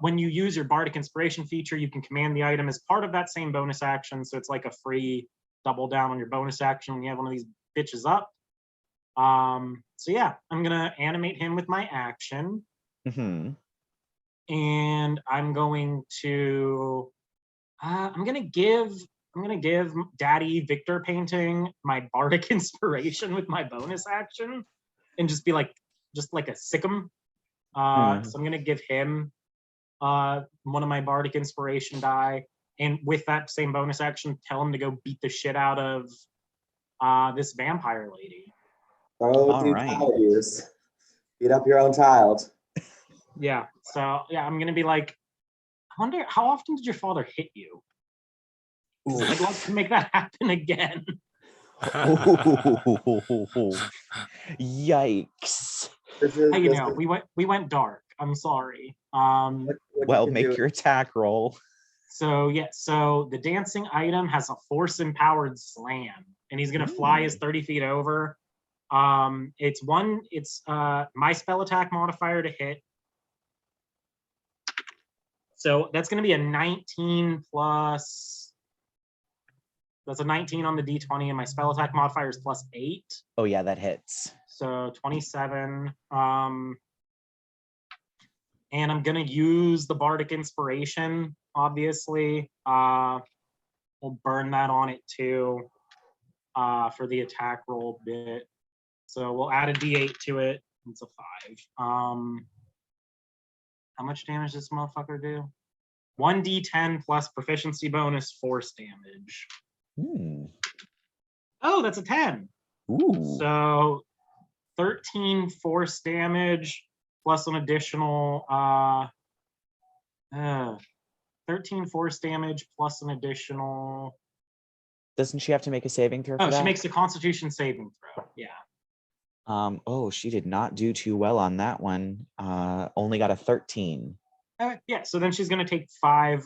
When you use your Bardic Inspiration feature, you can command the item as part of that same bonus action, so it's like a free double down on your bonus action when you have one of these bitches up. So yeah, I'm gonna animate him with my action. Mm-hmm. And I'm going to I'm gonna give Daddy Victor painting my Bardic Inspiration with my bonus action and just be like a sick'em. So I'm gonna give him one of my Bardic Inspiration die, and with that same bonus action, tell him to go beat the shit out of this vampire lady. All right. Beat up your own child. Yeah. So yeah, I'm gonna be like, I wonder how often did your father hit you? I'd love to make that happen again. Yikes. We went dark. I'm sorry. Well, make your attack roll. So yeah, so the dancing item has a force empowered slam, and he's gonna fly his 30 feet over. It's my spell attack modifier to hit. So that's gonna be a 19 plus. That's a 19 on the D20, and my spell attack modifier is +8. Oh yeah, that hits. So 27. And I'm gonna use the Bardic Inspiration, obviously. We'll burn that on it too, for the attack roll bit. So we'll add a D8 to it. It's a 5. How much damage does this motherfucker do? 1d10 plus proficiency bonus force damage. Oh, that's a 10. Ooh. So 13 force damage plus an additional 13 force damage plus an additional. Doesn't she have to make a saving throw? Oh, she makes a Constitution saving throw. Yeah. Oh, she did not do too well on that one. Only got a 13. Yeah, so then she's going to take 5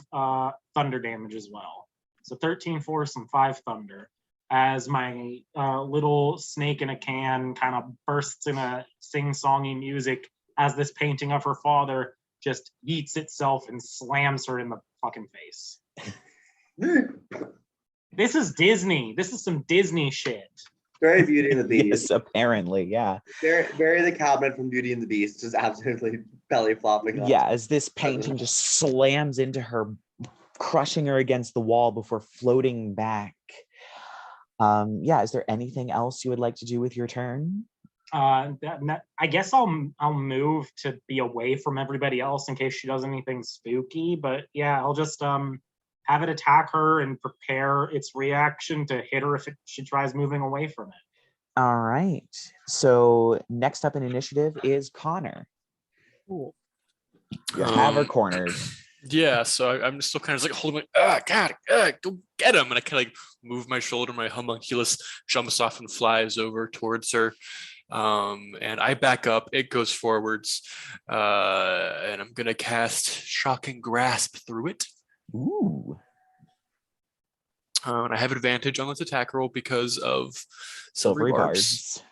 thunder damage as well. So 13 force and 5 thunder. As my little snake in a can kind of bursts in a sing-songy music as this painting of her father just eats itself and slams her in the fucking face. This is Disney. This is some Disney shit. Very Beauty and the Beast. Yes, apparently, yeah. Very the cabinet from Beauty and the Beast, just absolutely belly flopping off. Yeah, as this painting just slams into her, crushing her against the wall before floating back. Yeah, is there anything else you would like to do with your turn? I guess I'll move to be away from everybody else in case she does anything spooky. But yeah, I'll just have it attack her and prepare its reaction to hit her if she tries moving away from it. All right. So next up in initiative is Connor. Cool. You have her cornered. Yeah, so I'm still kind of like holding God, go get him. And I kind of like move my shoulder, my homunculus jumps off and flies over towards her. And I back up, it goes forwards. And I'm gonna cast Shocking Grasp through it. Ooh. And I have advantage on this attack roll because of Silvery barbs.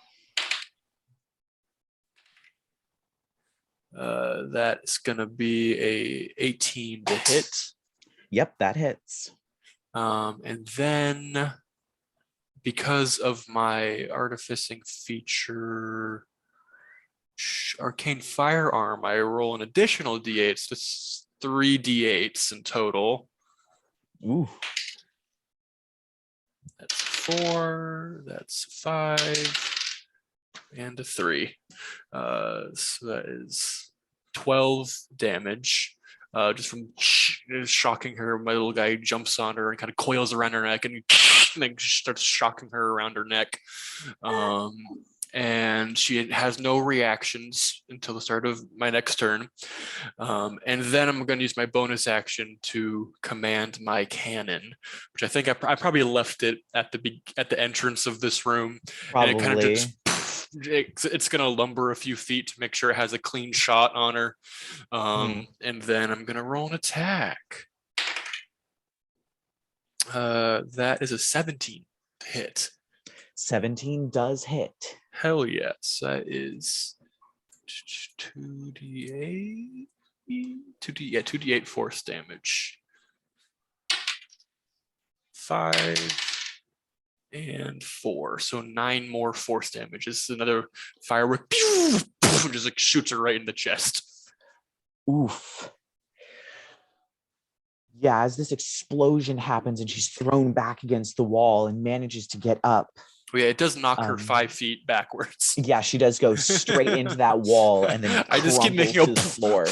Barbs. That's gonna be a 18 to hit. Yep, that hits. And then because of my artificing feature, arcane firearm, I roll an additional d8. So it's 3 d8s in total. Ooh. That's 4, that's 5, and a 3. So that is 12 damage. Just from shocking her. My little guy jumps on her and kind of coils around her neck and then starts shocking her around her neck. And she has no reactions until the start of my next turn. And then I'm going to use my bonus action to command my cannon, which I think I probably left it at the entrance of this room. Probably. And it kind of just it's going to lumber a few feet to make sure it has a clean shot on her. And then I'm going to roll an attack. That is a 17 to hit. 17 does hit. Hell yes, that is 2d8. 2d8 force damage. 5 and 4, so 9 more force damage. This is another firework. Just like shoots her right in the chest. Oof. Yeah, as this explosion happens and she's thrown back against the wall and manages to get up. Oh, yeah, it does knock her 5 feet backwards. Yeah, she does go straight into that wall and then I just keep making to the floor.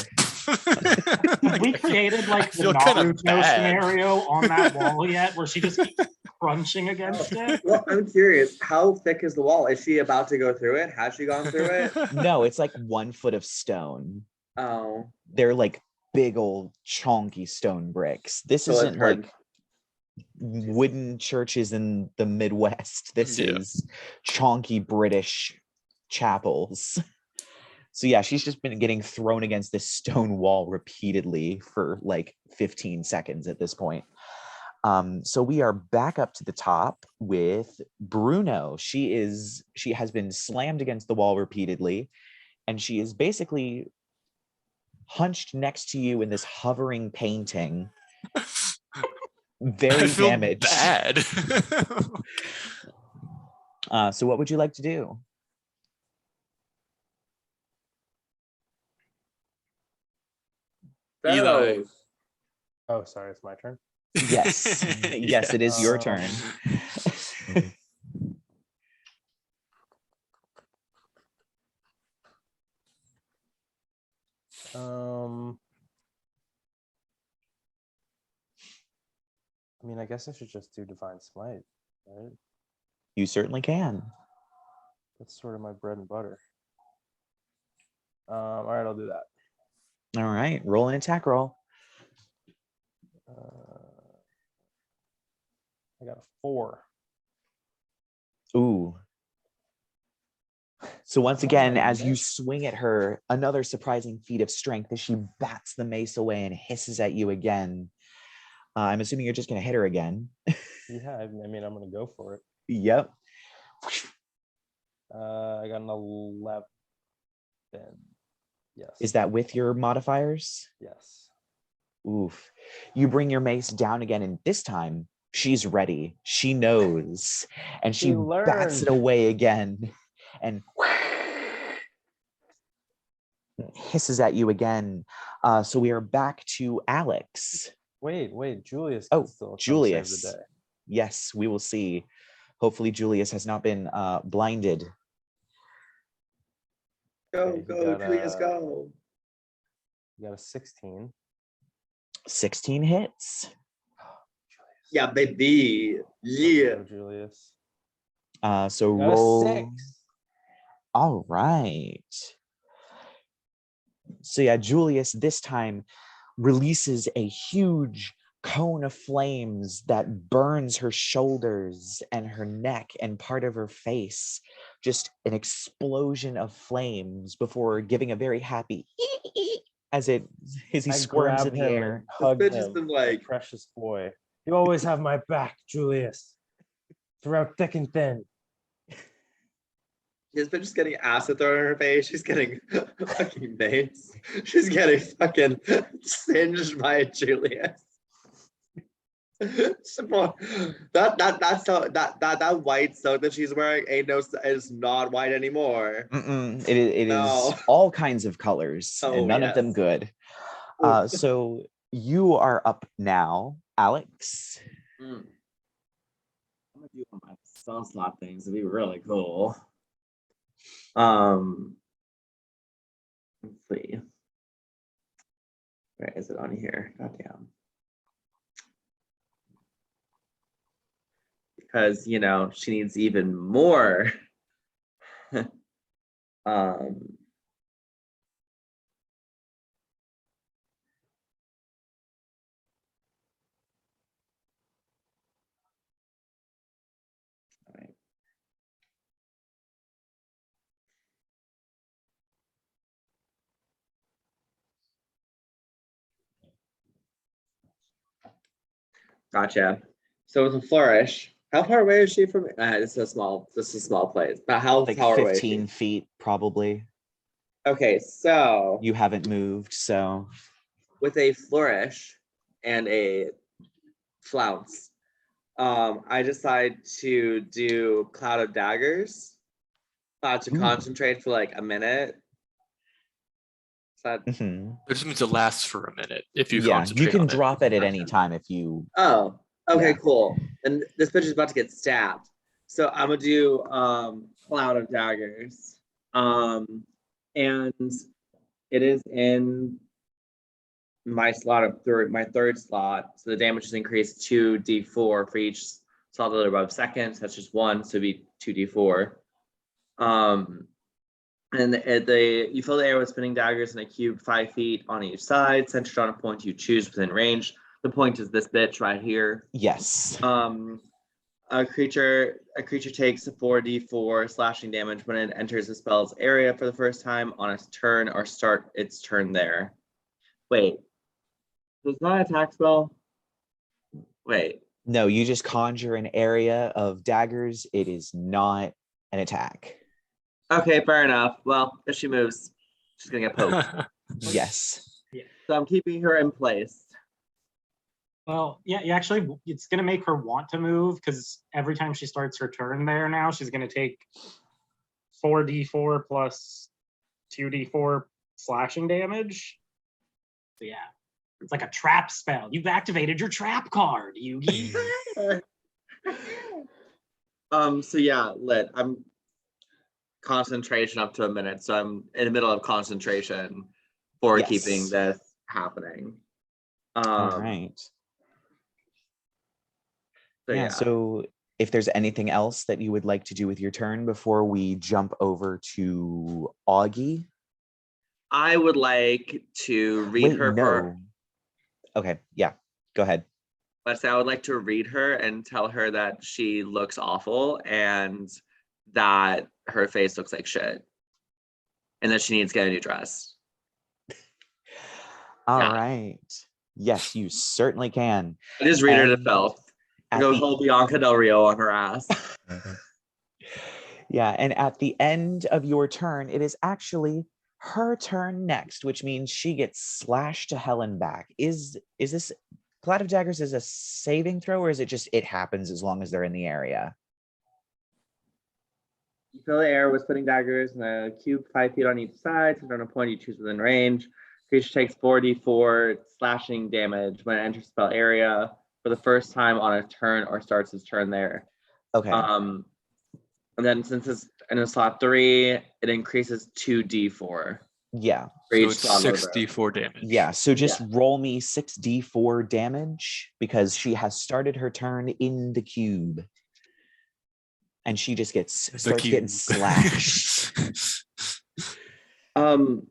Have we created like the Naruto scenario on that wall yet, where she just keeps crunching against it? Well, I'm curious, how thick is the wall? Is she about to go through it? Has she gone through it? No, it's like 1 foot of stone. Oh. They're like big old chonky stone bricks. This isn't like wooden churches in the Midwest. This is chonky British chapels. So yeah, she's just been getting thrown against this stone wall repeatedly for like 15 seconds at this point. So we are back up to the top with Bruno. She has been slammed against the wall repeatedly, and she is basically hunched next to you in this hovering painting. Very I feel damaged. bad. So what would you like to do? Eli. Oh, sorry, it's my turn. Yes. Yes, it is your turn. I mean, I guess I should just do Divine Smite, right? You certainly can. That's sort of my bread and butter. All right, I'll do that. All right, roll an attack roll. I got a 4. Ooh. So once again, as you swing at her, another surprising feat of strength as she bats the mace away and hisses at you again. I'm assuming you're just going to hit her again. Yeah, I mean, I'm going to go for it. Yep. I got an 11. Yes. Is that with your modifiers? Yes. Oof. You bring your mace down again, and this time she's ready. She knows. And she bats it away again and hisses at you again. So we are back to Alex. Wait, Julius. Oh, still Julius. save the day. Yes, we will see. Hopefully Julius has not been blinded. Go, Julius, go. You got a 16. 16 hits. Yeah, baby. Yeah. Go, Julius. So You got roll. a 6. All right. So yeah, Julius this time releases a huge cone of flames that burns her shoulders and her neck and part of her face. Just an explosion of flames before giving a very happy as he squirms in the air. Hug This bitch him, has been like, precious boy. You always have my back, Julius. Throughout thick and thin. she's been just getting acid thrown in her face. She's getting fucking mace. She's getting fucking singed by Julius. that white soak that she's wearing is not white anymore. It is all kinds of colors and none of them good. So you are up now, Alex. I'm gonna do one of my spell slot things. It'd be really cool. Let's see. Where is it on here? Goddamn. Because she needs even more. Gotcha. So with a flourish, how far away is she from? This is a small place. But how far away? 15 feet, probably. Okay, so you haven't moved. So with a flourish and a flounce, I decide to do cloud of daggers to concentrate for like a minute. It just means it lasts for a minute if you concentrate. You can drop it at any time if you. Oh, okay, cool. And this bitch is about to get stabbed, so I'm gonna do cloud of daggers, and it is in my slot of my third slot. So the damage is increased 2d4 for each slot that are above second. So that's just 1, so it'd be 2d4. And you fill the air with spinning daggers in a cube 5 feet on each side, centered on a point you choose within range. The point is this bitch right here. Yes. A creature takes a 4d4 slashing damage when it enters the spell's area for the first time on its turn or start its turn there. Wait. It's not an attack spell? Wait. No, you just conjure an area of daggers. It is not an attack. Okay, fair enough. Well, if she moves, she's gonna get poked. Yes. So I'm keeping her in place. Well, yeah, actually, it's going to make her want to move because every time she starts her turn there now, she's going to take 4d4 plus 2d4 slashing damage. So, yeah, it's like a trap spell. You've activated your trap card, Yugi. So yeah, lit. I'm concentration up to a minute. So I'm in the middle of concentration for keeping this happening. All right. So, yeah. So if there's anything else that you would like to do with your turn before we jump over to Auggie. I would like to read her. Okay, yeah, go ahead. Let's say I would like to read her and tell her that she looks awful and that her face looks like shit. And that she needs to get a new dress. All right. Yes, you certainly can. I just read her to self. Go hold Bianca Del Rio on her ass. Yeah, and at the end of your turn, it is actually her turn next, which means she gets slashed to hell and back. Is this Cloud of Daggers is a saving throw, or is it just it happens as long as they're in the area? You fill the air with spinning daggers and a cube 5 feet on each side. So on a point you choose within range. Creature takes 4d4 slashing damage when it enters spell area for the first time on a turn or starts its turn there. Okay. And then since it's in a slot 3, it increases 2d4. Yeah. So it's 6d4 damage. Yeah, so just roll me 6d4 damage because she has started her turn in the cube. And she just starts getting slashed. Oh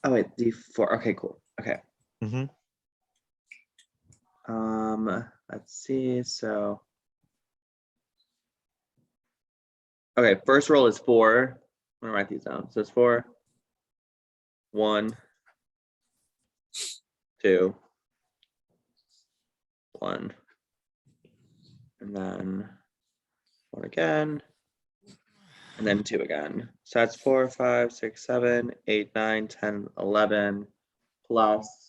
wait, d4. Okay, cool. Okay. Mm-hmm. Let's see. So, okay, first roll is 4. I'm gonna write these down. So it's 4, 1, 2, 1, and then 1 again, and then 2 again. So that's 4, 5, 6, 7, 8, 9, 10, 11 plus.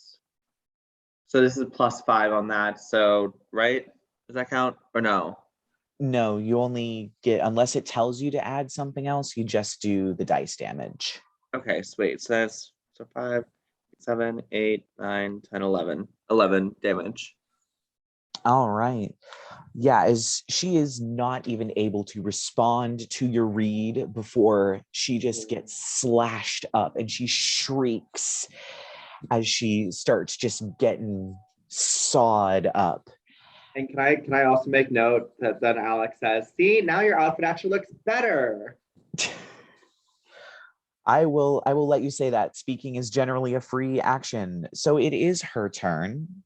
So this is +5 on that. So, right? Does that count or no? No, you only get, unless it tells you to add something else, you just do the dice damage. Okay, sweet. So that's 5, 7, 8, 9, 10, 11. 11 damage. All right. Yeah, as she is not even able to respond to your read before she just gets slashed up and she shrieks as she starts just getting sawed up. And can I also make note that then Alex says, "See, now your outfit actually looks better." I will let you say that. Speaking is generally a free action. So it is her turn.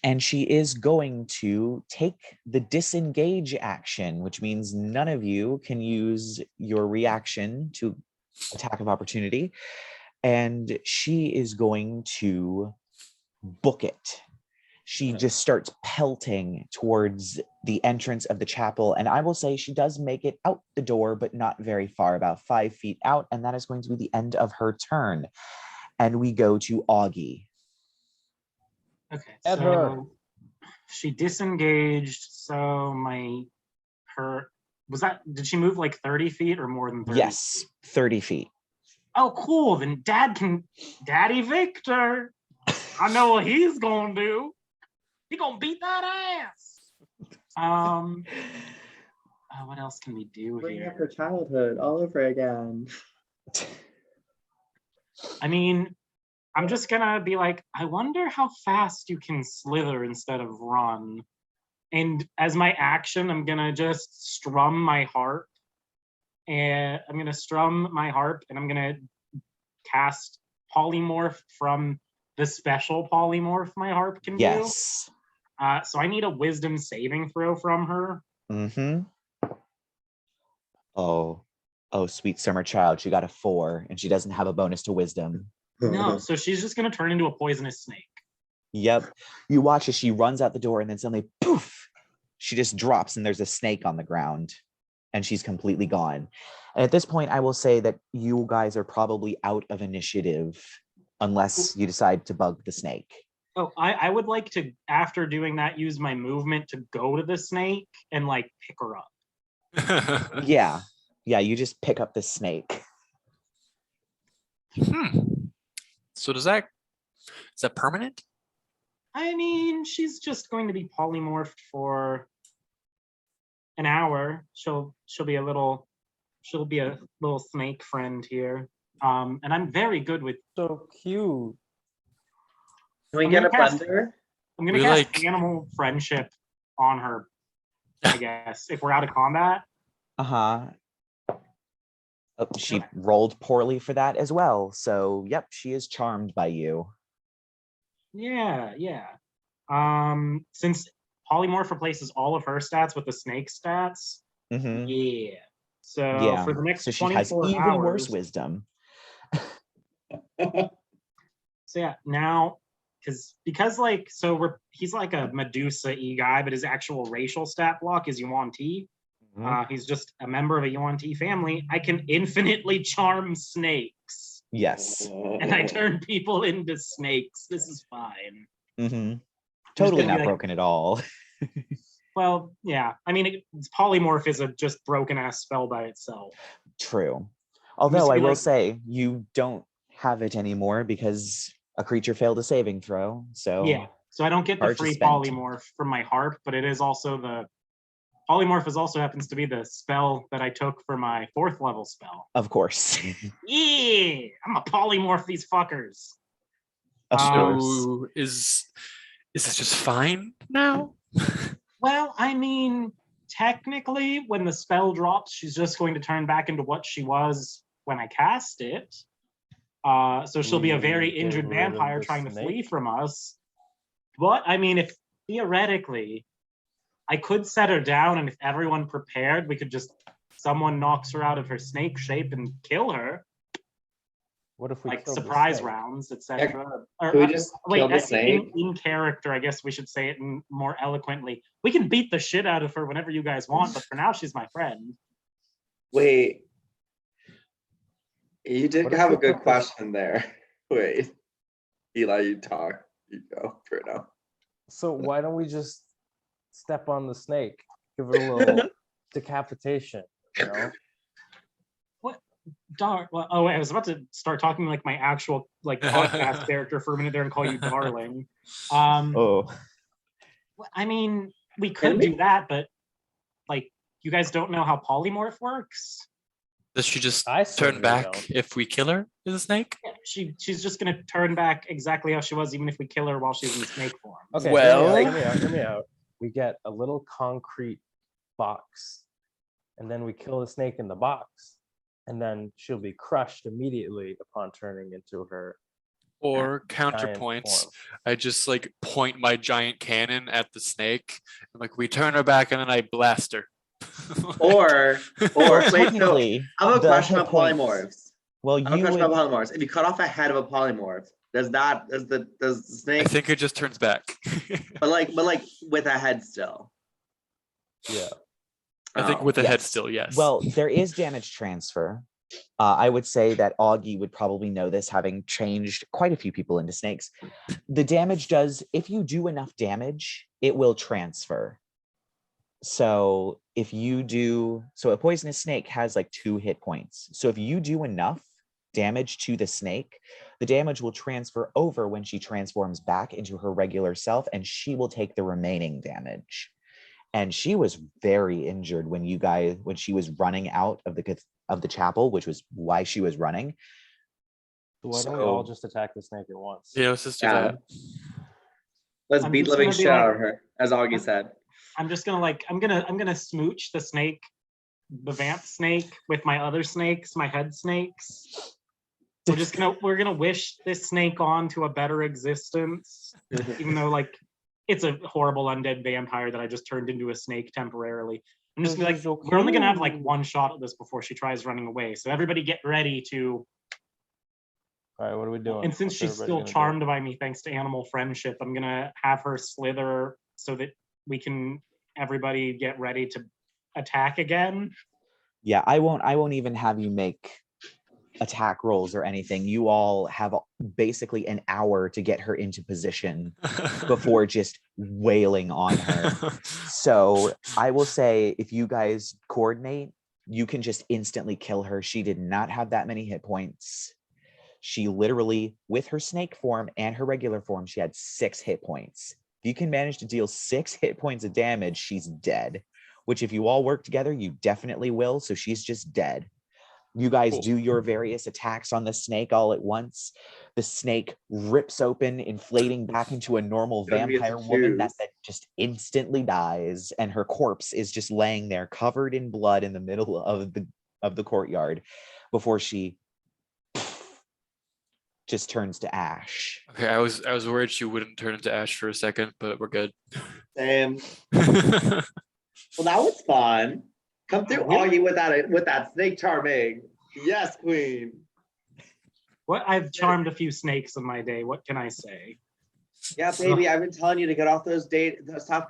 And she is going to take the disengage action, which means none of you can use your reaction to attack of opportunity. And she is going to book it. She just starts pelting towards the entrance of the chapel. And I will say she does make it out the door, but not very far, about 5 feet out. And that is going to be the end of her turn. And we go to Auggie. Okay, so she disengaged. So did she move like 30 feet or more than 30? Yes, 30 feet. Oh, cool. Then Daddy Victor, I know what he's gonna do. He gonna beat that ass. What else can we do Bring up here? her childhood all over again. I mean, I'm just gonna be like, I wonder how fast you can slither instead of run. And as my action, I'm gonna just strum my harp. And I'm gonna cast polymorph from the special polymorph my harp can do. Yes. So I need a wisdom saving throw from her. Mm-hmm. Oh, sweet summer child. She got a 4 and she doesn't have a bonus to wisdom. No, so she's just gonna turn into a poisonous snake. Yep. You watch as she runs out the door and then suddenly, poof, she just drops and there's a snake on the ground and she's completely gone. And at this point, I will say that you guys are probably out of initiative unless you decide to bug the snake. Oh, I would like to, after doing that, use my movement to go to the snake and like pick her up. Yeah, you just pick up the snake. So is that permanent? I mean, she's just going to be polymorphed for an hour. She'll be a little snake friend here. And I'm very good with. So cute. Can we get a blender? I'm gonna cast animal friendship on her, I guess, if we're out of combat. Uh-huh. Oh, she rolled poorly for that as well. So, yep, she is charmed by you. Yeah. Since polymorph replaces all of her stats with the snake stats. Mm-hmm. Yeah. So for the next 24 hours, she has even worse wisdom. So yeah, now because like he's like a Medusa-y guy, but his actual racial stat block is Yuan-ti. He's just a member of a Yuan-ti family. I can infinitely charm snakes. Yes. And I turn people into snakes. This is fine. Mm-hmm. Totally not broken at all. Well, yeah. I mean, polymorph is a just broken ass spell by itself. True. Although I will say you don't have it anymore because a creature failed a saving throw. So yeah. So I don't get the free polymorph from my harp, but it is also the polymorph also happens to be the spell that I took for my 4th level spell. Of course. Yeah, I'm a polymorph these fuckers. Of course. Is this just fine now? Well, I mean, technically, when the spell drops, she's just going to turn back into what she was when I cast it. So she'll be a very injured vampire trying to flee from us. But I mean, if theoretically, I could set her down, and if everyone prepared, we could just someone knocks her out of her snake shape and kill her. What if we like surprise rounds, etc. Can we just kill the snake? In character, I guess we should say it more eloquently. We can beat the shit out of her whenever you guys want, but for now, she's my friend. Wait. You did have a good question there. Wait. Eli, you talk. You go, Bruno. So why don't we just step on the snake? Give it a little decapitation, you know? Well, oh wait, I was about to start talking like my actual like podcast character for a minute there and call you darling. I mean, we could do that, but like you guys don't know how polymorph works. Does she just turn back if we kill her as a snake? Yeah, she's just gonna turn back exactly how she was, even if we kill her while she's in snake form. Okay, well, hear me out. We get a little concrete box, and then we kill the snake in the box. And then she'll be crushed immediately upon turning into her. Or counterpoints, I just like point my giant cannon at the snake, and like we turn her back, and then I blast her. or wait, no. I have a question about points. Polymorphs. Well, I have a question about polymorphs. If you cut off a head of a polymorph, does the snake? I think it just turns back. but like with a head still. Yeah. I think with the head still, yes. Well, there is damage transfer. I would say that Auggie would probably know this, having changed quite a few people into snakes. The damage does, if you do enough damage, it will transfer. So if you do, so a poisonous snake has like 2 hit points. So if you do enough damage to the snake, the damage will transfer over when she transforms back into her regular self, and she will take the remaining damage. And she was very injured when she was running out of the chapel, which was why she was running. Why don't we all just attack the snake at once? Yeah, let's just do that. Let's beat living shit out of her, as Auggie said. I'm just gonna I'm gonna smooch the snake, the vamp snake, with my other snakes, my head snakes. we're gonna wish this snake on to a better existence, even though like it's a horrible undead vampire that I just turned into a snake temporarily. I'm just gonna be like, we're only gonna have like one shot at this before she tries running away. So everybody get ready to. All right, what are we doing? And since What's she's everybody still gonna do? charmed by me thanks to animal friendship, I'm gonna have her slither so that we can everybody get ready to attack again. Yeah, I won't even have you make attack rolls or anything. You all have basically an hour to get her into position before just wailing on her. So I will say, if you guys coordinate, you can just instantly kill her. She did not have that many hit points. She literally, with her snake form and her regular form, she had 6 hit points. If you can manage to deal 6 hit points of damage, she's dead. Which if you all work together, you definitely will. So she's just dead. You guys do your various attacks on the snake all at once. The snake rips open, inflating back into a normal vampire woman that just instantly dies, and her corpse is just laying there covered in blood in the middle of the courtyard before she just turns to ash. Okay, I was worried she wouldn't turn into ash for a second, but we're good. Same. Well, that was fun. Come through, Auggie, with that snake charming. Yes, queen. What I've charmed a few snakes in my day. What can I say? Yeah, baby, I've been telling you to get off those stop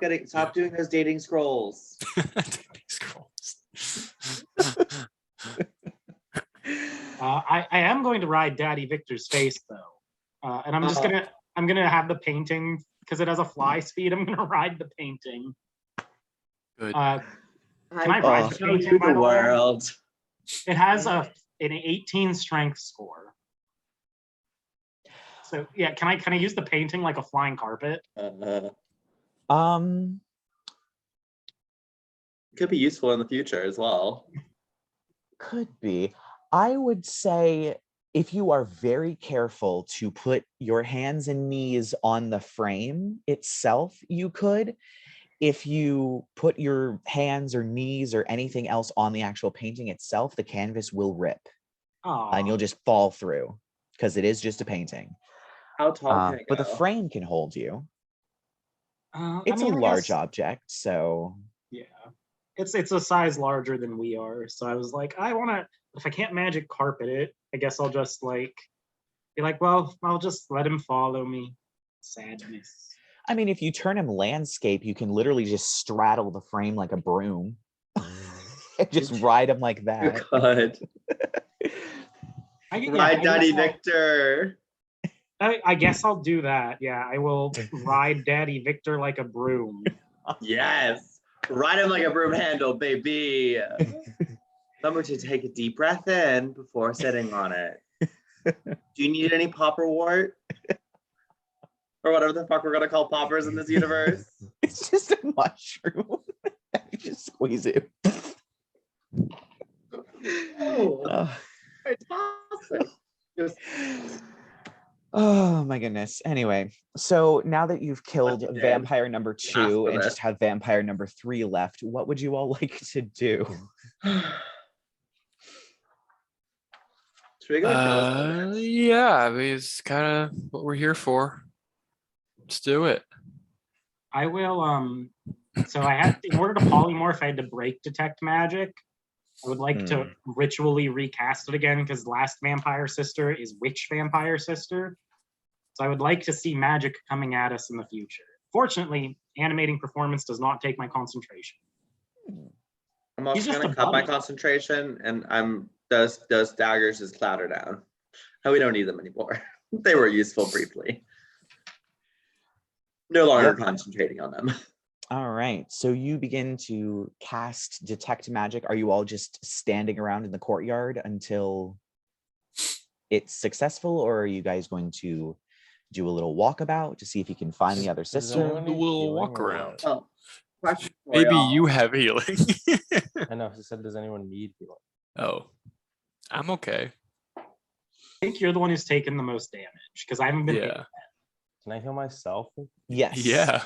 doing those dating scrolls. I am going to ride Daddy Victor's face though, and I'm just gonna have the painting because it has a fly speed. I'm gonna ride the painting. Good. Can I ride the painting? The world. It has an 18 strength score. So yeah, can I use the painting like a flying carpet? Could be useful in the future as well. Could be. I would say if you are very careful to put your hands and knees on the frame itself, you could. If you put your hands or knees or anything else on the actual painting itself, the canvas will rip. And you'll just fall through because it is just a painting. How tall can it but go? the frame can hold you. It's I a large guess, object, so yeah, it's a size larger than we are. So I was like, if I can't magic carpet it, I guess I'll just like be like, well, I'll just let him follow me. Sadness. I mean, if you turn him landscape, you can literally just straddle the frame like a broom. And just ride him like that. Good. Ride Daddy Victor. I guess I'll do that. Yeah, I will ride Daddy Victor like a broom. Yes. Ride him like a broom handle, baby. Remember to take a deep breath in before sitting on it. Do you need any popper wart? Or whatever the fuck we're gonna call poppers in this universe. It's just a mushroom. You just squeeze it. Fantastic. Oh my goodness. Anyway, so now that you've killed vampire number 2 and just have vampire number 3 left, what would you all like to do? Should we go yeah, I mean, it's kind of what we're here for. Let's do it. I will, so I had, in order to polymorph, I had to break detect magic. I would like to ritually recast it again because last vampire sister is witch vampire sister. So I would like to see magic coming at us in the future. Fortunately, animating performance does not take my concentration. I'm also gonna cut my concentration, and those daggers just clatter down. And we don't need them anymore. They were useful briefly. No longer concentrating on them. All right, so you begin to cast detect magic. Are you all just standing around in the courtyard until it's successful, or are you guys going to do a little walkabout to see if you can find the other sister? Do a little walk around. Oh, maybe you have healing. I know. He said, "Does anyone need healing?" Oh, I'm okay. I think you're the one who's taken the most damage because I haven't been. Yeah. Can I heal myself? Yes. Yeah.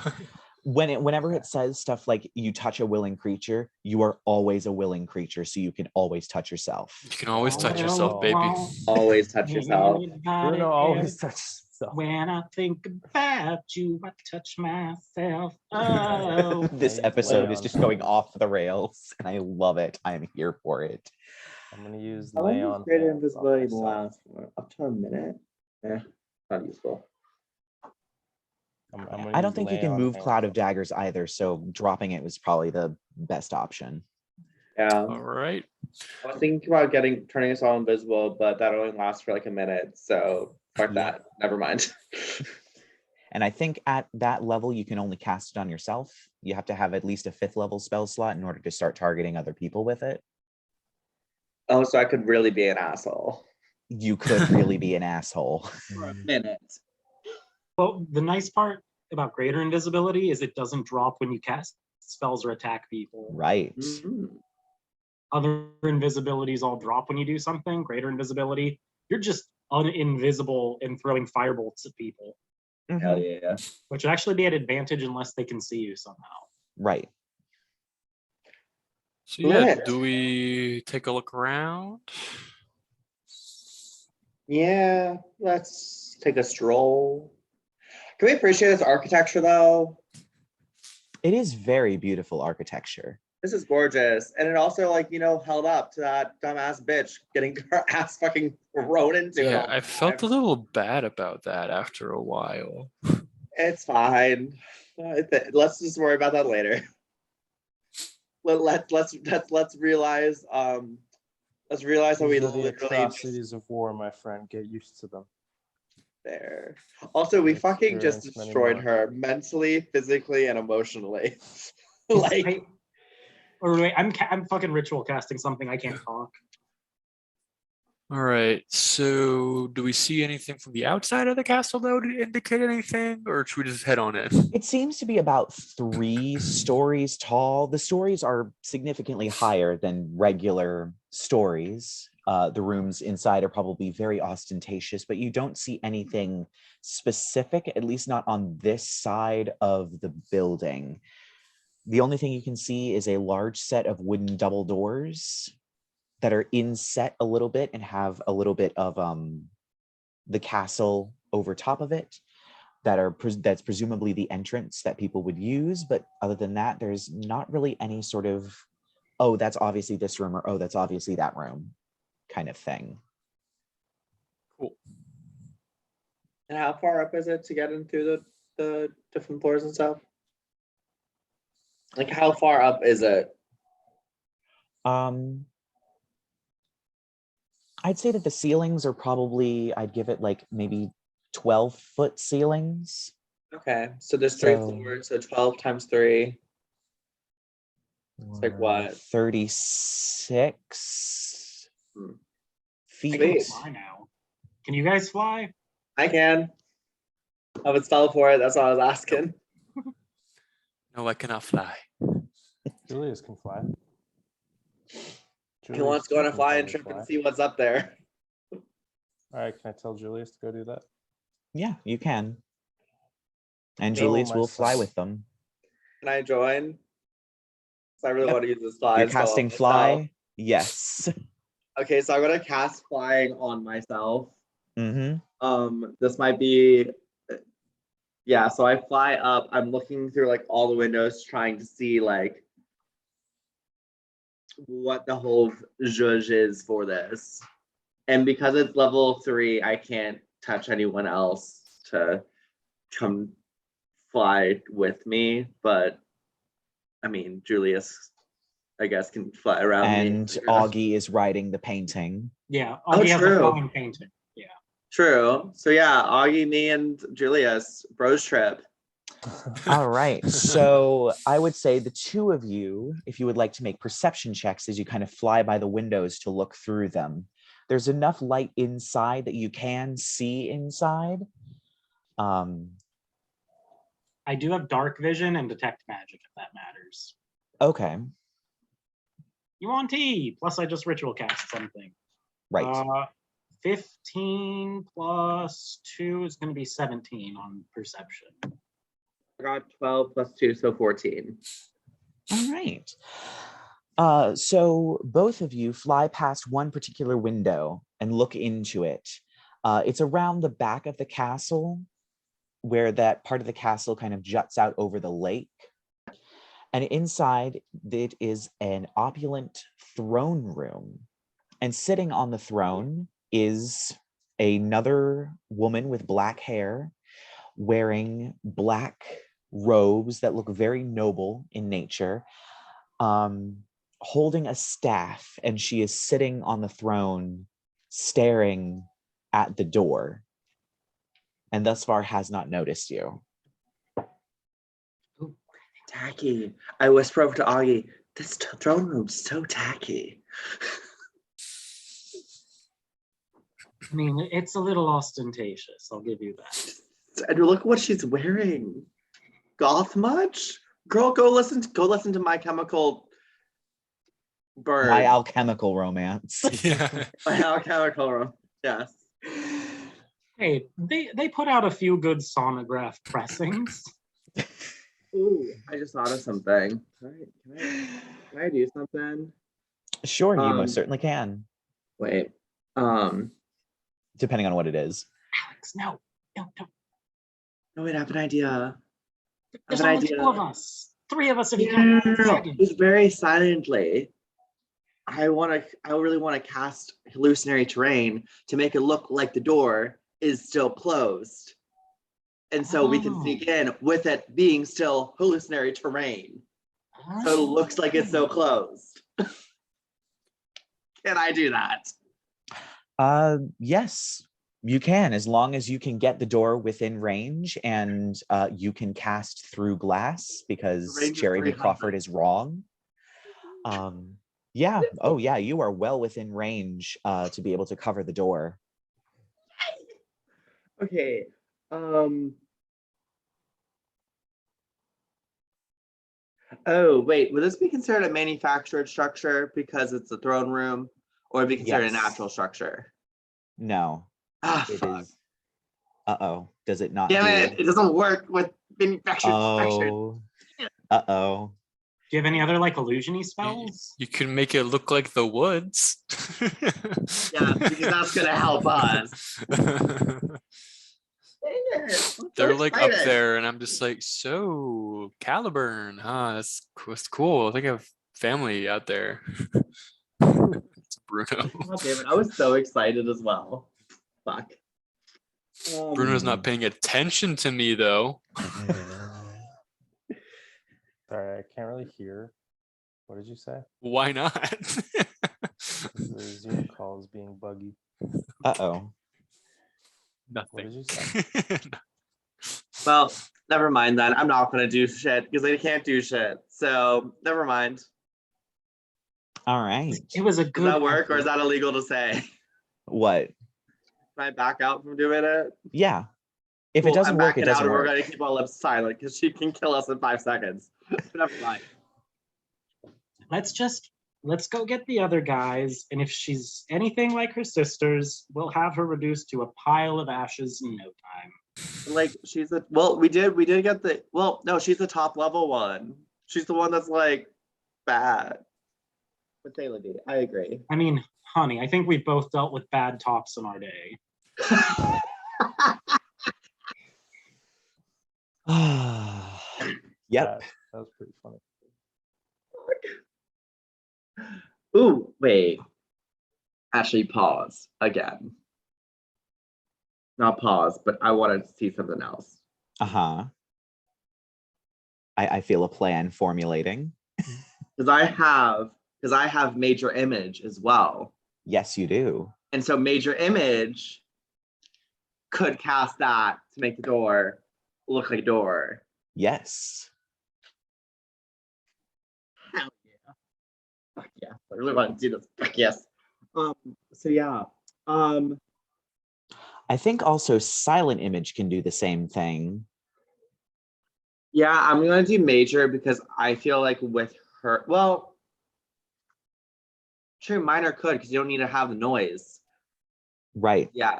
Whenever it says stuff like you touch a willing creature, you are always a willing creature, so you can always touch yourself. You can always touch yourself, baby. Always touch yourself. Bruno always touches himself. When I think about you, I touch myself. Oh, This I episode lay is on just going hands. off the rails, and I love it. I'm here for it. I'm gonna use How lay long on does greater hands on invisibility myself. last? Up to a minute? Not useful. I'm gonna I don't use think you lay can on move hands Cloud of on Daggers either, so dropping it was probably the best option. Yeah. All right. I was thinking about turning us all invisible, but that only lasts for like a minute. So fuck Yeah. that. Never mind. And I think at that level, you can only cast it on yourself. You have to have at least a 5th level spell slot in order to start targeting other people with it. Oh, so I could really be an asshole You could really be an asshole. for a minute. well, the nice part about greater invisibility is it doesn't drop when you cast spells or attack people. Right. Mhm. Other invisibilities all drop when you do something. Greater invisibility, you're just uninvisible and throwing firebolts at people, Hell yeah. which would actually be an advantage unless they can see you somehow. Right. So yeah, Lit. do we take a look around? Yeah, let's take a stroll. Can we appreciate this architecture though? It is very beautiful architecture. This is gorgeous. And it also, like, held up to that dumbass bitch getting her ass fucking thrown into it. Yeah, all the I felt a time. little bad about that after a while. It's fine. Let's just worry about that later. Let's realize that we These are the literally atrocities of war, my friend. Get used to them. there. Also, we fucking just Experience many destroyed more. her mentally, physically, and emotionally. Like, Or wait, I'm fucking ritual casting something. I can't talk. All right. So do we see anything from the outside of the castle though to indicate anything, or should we just head on in? It seems to be about 3 stories tall. The stories are significantly higher than regular stories. The rooms inside are probably very ostentatious, but you don't see anything specific, at least not on this side of the building. The only thing you can see is a large set of wooden double doors that are inset a little bit and have a little bit of the castle over top of it that's presumably the entrance that people would use. But other than that, there's not really any sort of, oh, that's obviously this room, or oh, that's obviously that room kind of thing. Cool. and how far up is it to get into the different floors and stuff? Like, how far up is it? I'd say that the ceilings are probably, I'd give it like maybe 12-foot ceilings. Okay, so there's 3 So- floors, so 12 times 3. It's like what? 36 Hmm. feet. I can Sweet. fly now. Can you guys fly? I can. I would spell for it. That's all I was asking. No, I cannot fly. Julius can fly. He wants to go on a Julius fly can and probably trip and fly. see what's up there. All right, can I tell Julius to go do that? Yeah, you can. And Go, Julius my will fly son. with them. Can I join? 'Cause I really Yep. want to use this fly. You're spell on casting myself. fly? Yes. Okay, so I'm gonna cast flying on myself. Mm-hmm. This might be, yeah. So I fly up. I'm looking through like all the windows, trying to see like what the whole zhuzh is for this. And because it's level 3, I can't touch anyone else to come fly with me. But I mean, Julius, I guess, can fly around And me. Auggie is riding the painting. Yeah. Oh, Auggie has a true. flying painting. Yeah. True. So yeah, Auggie, me, and Julius, bros trip. All right. So I would say the 2 of you, if you would like to make perception checks as you kind of fly by the windows to look through them. There's enough light inside that you can see inside. I do have dark vision and detect magic, if that matters. Okay. Yuan-ti, plus I just ritual cast something. Right. 15 plus 2 is going to be 17 on perception. I got 12 plus 2, so 14. All right. So both of you fly past one particular window and look into it. It's around the back of the castle, where that part of the castle kind of juts out over the lake. And inside, it is an opulent throne room. And sitting on the throne is another woman with black hair, wearing black robes that look very noble in nature, holding a staff, and she is sitting on the throne, staring at the door, and thus far has not noticed you. Ooh, tacky. I whisper over to Auggie, this throne room's so tacky. I mean, it's a little ostentatious, I'll give you that. And look what she's wearing. Goth much? Girl, go listen to My Chemical Bird. My alchemical romance. Yeah. My Alchemical Romance. Yes. Hey, they put out a few good sonograph pressings. Ooh, I just thought of something. Can I do something? Sure, you most certainly can. Wait. Depending on what it is. Alex, no. No, wait, I have an idea. There's only 2 of us. 3 of us if you count the second. Just very silently. I really want to cast hallucinatory terrain to make it look like the door is still closed. And so we can sneak in with it being still hallucinatory terrain. So it looks like it's so closed. Can I do that? Yes, you can, as long as you can get the door within range, and you can cast through glass, because Jeremy Crawford is wrong. Yeah. Oh, yeah. You are well within range to be able to cover the door. Okay. Oh, wait. Would this be considered a manufactured structure because it's a throne room, or would it be considered a natural structure? No. It Fuck. is. Uh-oh. Does it not? Damn it! It doesn't work with manufactured structures. Oh. Uh-oh. Do you have any other like illusion-y spells? You can make it look like the woods. Yeah, because that's gonna help us. They're like up there, and I'm just like, so Caliburn, huh? That's cool. I think I have family out there. It's Bruno. God damn it, I was so excited as well. Fuck. Bruno's not paying attention to me though. Sorry, I can't really hear. What did you say? Why not? The Zoom call is being buggy. Uh-oh. What Nothing. did you say? Well, never mind then. I'm not gonna do shit because they can't do shit. So never mind. All right. It was a Does good. that work, or is that illegal to say? What? Can I back out from doing it? Yeah. If Cool, it doesn't I'm work, it backing doesn't out, and work. we're gonna keep our lips silent because she can kill us in 5 seconds. Never mind. Let's go get the other guys, and if she's anything like her sisters, we'll have her reduced to a pile of ashes in no time. Like she's a we did get the no, she's the top level one. She's the one that's like bad. But Taylor D, I agree. I mean, honey, I think we've both dealt with bad tops in our day. Yep. That was pretty funny. Ooh, wait. Actually, pause again. Not pause, but I wanted to see something else. Uh-huh. I feel a plan formulating. Because I have major image as well. Yes, you do. And so major image could cast that to make the door look like a door. Yes. Hell yeah. Fuck yeah. I really want to do this. Fuck yes. So yeah. I think also silent image can do the same thing. Yeah, I'm gonna do major because I feel like with her, well, sure, minor could because you don't need to have the noise. Right. Yeah,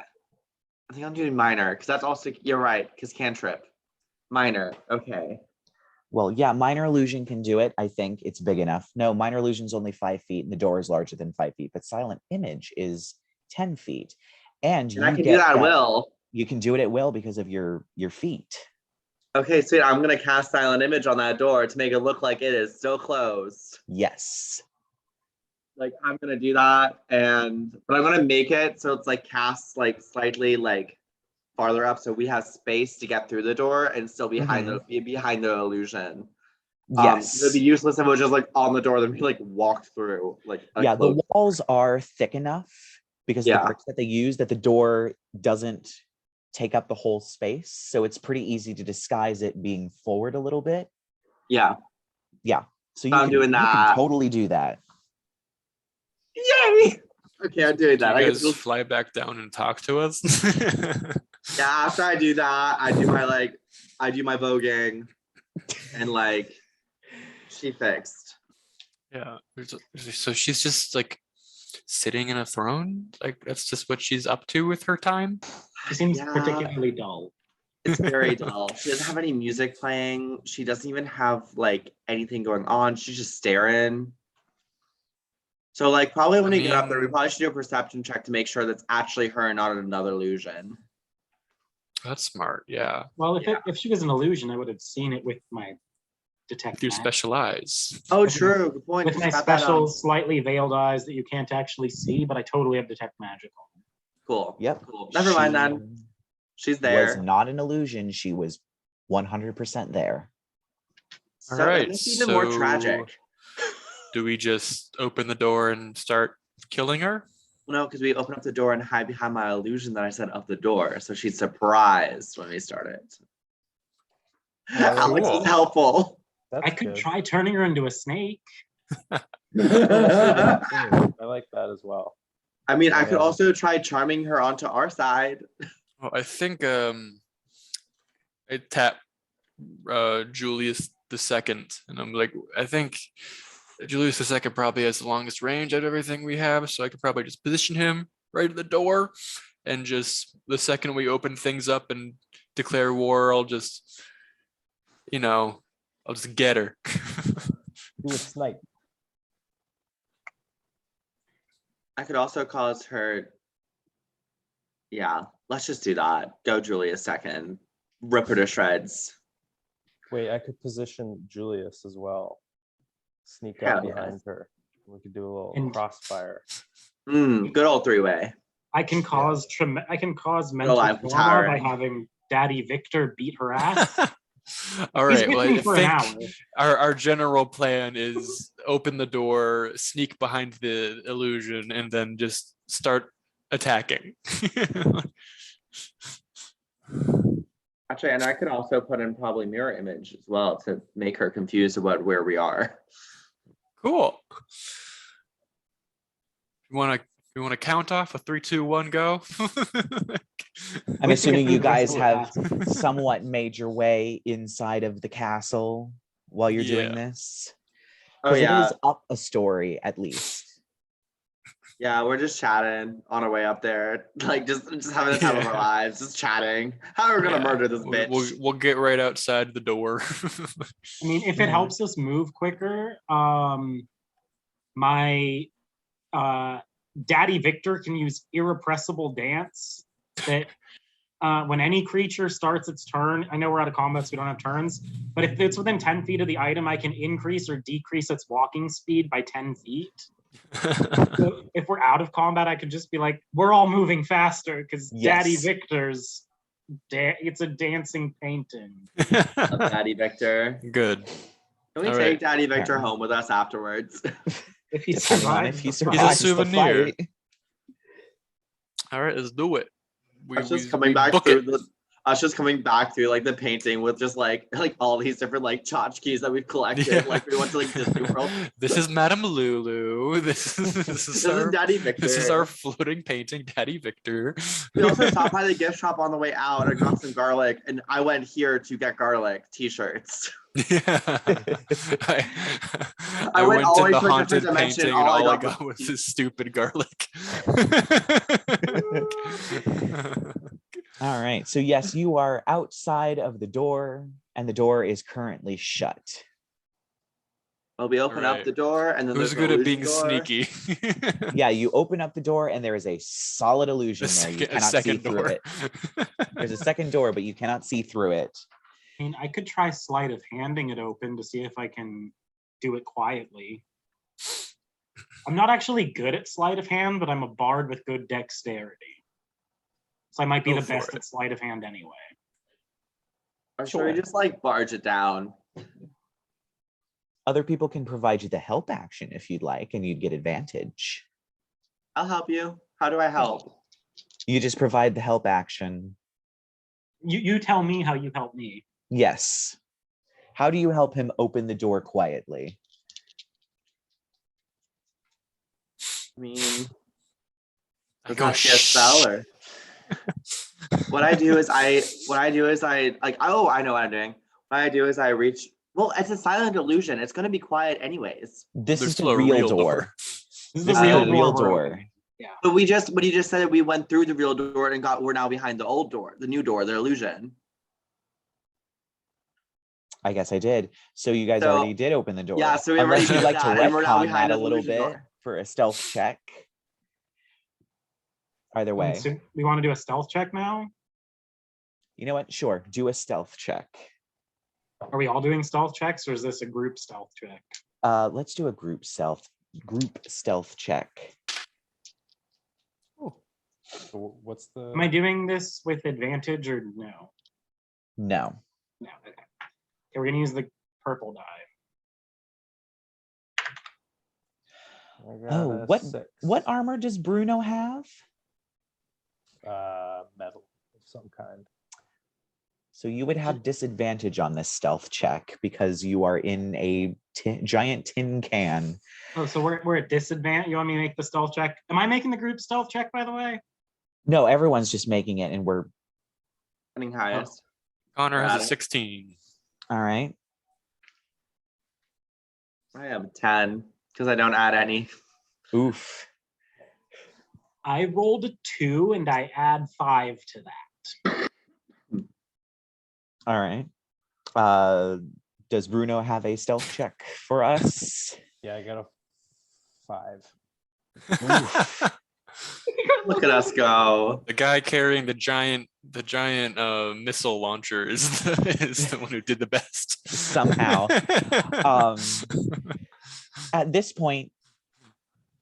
I think I'm doing minor because that's also, you're right, because cantrip. Minor. Okay. Well, yeah, minor illusion can do it. I think it's big enough. No, minor illusion's only 5 feet and the door is larger than 5 feet, but silent image is 10 feet. And I can do that at will. You can do it at will because of your feet. Okay, sweet. I'm gonna cast silent image on that door to make it look like it is still closed. Yes. Like I'm gonna do that, but I'm gonna make it so it's like cast like slightly like farther up, so we have space to get through the door and still behind the illusion. Yes. It'd be useless if it was just like on the door, then we like walked through. Like yeah, the walls are thick enough because of the bricks that they use that the door doesn't take up the whole space, so it's pretty easy to disguise it being forward a little bit. Yeah. So you can totally do that. Yay! Okay, I'm doing that. You guys fly back down and talk to us. Yeah, after I do that, I do my voguing, and like she fixed. Yeah. So she's just like sitting in a throne. Like that's just what she's up to with her time. She seems particularly dull. It's very dull. She doesn't have any music playing. She doesn't even have like anything going on. She's just staring. So like probably when we get up there, we probably should do a perception check to make sure that's actually her and not another illusion. That's smart. Yeah. Well, if she was an illusion, I would have seen it with my detect. Your special eyes. Oh, true. Good point. With my special, slightly veiled eyes that you can't actually see, but I totally have detect magic on. Cool. Yep. Cool. Never mind then. She's there. Was not an illusion. She was 100% there. So, all right. It's even more tragic. Do we just open the door and start killing her? No, because we open up the door and hide behind my illusion that I set up the door, so she's surprised when we started. Alex is helpful. I could try turning her into a snake. I like that as well. I mean, I could also try charming her onto our side. Well, I think I tap Julius II, and I'm like, I think Julius II probably has the longest range out of everything we have, so I could probably just position him right at the door, and just the second we open things up and declare war, I'll just, I'll just get her. Do a snipe. I could also cause her. Yeah, let's just do that. Go Julius II. Rip her to shreds. Wait, I could position Julius as well. Sneak up behind her. We could do a little crossfire. Good old three-way. I can cause mental trauma by having Daddy Victor beat her ass. All right. Well, I think our general plan is open the door, sneak behind the illusion, and then just start attacking. Actually, and I could also put in probably mirror image as well to make her confused about where we are. Cool. You want to count off a 3, 2, 1, go? I'm assuming you guys have somewhat made your way inside of the castle while you're doing this. Oh yeah, it is up a story at least. Yeah, we're just chatting on our way up there, like just having the time of our lives, just chatting. How are we gonna murder this bitch? We'll get right outside the door. I mean, if it helps us move quicker, my Daddy Victor can use irrepressible dance. That when any creature starts its turn, I know we're out of combat, so we don't have turns. But if it's within 10 feet of the item, I can increase or decrease its walking speed by 10 feet. So if we're out of combat, I could just be like, we're all moving faster because Daddy Victor's it's a dancing painting. Daddy Victor. Good. Can we take Daddy Victor home with us afterwards? If he survives, he's a souvenir. All right, let's do it. Us just coming back through like the painting with just like all these different like tchotchkes that we've collected. Like we went to like Disney World. This is Madame Lulu. This is Daddy Victor. This is our floating painting, Daddy Victor. We also stopped by the gift shop on the way out and got some garlic, and I went here to get garlic t-shirts. Yeah. I went in the haunted painting and all I got was this stupid garlic. All right. So yes, you are outside of the door, and the door is currently shut. Well, we open up Alright. the door, and then Who's there's an good at illusion being door. sneaky? Yeah, you open up the door, and there is a solid illusion A there. You second, a cannot see second through door. it. There's a second door, but you cannot see through it. I mean, I could try sleight of handing it open to see if I can do it quietly. I'm not actually good at sleight of hand, but I'm a bard with good dexterity. So I might be Go the for best it. at sleight of hand anyway. Or should we Sure. just like barge it down? Other people can provide you the help action if you'd like, and you'd get advantage. I'll help you. How do I help? You just provide the help action. You tell me how you help me. Yes. How do you help him open the door quietly? I mean, I does go, that be a spell or? What I do is I like, oh, I know what I'm doing. What I do is I reach. Well, it's a silent illusion. It's gonna be quiet anyways. This There's is the still a real real door. door. This is This the is real the door. real we're door. opening. Yeah. But you just said that we went through the real door and we're now behind the old door, the new door, the illusion. I guess I did. So you guys So- already did open the door. Yeah, so we Unless already you'd did like to that, and we're now retcon behind that a the little illusion bit door. for a stealth check. Either way. So we want to do a stealth check now? You know what? Sure. Do a stealth check. Are we all doing stealth checks, or is this a group stealth check? Let's do a group stealth check. So what's the? Am I doing this with advantage or no? No. No. Okay. Okay, we're gonna use the purple die. I got Oh, a what 6. what armor does Bruno have? Metal of some kind. So you would have disadvantage on this stealth check because you are in a giant tin can. Oh, so we're at disadvantage. You want me to make the stealth check? Am I making the group stealth check, by the way? No, everyone's just making it, and we're Running highest. Connor has Got a it. 16. all right. I have 10 because I don't add any. Oof. I rolled a 2 and I add 5 to that. All right. Does Bruno have a stealth check for us? Yeah, I got a 5. Look at us go. The guy carrying the giant missile launcher is the one who did the best. Somehow. At this point,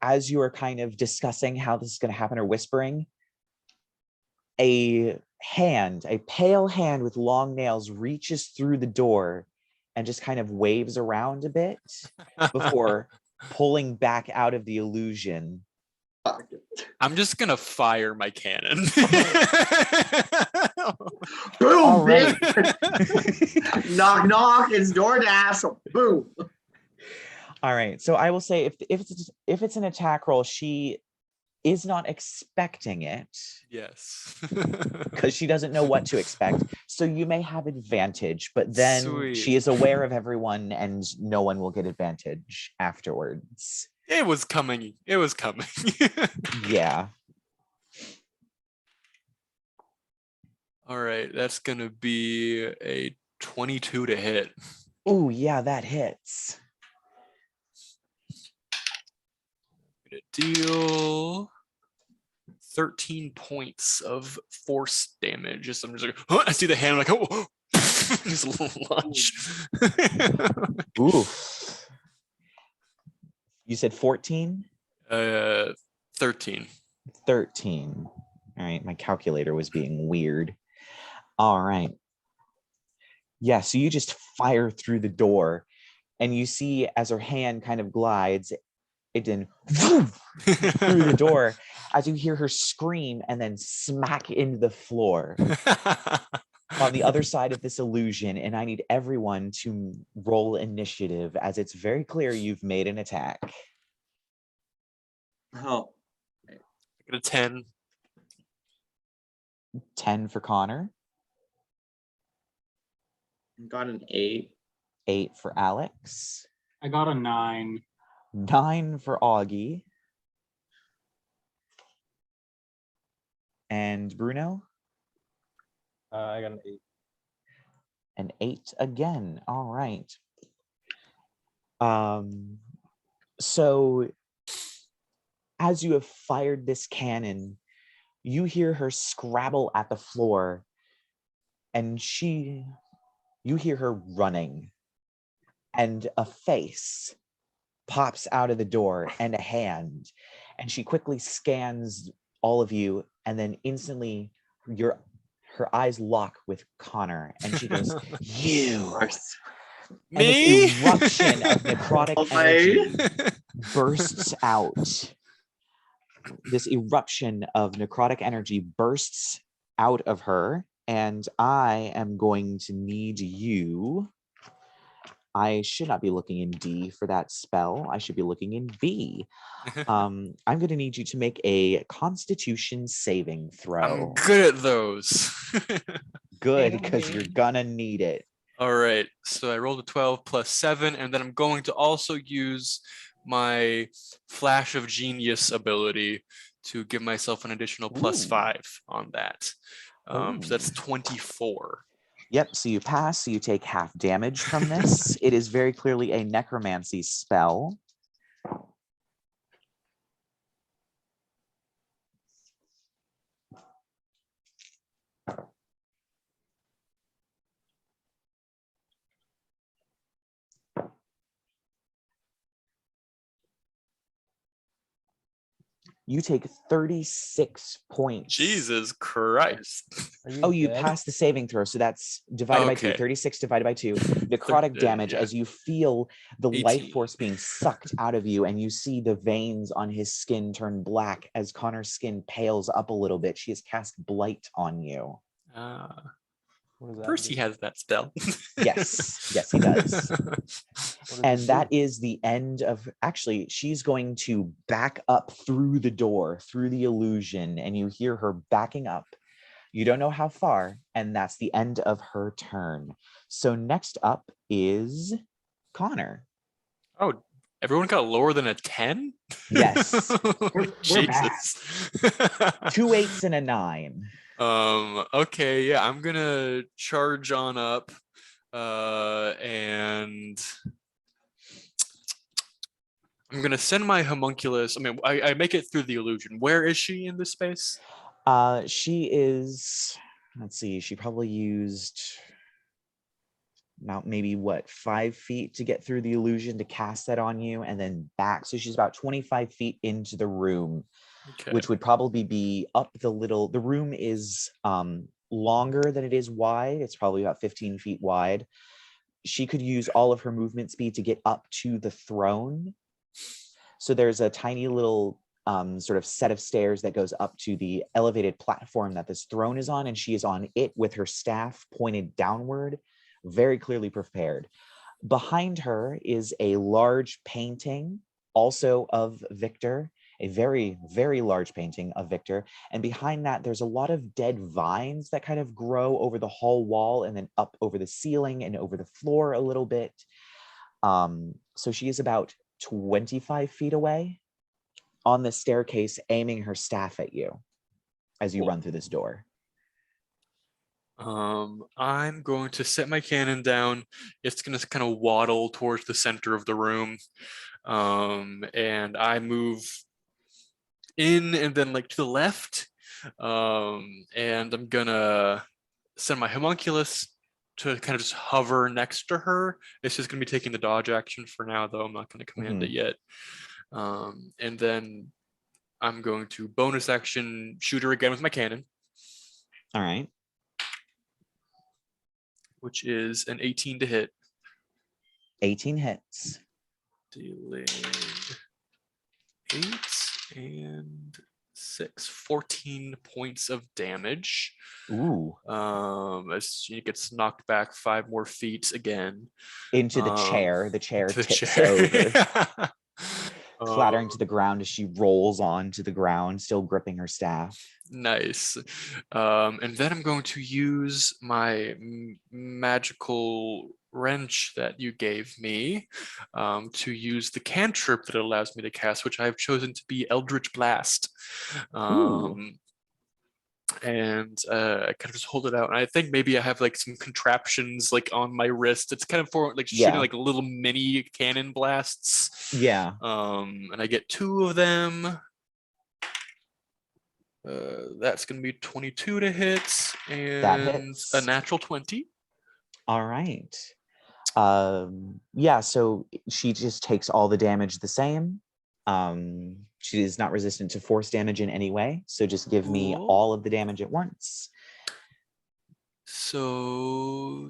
as you are kind of discussing how this is going to happen or whispering, a pale hand with long nails reaches through the door and just kind of waves around a bit before pulling back out of the illusion. I'm just gonna fire my cannon. Boom, All right. bitch. Knock, knock. It's DoorDash. Boom. All right. So I will say if it's an attack roll, she is not expecting it Yes. because she doesn't know what to expect. So you may have advantage, but then Sweet. she is aware of everyone and no one will get advantage afterwards. It was coming. It was coming. Yeah. All right, that's gonna be a 22 to hit. Oh, yeah, that hits. Gonna deal 13 points of force damage. Just I'm just like, huh? I see the hand, I'm like, oh, just launch. Ooh. You said 14? 13. 13. All right, my calculator was being weird. All right. Yeah, so you just fire through the door and you see as her hand kind of glides, it then through the door as you hear her scream and then smack into the floor on the other side of this illusion. And I need everyone to roll initiative as it's very clear you've made an attack. Oh, Got a 10. 10 for Connor, got an 8. 8 for Alex, I got a 9. 9 for Auggie, and Bruno. I got an 8. An 8 again. All right. So as you have fired this cannon, you hear her scrabble at the floor, and you hear her running, and a face pops out of the door and a hand, and she quickly scans all of you, and then instantly her eyes lock with Connor, and she goes, "You!" First. And this Me? eruption of necrotic Oh, energy bursts out. This eruption of necrotic energy bursts out of her, and I am going to need you. I should not be looking in D for that spell. I should be looking in B. I'm going to need you to make a Constitution saving I'm throw. good at those. Good, because you're gonna need it. All right, so I rolled a 12 plus 7, and then I'm going to also use my Flash of Genius ability to give myself an additional plus Ooh. 5 on that. So that's Ooh. 24. Yep, so you pass, so you take half damage from this. It is very clearly a necromancy spell. You take 36 points. Jesus Christ. Oh, you dead? passed the saving throw, so that's divided by 2. Okay. 36 divided by 2. Necrotic damage yeah. as you feel the life 18. force being sucked out of you, and you see the veins on his skin turn black as Connor's skin pales up a little bit. She has cast Blight on you. What does that Percy do? has that spell. Yes, yes, he does. What does And it that do? is the end of, actually, she's going to back up through the door, through the illusion, and you hear her backing up. You don't know how far, and that's the end of her turn. So next up is Connor. Oh, everyone got lower than a 10? Yes. We're bad. Jesus. 2 8s and a 9. Okay, yeah, I'm gonna charge on up and I'm gonna send my homunculus. I mean, I make it through the illusion. Where is she in this space? She is, let's see, she probably used about maybe 5 feet to get through the illusion to cast that on you, and then back. So she's about 25 feet into the room, Okay. which would probably be up the room is longer than it is wide. It's probably about 15 feet wide. She could use all of her movement speed to get up to the throne. So there's a tiny little sort of set of stairs that goes up to the elevated platform that this throne is on, and she is on it with her staff pointed downward, very clearly prepared. Behind her is a large painting, also of Victor, a very, very large painting of Victor. And behind that, there's a lot of dead vines that kind of grow over the hall wall and then up over the ceiling and over the floor a little bit. So she is about 25 feet away on the staircase, aiming her staff at you as you run through this door. I'm going to set my cannon down. It's going to kind of waddle towards the center of the room. And I move in and then like to the left. And I'm gonna send my homunculus to kind of just hover next to her. It's just gonna be taking the dodge action for now, though. I'm not gonna command it yet. And then I'm going to bonus action shoot her again with my cannon. All right. Which is an 18 to hit. 18 hits. Dealing 8 and 6, 14 points of damage. Ooh. As she gets knocked back 5 more feet again. Into the chair. The chair to the tips chair. over. Clattering to the ground as she rolls onto the ground, still gripping her staff. Nice. And then I'm going to use my magical wrench that you gave me to use the cantrip that allows me to cast, which I've chosen to be Eldritch Blast. and I kind of just hold it out. And I think maybe I have like some contraptions like on my wrist. It's kind of for like shooting like little mini cannon blasts. Yeah. And I get 2 of them. That's gonna be 22 to hit, and a natural 20. All right. Yeah, so she just takes all the damage the same. She is not resistant to force damage in any way, so just give me all of the damage at once. So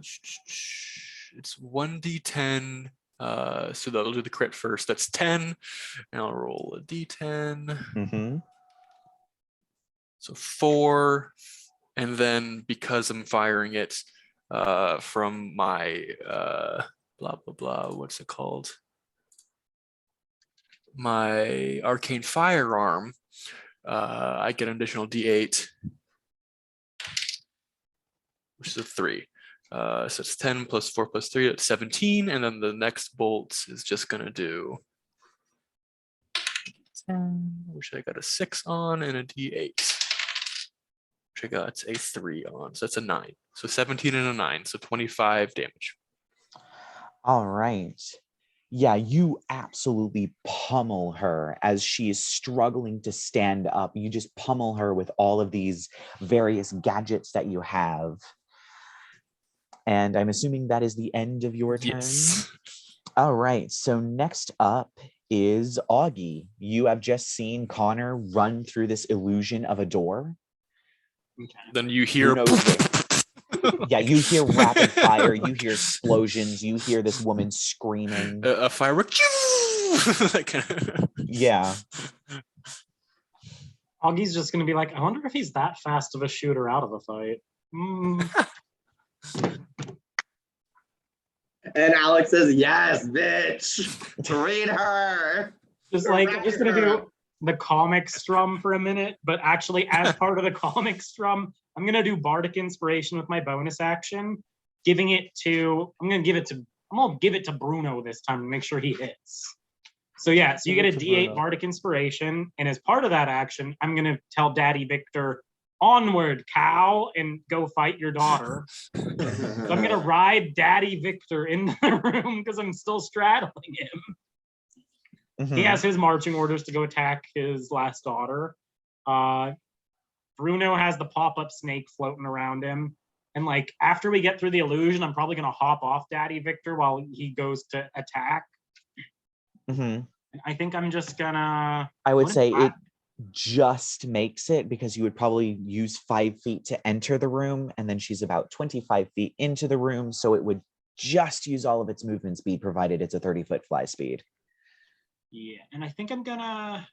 it's 1d10. So that'll do the crit first. That's 10, and I'll roll a d10. So 4, and then because I'm firing it from my blah blah blah, what's it called? My arcane firearm, I get an additional d8, which is a 3. So it's 10 plus 4 plus 3, that's 17, and then the next bolt is just gonna do 10, which I got a 6 on, and a d8. Which I got a 3 on, so that's a 9. So 17 and a 9, so 25 damage. All right. Yeah, you absolutely pummel her as she is struggling to stand up. You just pummel her with all of these various gadgets that you have. And I'm assuming that is the end of your turn? Yes. All right, so next up is Auggie. You have just seen Connor run through this illusion of a door. Okay. Then you hear yeah, you hear rapid fire, you hear explosions, you hear this woman screaming. A firework. Yeah. Augie's just gonna be like, I wonder if he's that fast of a shooter out of a fight. And Alex says, yes, bitch. Read her. Just like, I'm just gonna do the comic strum for a minute, but actually as part of the comic strum, I'm gonna do Bardic Inspiration with my bonus action, I'm gonna give it to Bruno this time to make sure he hits. So yeah, so you get a D8 Bardic Inspiration, and as part of that action, I'm gonna tell Daddy Victor, onward, cow, and go fight your daughter. So I'm gonna ride Daddy Victor into the room because I'm still straddling him. He has his marching orders to go attack his last daughter. Bruno has the pop-up snake floating around him. And like after we get through the illusion, I'm probably gonna hop off Daddy Victor while he goes to attack. And I think I'm just gonna... I would say it just makes it because you would probably use 5 feet to enter the room, and then she's about 25 feet into the room, so it would just use all of its movement speed provided it's a 30-foot fly speed. Yeah, and I think I'm gonna...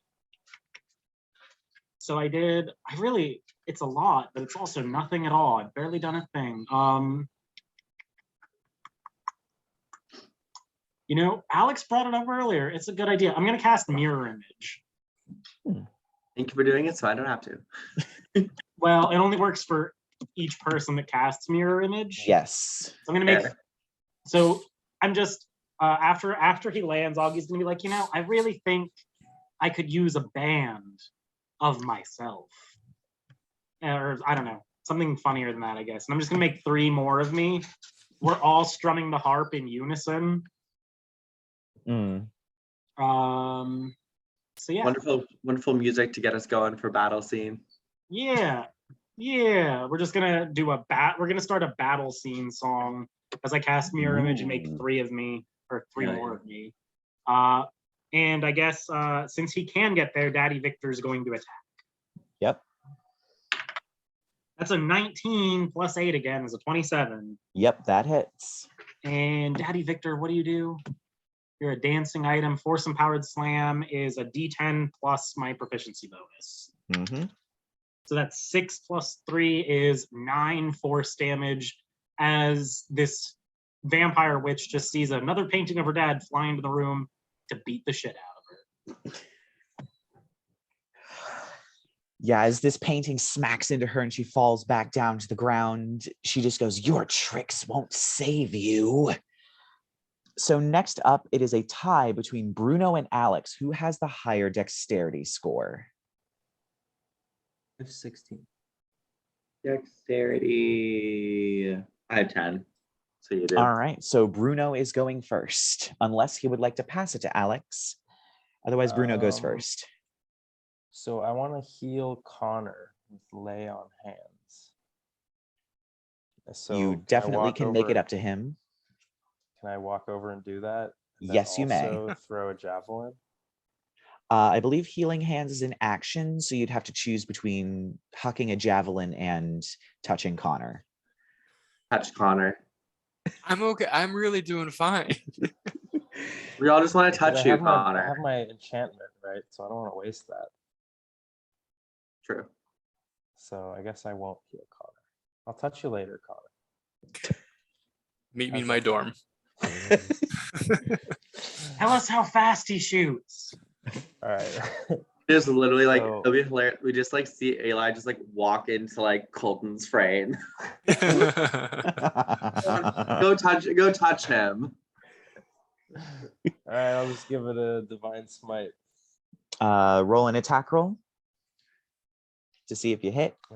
So it's a lot, but it's also nothing at all. I've barely done a thing. You know, Alex brought it up earlier. It's a good idea. I'm gonna cast Mirror Image. Thank you for doing it, so I don't have to. Well, it only works for each person that casts Mirror Image. Yes. So I'm gonna make... So I'm just... after he lands, Augie's gonna be like, you know, I really think I could use a band of myself. Or I don't know, something funnier than that, I guess. And I'm just gonna make 3 more of me. We're all strumming the harp in unison. So yeah. Wonderful music to get us going for battle scene. Yeah. We're just gonna do we're gonna start a battle scene song as I cast Mirror Image and make 3 of me, or 3 more of me. And I guess since he can get there, Daddy Victor is going to attack. Yep. That's a 19 plus 8 again is a 27. Yep, that hits. And Daddy Victor, what do you do? You're a dancing item. Force Empowered Slam is a D10 plus my proficiency bonus. So that's 6 plus 3 is 9 force damage as this vampire witch just sees another painting of her dad fly into the room to beat the shit out of her. Yeah, as this painting smacks into her and she falls back down to the ground, she just goes, your tricks won't save you. So next up, it is a tie between Bruno and Alex. Who has the higher dexterity score? I have 16. Dexterity. I have 10. So you do. All right, so Bruno is going first, unless he would like to pass it to Alex. Otherwise, Bruno goes first. So I want to heal Connor with lay on hands. So You definitely can make it up to him. Can I walk over and do that? And Yes, you may. Also throw a javelin. I believe healing hands is an action, so you'd have to choose between hucking a javelin and touching Connor. Touch Connor. I'm okay. I'm really doing fine. We all just want to touch you, I Connor. have my enchantment, right? So I don't want to waste that. True. So I guess I won't heal Connor. I'll touch you later, Connor. Meet me in my dorm. Tell us how fast he shoots. All right. Just literally like So- it'll be hilarious. We just like see Eli just like walk into like Colton's frame. Go touch him. All right, I'll just give it a divine smite. Roll an attack roll to see if you hit. I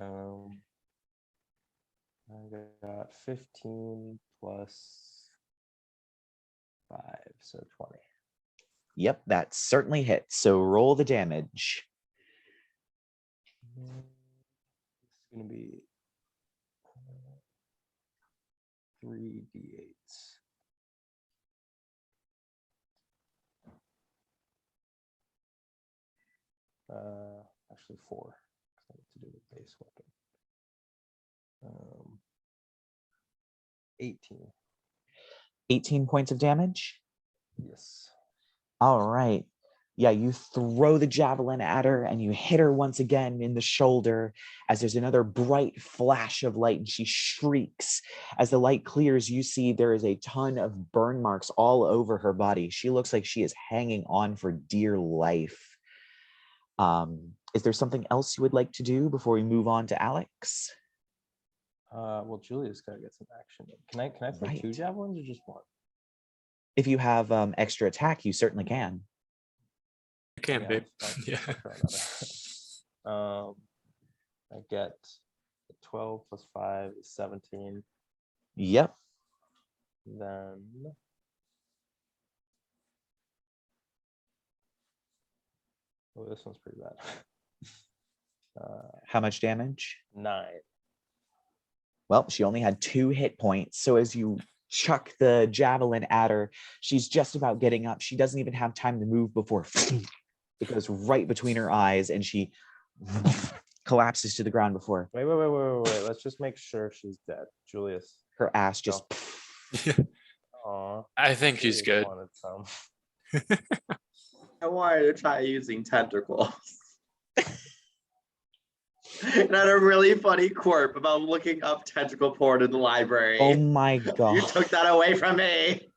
got 15 plus 5, so 20. Yep, that certainly hits. So roll the damage. It's going to be 3d8s. Actually 4. I need to do the base weapon. 18. 18 points of damage. Yes. All right. Yeah, you throw the javelin at her and you hit her once again in the shoulder as there's another bright flash of light and she shrieks. As the light clears, you see there is a ton of burn marks all over her body. She looks like she is hanging on for dear life. Is there something else you would like to do before we move on to Alex? Well, Julia's got to get some action. Can I throw 2 javelins or just 1? If you have extra attack, you certainly can. You can, Yeah, babe. I'll Yeah. try another. I get 12 plus 5 is 17. Yep. Then oh, this one's pretty bad. How much damage? 9. Well, she only had 2 hit points. So as you chuck the javelin at her, she's just about getting up. She doesn't even have time to move before it goes right between her eyes and she collapses to the ground before Wait. Let's just make sure she's dead. Julius. her ass just Aw. I think she's good. Wanted some. I wanted to try using tentacles. And I had a really funny quirk about looking up tentacle porn in the library. Oh my god. You took that away from me.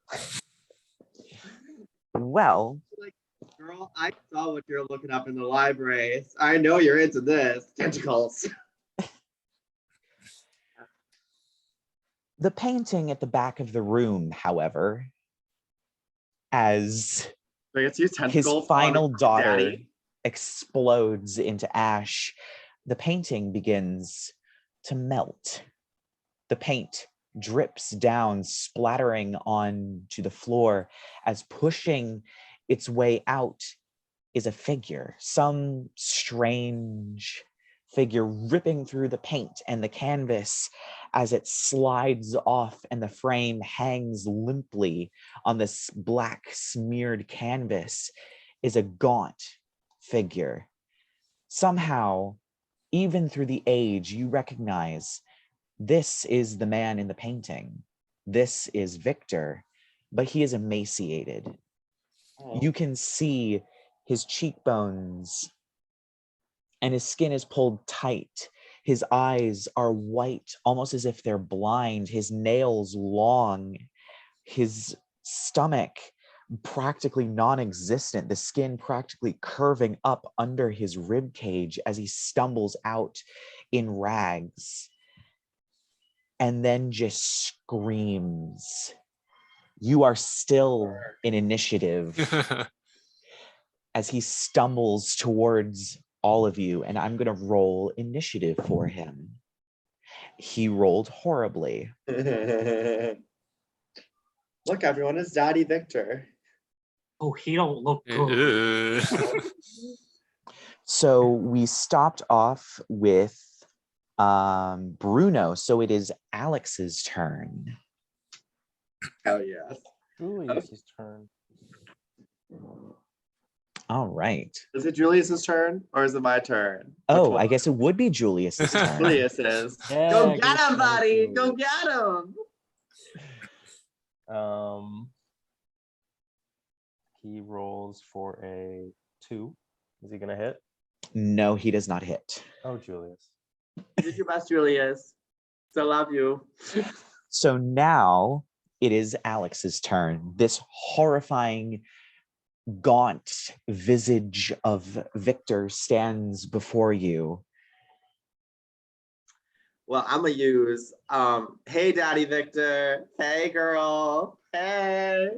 Well, Like, girl, I saw what you're looking up in the library. I know you're into this. Tentacles. the painting at the back of the room, however, as I guess use his tentacles final on daughter Daddy. explodes into ash, the painting begins to melt. The paint drips down, splattering onto the floor as pushing its way out is a figure, some strange figure ripping through the paint and the canvas as it slides off and the frame hangs limply on this black smeared canvas is a gaunt figure. Somehow, even through the age, you recognize this is the man in the painting. This is Victor, but he is emaciated. You can see his cheekbones and his skin is pulled tight. His eyes are white, almost as if they're blind. His nails long. His stomach practically non-existent. The skin practically curving up under his rib cage as he stumbles out in rags. And then just screams. You are still in initiative as he stumbles towards all of you, and I'm going to roll initiative for him. He rolled horribly. Look, everyone, it's Daddy Victor. Oh, he don't look good. So we stopped off with Bruno. So it is Alex's turn. Hell yes. Julius's turn. All right. Is it Julius's turn or is it my turn? Oh, I guess it would be Julius's turn. Julius's. Yeah, Go good get him, try, buddy. Julius. Go get him. He rolls for a 2. Is he gonna hit? No, he does not hit. Oh, Julius. You did your best, Julius. Still love you. So now it is Alex's turn. This horrifying, gaunt visage of Victor stands before you. Well, I'm gonna use hey Daddy Victor. Hey girl. Hey.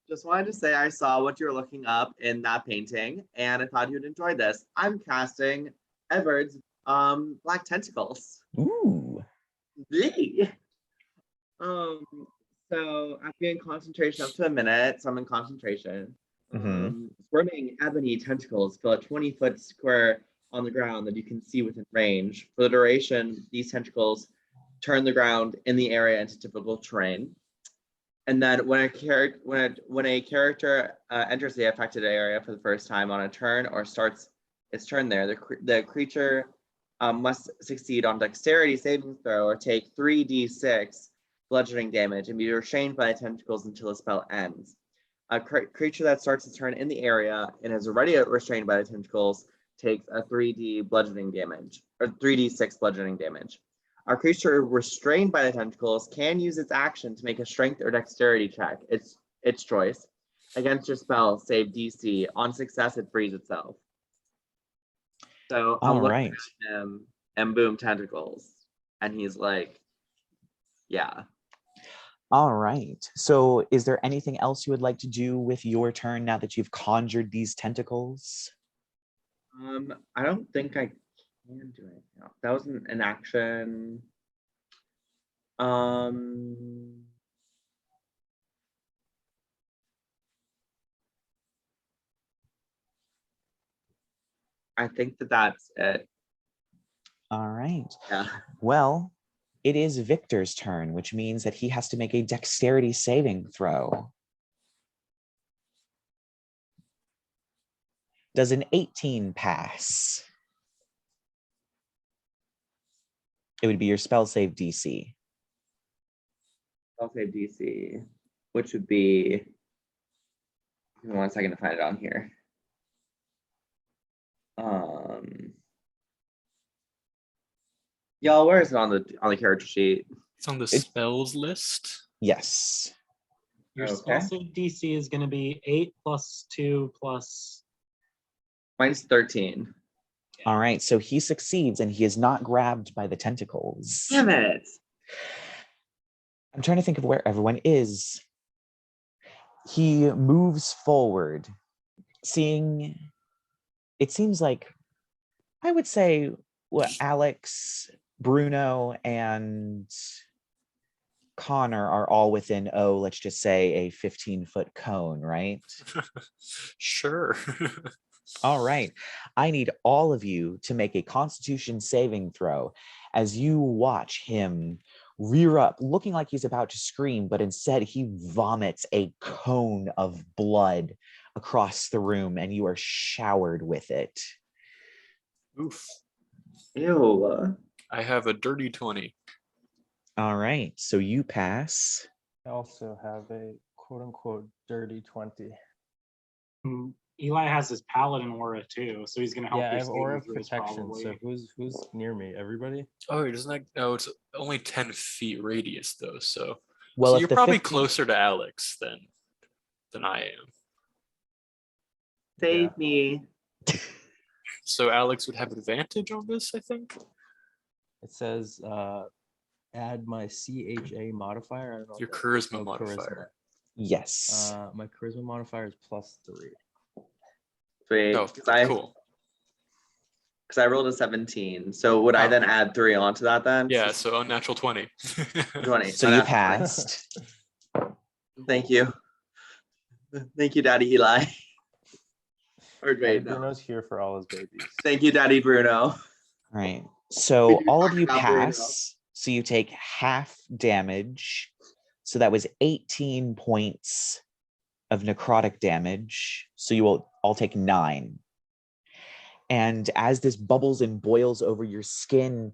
Just wanted to say I saw what you were looking up in that painting and I thought you'd enjoy this. I'm casting Edward's black tentacles. Ooh. Yay. So I've been in concentration up to a minute, so I'm in concentration. Squirming ebony tentacles fill a 20-foot square on the ground that you can see within range. For the duration, these tentacles turn the ground in the area into typical terrain. And then when a character enters the affected area for the first time on a turn or starts its turn there, the creature must succeed on dexterity saving throw or take 3d6 bludgeoning damage and be restrained by the tentacles until the spell ends. A creature that starts its turn in the area and is already restrained by the tentacles takes a 3d bludgeoning damage or 3d6 bludgeoning damage. Our creature restrained by the tentacles can use its action to make a strength or dexterity check, its choice, against your spell, save DC. On success, it frees itself. So I'm looking at him and boom, tentacles. And he's like, yeah. All right. So is there anything else you would like to do with your turn now that you've conjured these tentacles? I don't think I can do anything else. That was an action. I think that's it. All right. Yeah. Well, it is Victor's turn, which means that he has to make a dexterity saving throw. Does an 18 pass? It would be your spell save DC. Spell save DC, which would be. Give me 1 second to find it on here. Y'all, where is it on the character sheet? It's on the spells list. Yes. Your spell save DC is going to be 8 + 2 +. Mine's 13. All right, so he succeeds and he is not grabbed by the tentacles. Damn it. I'm trying to think of where everyone is. He moves forward, seeing, it seems like, I would say, Alex, Bruno, and Connor are all within, let's just say a 15-foot cone, right? Sure. All right. I need all of you to make a Constitution saving throw as you watch him rear up, looking like he's about to scream, but instead he vomits a cone of blood across the room and you are showered with it. Oof. Ew. I have a dirty 20. All right. So you pass. I also have a quote-unquote dirty 20. Eli has his Paladin aura too, so he's going to help. Yeah, I your have aura of saving throws protection. probably. So who's near me? Everybody? Oh, doesn't that? No, it's only 10 feet radius though. So, Well, so if you're the probably 15 closer to Alex than I am. Save me. So Alex would have advantage on this, I think. It says add my CHA modifier. I don't know Your what that is. charisma modifier. Yes. My charisma modifier is +3. Sweet. Oh, Because because I rolled a 17. So would I Oh. then add 3 onto that then? Yeah, so unnatural 20. 20. So you passed. Thank you. Thank you, Daddy Eli. Or Daddy wait, no. Bruno's here for all his babies. Thank you, Daddy Bruno. All right. So We do all of talk you about Bruno. pass. So you take half damage. So that was 18 points of necrotic damage. So you will all take 9. And as this bubbles and boils over your skin,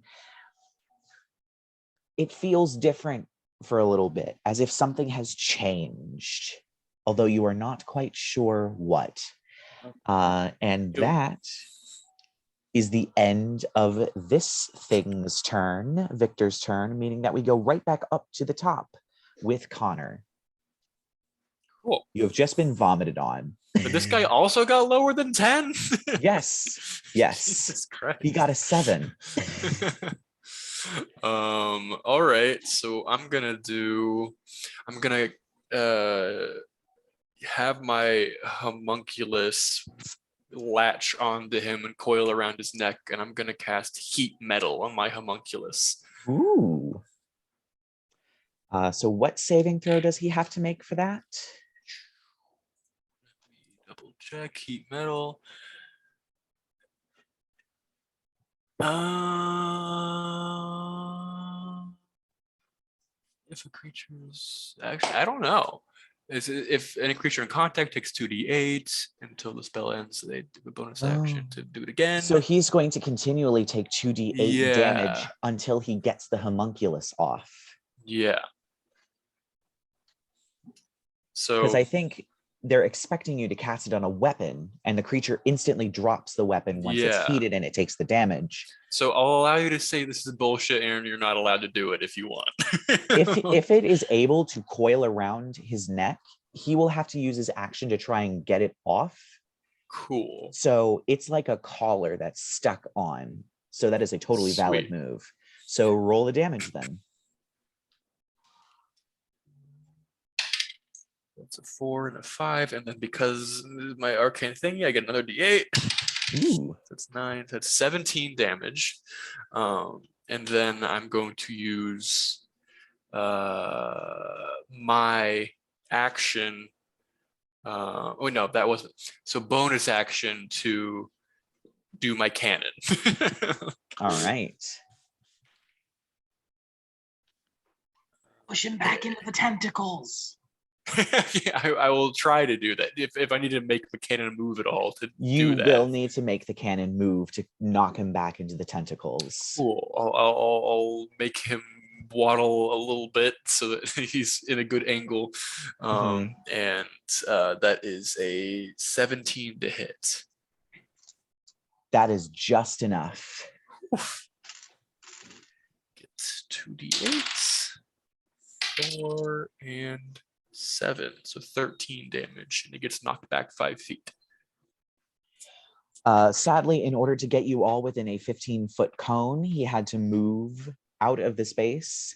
it feels different for a little bit, as if something has changed, although you are not quite sure what. And that is the end of this thing's turn, Victor's turn, meaning that we go right back up to the top with Connor. Cool. You have just been vomited on. But this guy also got lower than 10? Yes. Jesus Christ. He got a 7. All right, so I'm gonna have my homunculus latch onto him and coil around his neck, and I'm gonna cast heat metal on my homunculus. Ooh. So what saving throw does he have to make for that? Double check heat metal. If a creature's actually, I don't know. If any creature in contact takes 2d8 until the spell ends, they do a bonus action to do it again. So he's going to continually take 2d8 damage Yeah. until he gets the homunculus off. Yeah. So Because I think they're expecting you to cast it on a weapon, and the creature instantly drops the weapon once it's Yeah. heated and it takes the damage. So I'll allow you to say this is bullshit, and you're not allowed to do it if you want. If it is able to coil around his neck, he will have to use his action to try and get it off. Cool. So it's like a collar that's stuck on. So that is a totally valid Sweet. move. So roll the damage then. That's a 4 and a 5, and then because my arcane thingy, I get another d8. Ooh. That's 9. That's 17 damage. And then I'm going to use my action. Oh no, that wasn't. So bonus action to do my cannon. All right. Push him back into the tentacles. Yeah, I will try to do that if I need to make the cannon move at all to You do that. will need to make the cannon move to knock him back into the tentacles. Cool. I'll make him waddle a little bit so that he's in a good angle. And that is a 17 to hit. That is just enough. Get 2d8s. 4 and 7. So 13 damage. And it gets knocked back 5 feet. Sadly, in order to get you all within a 15-foot cone, he had to move out of the space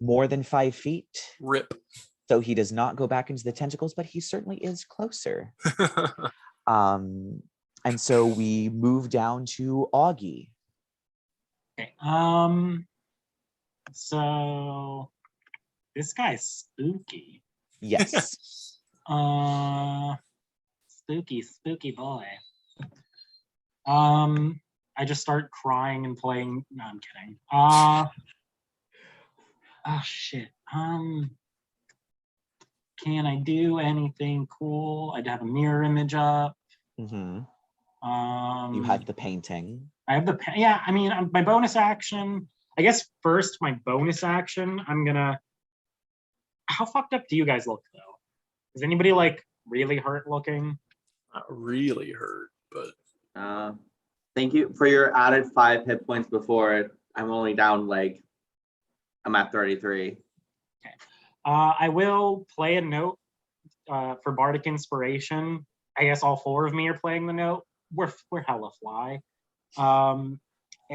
more than 5 feet. Rip. So he does not go back into the tentacles, but he certainly is closer. And so we move down to Auggie. Okay. So this guy's spooky. Yes. Spooky boy. I just start crying and playing. No, I'm kidding. Shit. Can I do anything cool? I'd have a mirror image up. You had the painting. I have yeah. I mean, my bonus action. I guess first, my bonus action. I'm gonna. How fucked up do you guys look though? Is anybody like really hurt looking? Not really hurt, but Thank you for your added 5 hit points before it. I'm only down like I'm at 33. Okay. I will play a note for Bardic Inspiration. I guess all 4 of me are playing the note. We're hella fly. And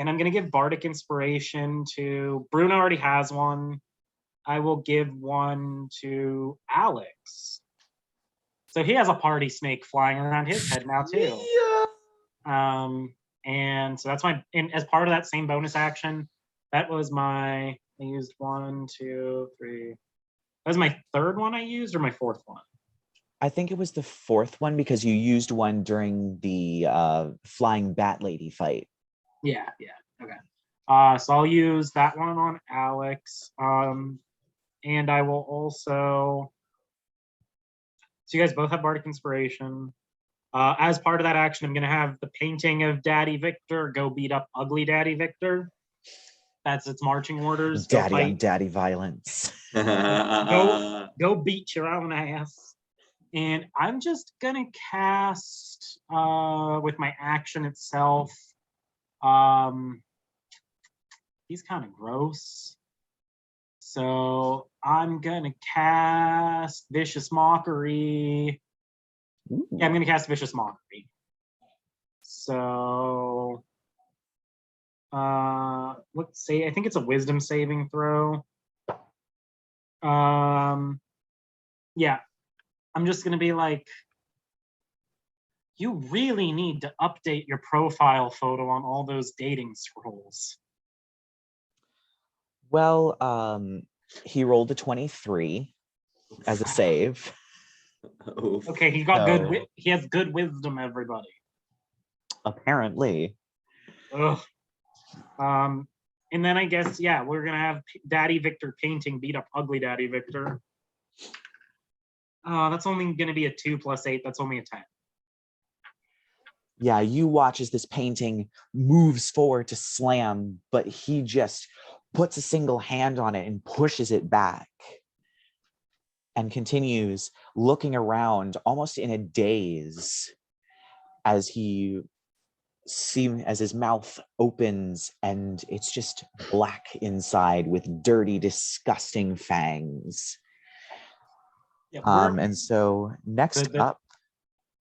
I'm gonna give Bardic Inspiration to Bruno. Already has one. I will give one to Alex. So he has a party snake flying around his head now too. Yeah. And so that's and as part of that same bonus action, that was I used 1, 2, 3. That was my third one I used, or my fourth one? I think it was the fourth one because you used one during the flying bat lady fight. Yeah. Okay. So I'll use that one on Alex. And I will also. So you guys both have Bardic Inspiration. As part of that action, I'm going to have the painting of Daddy Victor go beat up Ugly Daddy Victor. That's its marching orders. Daddy on daddy violence. Go beat your own ass. And I'm just going to cast, with my action itself, he's kind of gross. So I'm going to cast Vicious Mockery. Ooh. Yeah, I'm going to cast Vicious Mockery. So, let's see. I think it's a Wisdom saving throw. Yeah. I'm just going to be like, you really need to update your profile photo on all those dating scrolls. Well, he rolled a 23 as a save. Okay, he got good. He has good wisdom, everybody. Apparently. Ugh. And then I guess, yeah, we're gonna have Daddy Victor painting beat up Ugly Daddy Victor. That's only gonna be a 2 + 8. That's only a 10. Yeah, you watch as this painting moves forward to slam, but he just puts a single hand on it and pushes it back and continues looking around almost in a daze as as his mouth opens and it's just black inside with dirty, disgusting fangs. Yeah, And so next up,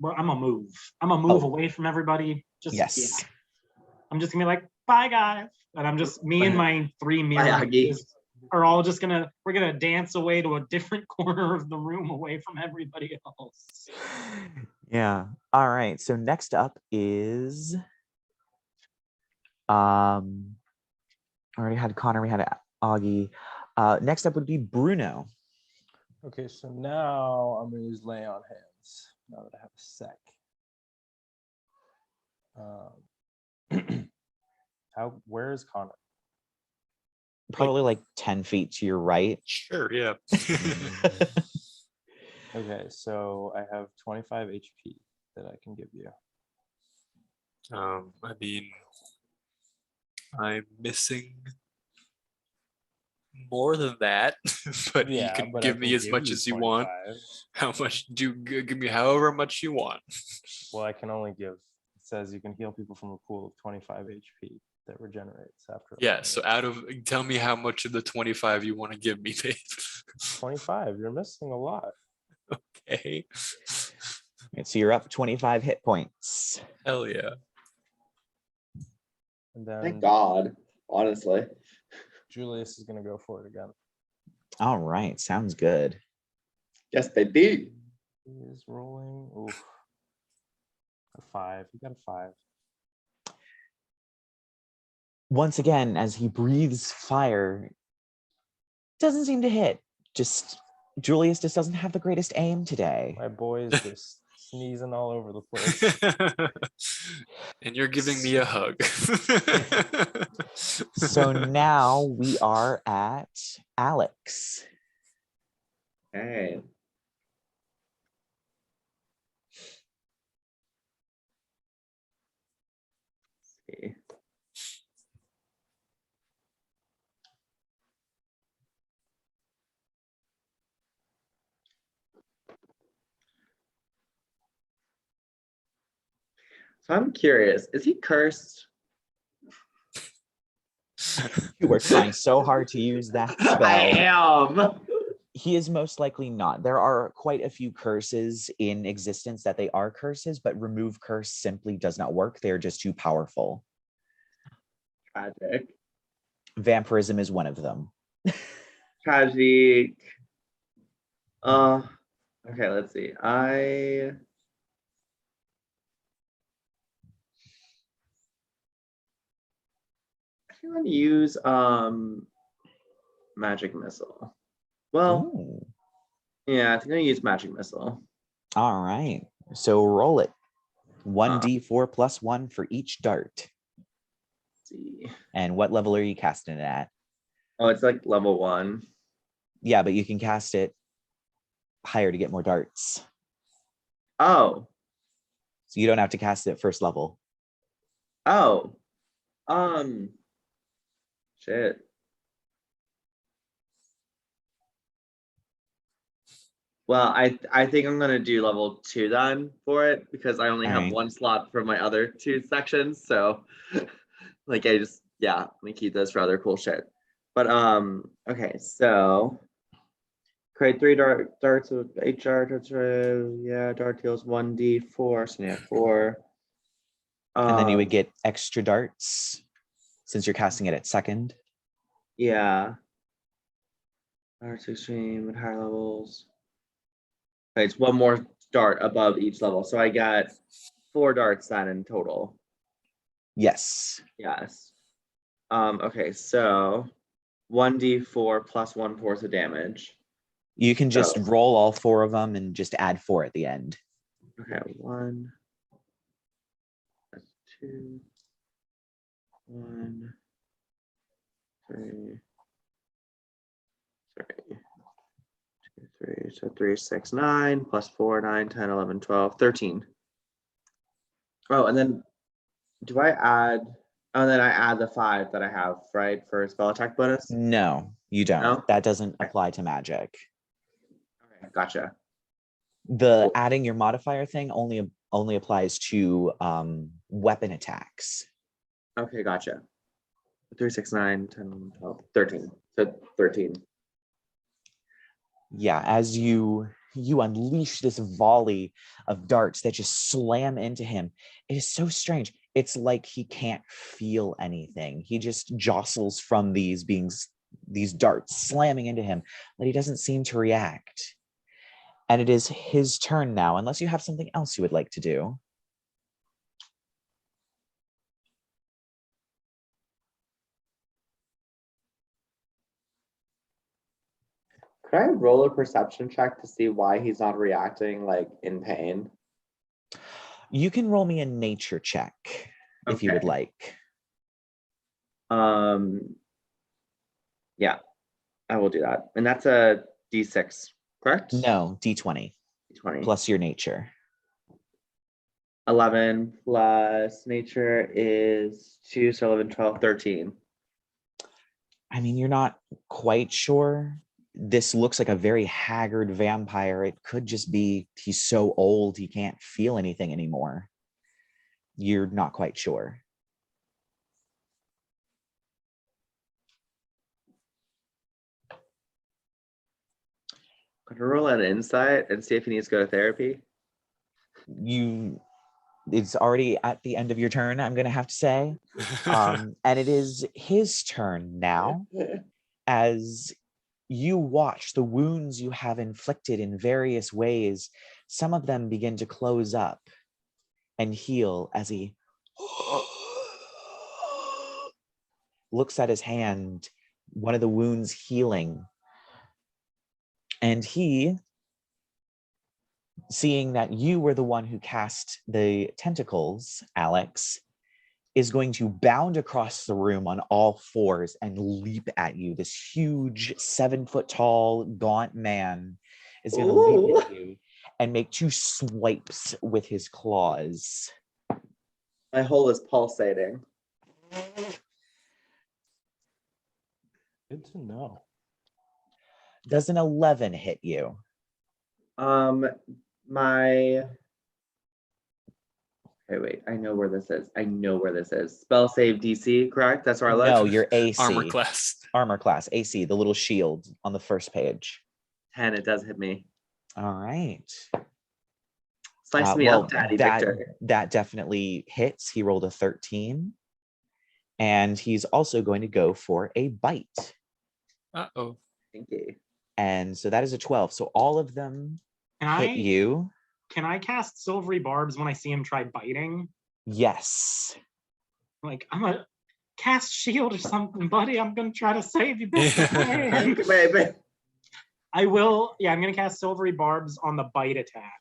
I'm gonna move. I'm gonna move away from everybody. Just yes. Yeah. I'm just gonna be like, bye guys, and I'm just me and my 3 mirrors are all just we're gonna dance away to a different corner of the room away from everybody else. Yeah. All right. So next up is I already had Connor, we had Auggie. Next up would be Bruno. Okay, so now I'm gonna use Lay on Hands now that I have a sec. Where is Connor? Probably like 10 feet to your right. Sure, yeah. Okay, so I have 25 HP that I can give you. I mean, I'm missing more than that, but Yeah, you can but give I me can as give much you as you want. 25. How much give me however much you want. Well, I can only give, it says you can heal people from a pool of 25 HP that regenerates after. Yeah, so tell me how much of the 25 you want to give me, Dave. 25, you're missing a lot. Okay. Right, so you're up 25 hit points. Hell yeah. And then Thank God, honestly. Julius is going to go for it again. All right, sounds good. Yes, baby. He is rolling. Oof. A 5. He got a 5. Once again, as he breathes fire, doesn't seem to hit. Julius just doesn't have the greatest aim today. My boy is just sneezing all over the place. And you're giving me a hug. So now we are at Alex. Okay. Let's see. So I'm curious, is he cursed? You were trying so hard to use that spell. I am. He is most likely not. There are quite a few curses in existence that they are curses, but remove curse simply does not work. They are just too powerful. Tragic. Vampirism is one of them. Tragic. Okay, let's see. I'm gonna use magic missile. Well, Ooh. yeah, I think I'm gonna use magic missile. All right. So roll it. 1d4 plus 1 for each dart. Let's see. And what level are you casting it at? Oh, it's like level 1. Yeah, but you can cast it higher to get more darts. Oh. So you don't have to cast it at first level. Oh. Shit. Well, I think I'm gonna do level 2 then for it because I only have Alright. 1 slot for my other 2 sections. So like I just let me keep those for other cool shit. But okay, so create 3 darts with 8 darts. Dart deals 1d4, so yeah, 4. And then you would get extra darts since you're casting it at second. Yeah. Darts extreme at higher levels. Okay, it's 1 more dart above each level. So I got 4 darts then in total. Yes. Yes. Okay, so 1d4 plus 1/4 of damage. You can just So- roll all 4 of them and just add 4 at the end. Okay, 1. That's 2. 1. 3. 2, 3. So 3, 6, 9 plus 4, 9, 10, 11, 12, 13. Oh, and then do I add? Oh, and then I add the 5 that I have, right, for spell attack bonus? No, you don't. No? That doesn't apply to magic. Okay, gotcha. The Cool. adding your modifier thing only applies to weapon attacks. Okay, gotcha. 3, 6, 9, 10, 11, 12, 13. So 13. Yeah, as you unleash this volley of darts that just slam into him. It is so strange. It's like he can't feel anything. He just jostles from these darts slamming into him, but he doesn't seem to react. And it is his turn now, unless you have something else you would like to do. Could I roll a perception check to see why he's not reacting like in pain? You can roll me a nature check if you would Okay. like. Yeah, I will do that. And that's a D6, correct? No, D20 D20. plus your nature. 11 plus nature is 2, so 11, 12, 13. I mean, you're not quite sure. This looks like a very haggard vampire. It could just be he's so old he can't feel anything anymore. You're not quite sure. Could I roll an insight and see if he needs to go to therapy? It's already at the end of your turn, I'm going to have to say. And it is his turn now as you watch the wounds you have inflicted in various ways. Some of them begin to close up and heal as he looks at his hand, one of the wounds healing. And he, seeing that you were the one who cast the tentacles, Alex, is going to bound across the room on all 4s and leap at you. This huge 7-foot-tall, gaunt man is going to leap at you and make 2 swipes with his claws. My hole is pulsating. Good to know. Does an 11 hit you? Wait, I know where this is. Spell save DC, correct? That's where I look? No, your AC. Armor class. Armor class, AC, the little shield on the first page. 10, it does hit me. All right. Slice me up, Daddy Victor. That definitely hits. He rolled a 13. And he's also going to go for a bite. Uh-oh. Thank you. And so that is a 12. So all of them hit you. Can I cast silvery barbs when I see him try biting? Yes. Like cast shield or something, buddy. I'm gonna try to save you best I can. Wait. I will. Yeah, I'm gonna cast silvery barbs on the bite attack.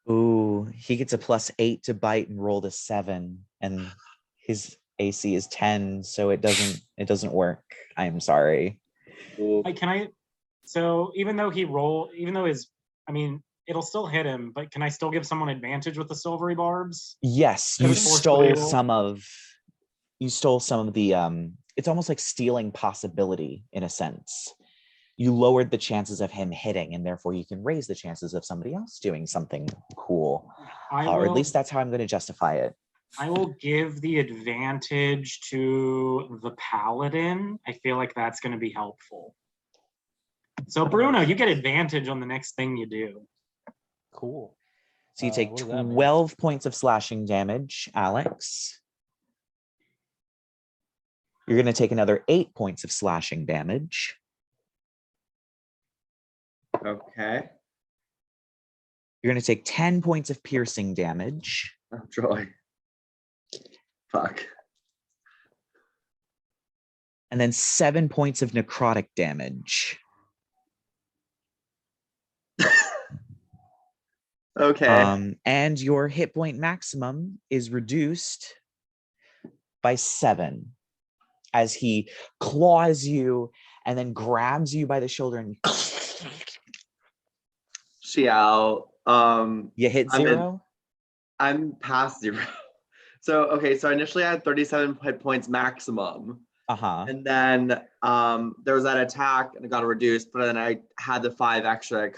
Ooh, he gets a +8 to bite and rolled a 7, and his AC is 10, so it doesn't work. I'm sorry. Can I? So even though it'll still hit him, but can I still give someone advantage with the silvery barbs? Yes, Can you it force stole the reroll? some of the it's almost like stealing possibility in a sense. You lowered the chances of him hitting, and therefore you can raise the chances of somebody else doing something cool. Or at least that's how I'm going to justify it. I will give the advantage to the Paladin. I feel like that's going to be helpful. So Bruno, you get advantage on the next thing you do. Cool. So you take what does that mean? 12 points of slashing damage, Alex. You're going to take another 8 points of slashing damage. Okay. You're going to take 10 points of piercing damage. Oh, joy. Fuck. And then 7 points of necrotic damage. Okay. And your hit point maximum is reduced by 7 as he claws you and then grabs you by the shoulder and Xiao. you hit 0. I'm past 0. So initially I had 37 hit points maximum. And then there was that attack and it got reduced, but then I had the 5 extra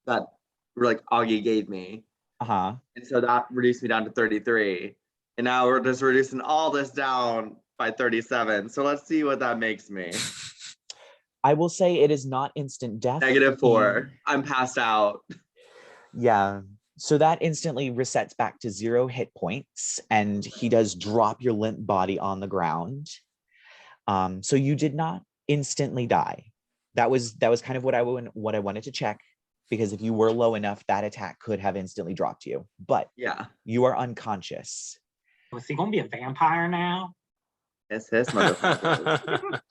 that like Auggie gave me. And so that reduced me down to 33. And now we're just reducing all this down by 37. So let's see what that makes me. I will say it is not instant death. -4. I'm passed out. Yeah. So that instantly resets back to 0 hit points, and he does drop your limp body on the ground. So you did not instantly die. That was kind of what I wanted to check, because if you were low enough, that attack could have instantly dropped you. But yeah, you are unconscious. Is he gonna be a vampire now? It's his motherfucker.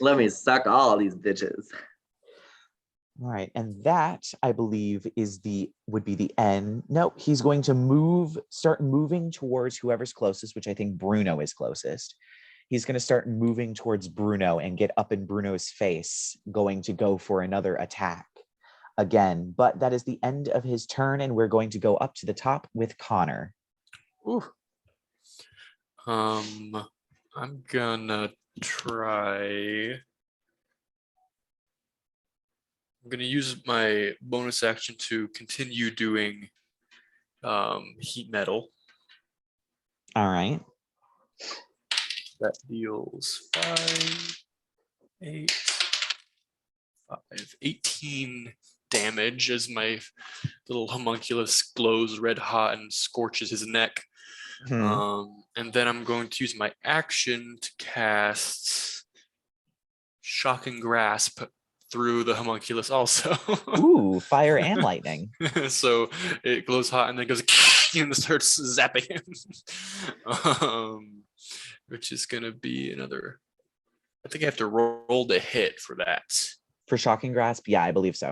Let me suck all these bitches. All right, and that I believe would be the end. No, he's going to start moving towards whoever's closest, which I think Bruno is closest. He's going to start moving towards Bruno and get up in Bruno's face, going to go for another attack again. But that is the end of his turn, and we're going to go up to the top with Connor. Ooh. I'm gonna try. I'm gonna use my bonus action to continue doing heat metal. All right. That deals 18 damage as my little homunculus glows red hot and scorches his neck. And then I'm going to use my action to cast Shocking Grasp through the homunculus also. Ooh, fire and lightning. So it glows hot and then goes and starts zapping him. Which is going to be another, I think I have to roll the hit for that. For Shocking Grasp? Yeah, I believe so.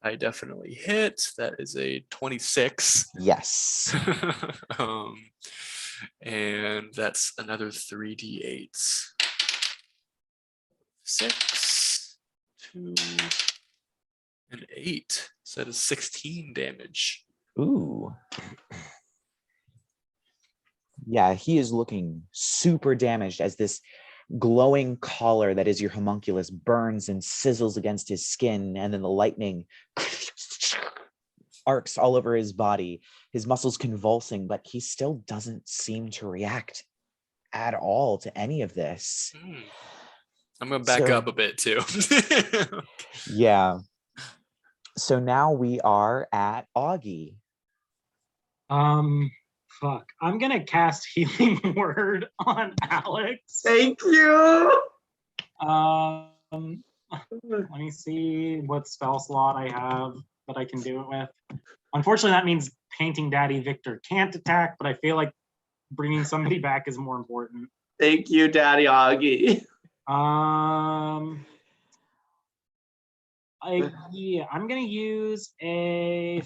I definitely hit. That is a 26. Yes. And that's another 3d8s. 6, 2, and 8. So that is 16 damage. Ooh. Yeah, he is looking super damaged as this glowing collar that is your homunculus burns and sizzles against his skin, and then the lightning arcs all over his body, his muscles convulsing, but he still doesn't seem to react at all to any of this. I'm gonna back up a bit too. Yeah. So now we are at Auggie. Fuck. I'm gonna cast Healing Word on Alex. Thank you. Let me see what spell slot I have that I can do it with. Unfortunately, that means Painting Daddy Victor can't attack, but I feel like bringing somebody back is more important. Thank you, Daddy Auggie. I'm gonna use a.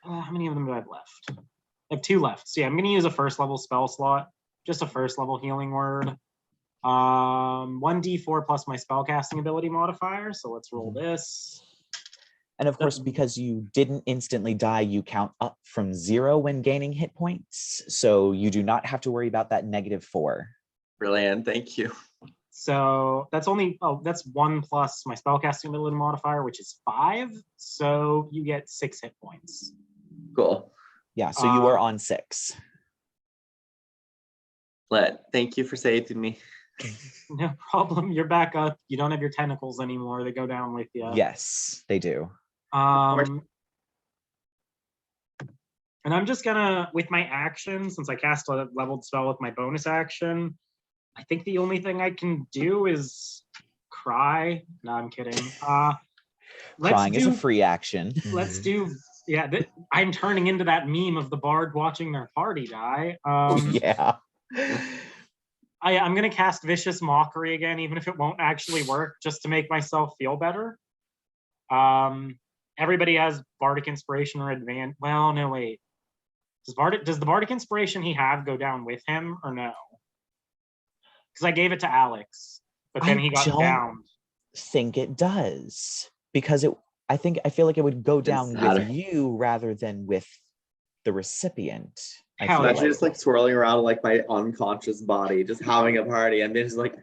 How many of them do I have left? I have 2 left. So yeah, I'm gonna use a first level spell slot, just a first level healing word. 1d4 plus my spellcasting ability modifier. So let's roll this. And of course, because you didn't instantly die, you count up from 0 when gaining hit points. So you do not have to worry about that -4. Brilliant, thank you. So that's that's 1 plus my spellcasting ability modifier, which is 5. So you get 6 hit points. Cool. Yeah, so you are on 6. Thank you for saving me. No problem. You're back up. You don't have your tentacles anymore. They go down with you. Yes, they do. And I'm just gonna, with my action, since I cast a leveled spell with my bonus action, I think the only thing I can do is cry. No, I'm kidding. Crying is a free action. Let's do, yeah, I'm turning into that meme of the bard watching their party die. Yeah. I'm gonna cast Vicious Mockery again, even if it won't actually work, just to make myself feel better. Everybody has Bardic Inspiration or Advance. Well, no, wait. Does the Bardic Inspiration he have go down with him or no? Because I gave it to Alex, but then he got downed. I think it does, because I feel like it would go down with you rather than with the recipient. Imagine just like swirling around like my unconscious body, just having a party, and then just like.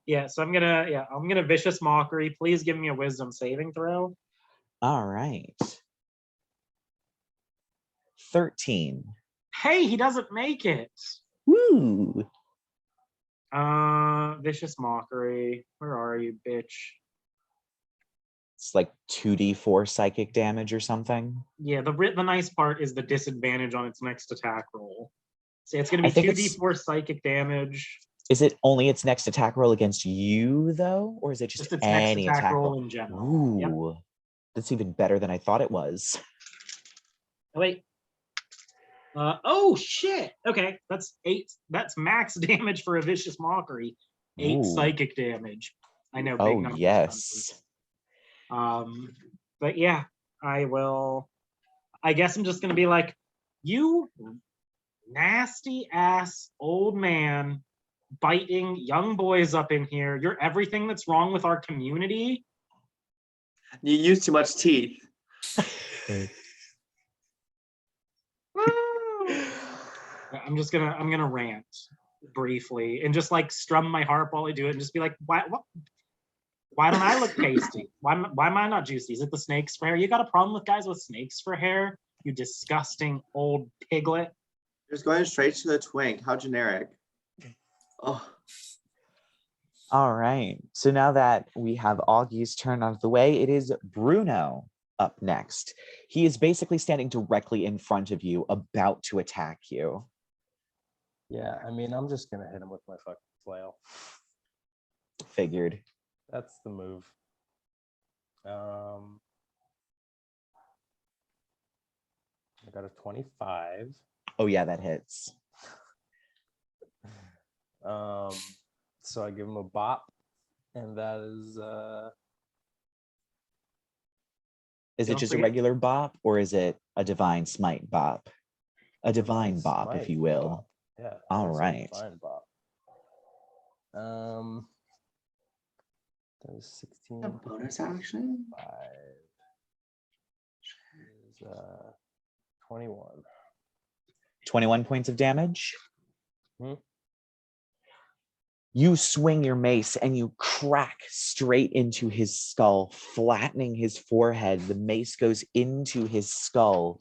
Yeah, so I'm gonna Vicious Mockery. Please give me a Wisdom saving throw. All right. 13. Hey, he doesn't make it. Woo. Vicious Mockery. Where are you, bitch? It's like 2d4 psychic damage or something. Yeah, the nice part is the disadvantage on its next attack roll. So it's going to be 2d4 psychic damage. Is it only its next attack roll against you, though? Or is it just its any next attack roll roll in general? Ooh, yep. That's even better than I thought it was. Wait. Oh, shit. Okay, that's 8. That's max damage for a Vicious Mockery. 8 psychic damage. I know. Big numbers, yes. But yeah, I will. I guess I'm just gonna be like, you nasty ass old man biting young boys up in here. You're everything that's wrong with our community. You use too much teeth. I'm gonna rant briefly and just like strum my harp while I do it and just be like, why don't I look pasty? Why am I not juicy? Is it the snakes for hair? You got a problem with guys with snakes for hair? You disgusting old piglet. Just going straight to the twink. How generic. Oh. All right. So now that we have Augie's turn out of the way, it is Bruno up next. He is basically standing directly in front of you, about to attack you. Yeah, I mean, I'm just gonna hit him with my fucking flail. Figured. That's the move. I got a 25. Oh yeah, that hits. So I give him a bop, and that is Is it just a regular bop, or is it a divine smite bop? A divine bop, if you will. Bop. Yeah. All right. Divine bop. That is 16. A bonus action? 5 is 21. 21 points of damage. Hmm? You swing your mace and you crack straight into his skull, flattening his forehead. The mace goes into his skull,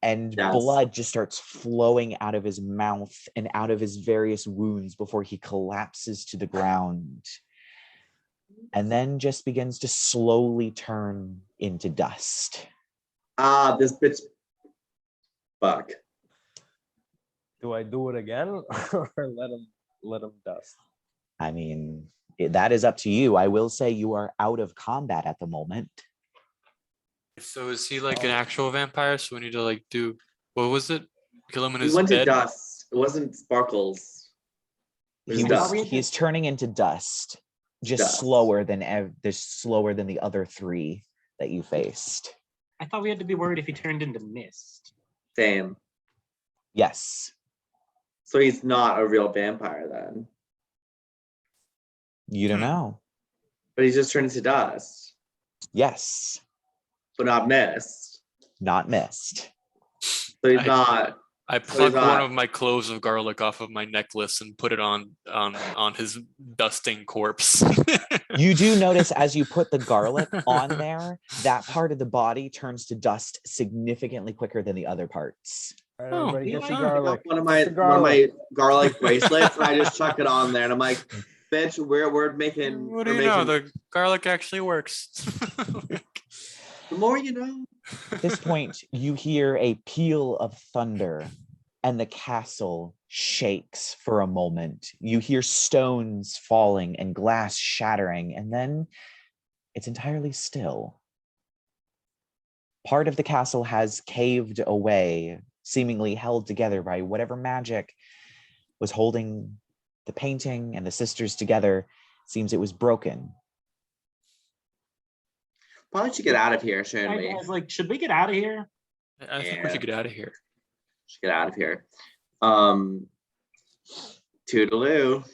and blood just starts flowing out of his mouth and out of his various wounds before he collapses to the ground, and then just begins to slowly turn into dust. This bitch. Fuck. Do I do it again or let him dust? I mean, that is up to you. I will say you are out of combat at the moment. So is he like an actual vampire? So we need to like do, what was it? Kill him in We his went to bed. dust. It wasn't sparkles. It was dust. He's turning into dust, just Dust. slower than the other three that you faced. I thought we had to be worried if he turned into mist. Same. Yes, So he's not a real vampire then. you don't know. But he's just turned into dust. Yes, But not mist. not missed. So he's not. I So plucked he's one not- of my cloves of garlic off of my necklace and put it on his dusting corpse. You do notice as you put the garlic on there, that part of the body turns to dust significantly quicker than the other parts. All right, Oh, everybody get yeah. your I got garlic. one of Get my the garlic bracelets, and I just chuck it on there, and I'm like, bitch, we're making. What do we're you know? making- The garlic actually works. The more you know. At this point, you hear a peal of thunder, and the castle shakes for a moment. You hear stones falling and glass shattering, and then it's entirely still. Part of the castle has caved away, seemingly held together by whatever magic was holding the painting and the sisters together. Seems it was broken. Probably should get out of here, shouldn't I we? was like, should we get out of here? I think we should get out of here. Should get out of here. Toodaloo.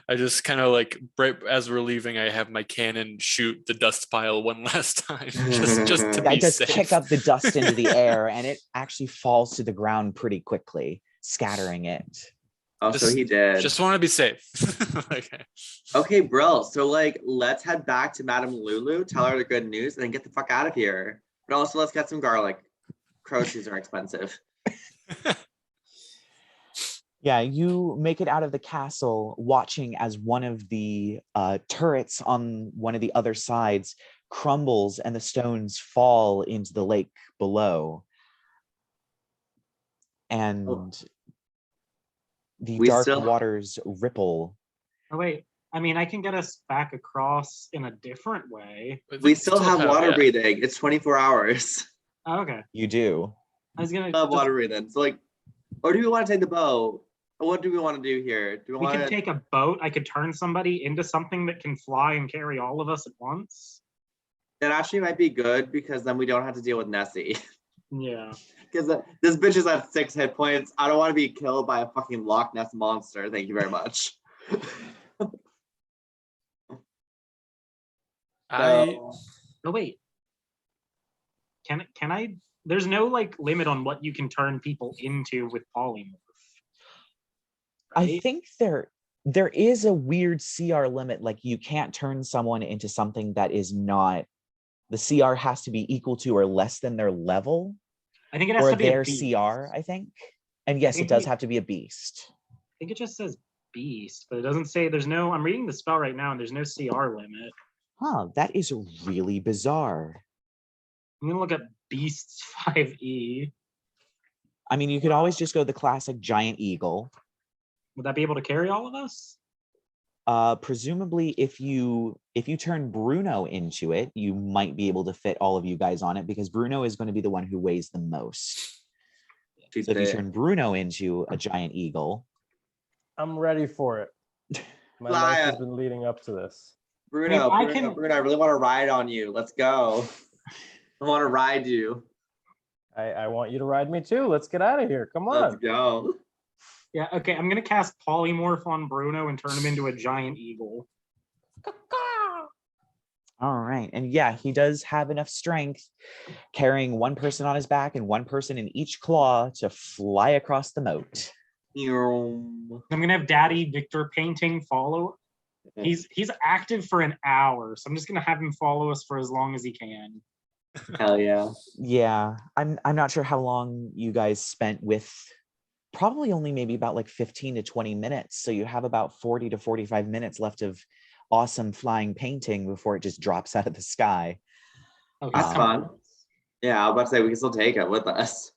I just kind of like right as we're leaving, I have my cannon shoot the dust pile one last time, just to That be does safe. kick up the dust into the air, and it actually falls to the ground pretty quickly, scattering it. Oh, so Just- he did. Just want to be safe. Okay. Okay, Brill. So let's head back to Madame Lulu, tell her the good news, and then get the fuck out of here. But also, let's get some garlic. Groceries are expensive. Yeah, you make it out of the castle, watching as one of the turrets on one of the other sides crumbles and the stones fall into the lake below. And the We dark still- waters ripple. Oh wait, I mean, I can get us back across in a different way. We still have water yeah. breathing. It's 24 hours. Oh, okay, You do. I was gonna. We have just- water breathing. So or do we want to take the boat? Or what do we want to do here? Do we we want could to take a boat. I could turn somebody into something that can fly and carry all of us at once. That actually might be good because then we don't have to deal with Nessie. Yeah. Because this bitch is at 6 hit points. I don't want to be killed by a fucking Loch Ness monster. Thank you very much. So, Oh wait. Can I? There's no like limit on what you can turn people into with polymorph. I right? think there is a weird CR limit. Like you can't turn someone into something that is not, the CR has to be equal to or less than their level I think it has or to be their a beast. CR, I think. And yes, it think does we- have to be a beast. I think it just says beast, but it doesn't say. There's no. I'm reading the spell right now, and there's no CR limit. Huh, that is really bizarre. I'm gonna look at beasts 5e. I mean, you could always just go the classic giant eagle. Would that be able to carry all of us? Presumably, if you turn Bruno into it, you might be able to fit all of you guys on it because Bruno is going to be the one who weighs the most. she's So if you big. turn Bruno into a giant eagle, I'm ready for it. My life has Lion. been leading up to this. Bruno, I Bruno, can- Bruno, I really want to ride on you. Let's go. I want to ride you. I want you to ride me too. Let's get out of here. Come Let's on. go. Yeah. Okay. I'm gonna cast polymorph on Bruno and turn him into a giant eagle. all right. And yeah, he does have enough strength carrying one person on his back and one person in each claw to fly across the moat. Hell I'm gonna have Daddy Victor painting follow. He's active for an hour, so I'm just gonna have him follow us for as long as he can. yeah. Yeah, I'm not sure how long you guys spent with, probably only maybe about like 15 to 20 minutes. So you have about 40 to 45 minutes left of awesome flying painting before it just drops out of the sky. Okay, That's fun. Yeah, I was about to say we can still take it with us.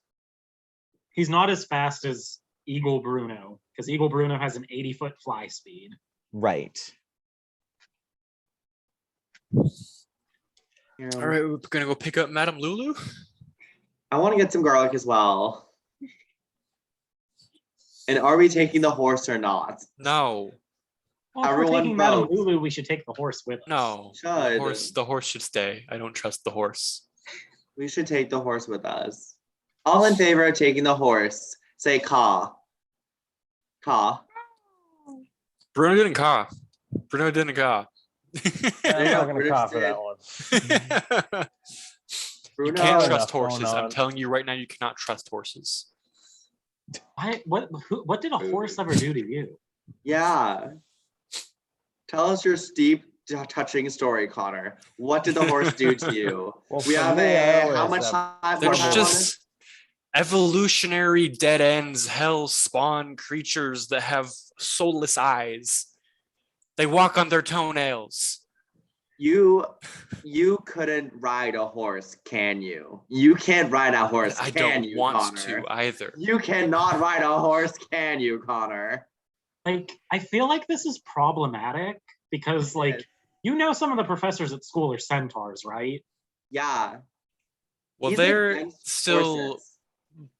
He's not as fast as Eagle Bruno, because Eagle Bruno has an 80-foot fly speed. Right. All right, we're gonna go pick up Madame Lulu. I want to get some garlic as well. And are we taking the horse or not? No. Well, if we're Everyone taking Madame vote. Lulu, we should take the horse with us. No. Should. The horse should stay. I don't trust the horse. We should take the horse with us. All in favor of taking the horse, say caw. Caw. Bruno didn't cough. Bruno didn't cough. I'm not gonna Brutus cough for did. that one. Bruno. You can't Enough trust going horses. I'm on. telling you right now, you cannot trust horses. What did a horse ever do to you? Yeah. Tell us your steep, touching story, Connor. What did the horse do to you? Well, We for have me, I a always how much have time? They're more time on just evolutionary dead ends, hell spawn creatures that have soulless eyes. They walk on their toenails. You couldn't ride a horse, can you? You can't ride a horse, I can don't you, want Connor? to either. You cannot ride a horse, can you, Connor? Like, I feel like this is problematic because, like, you know, some of the professors at school are centaurs, right? Yeah. Well, He's they're against still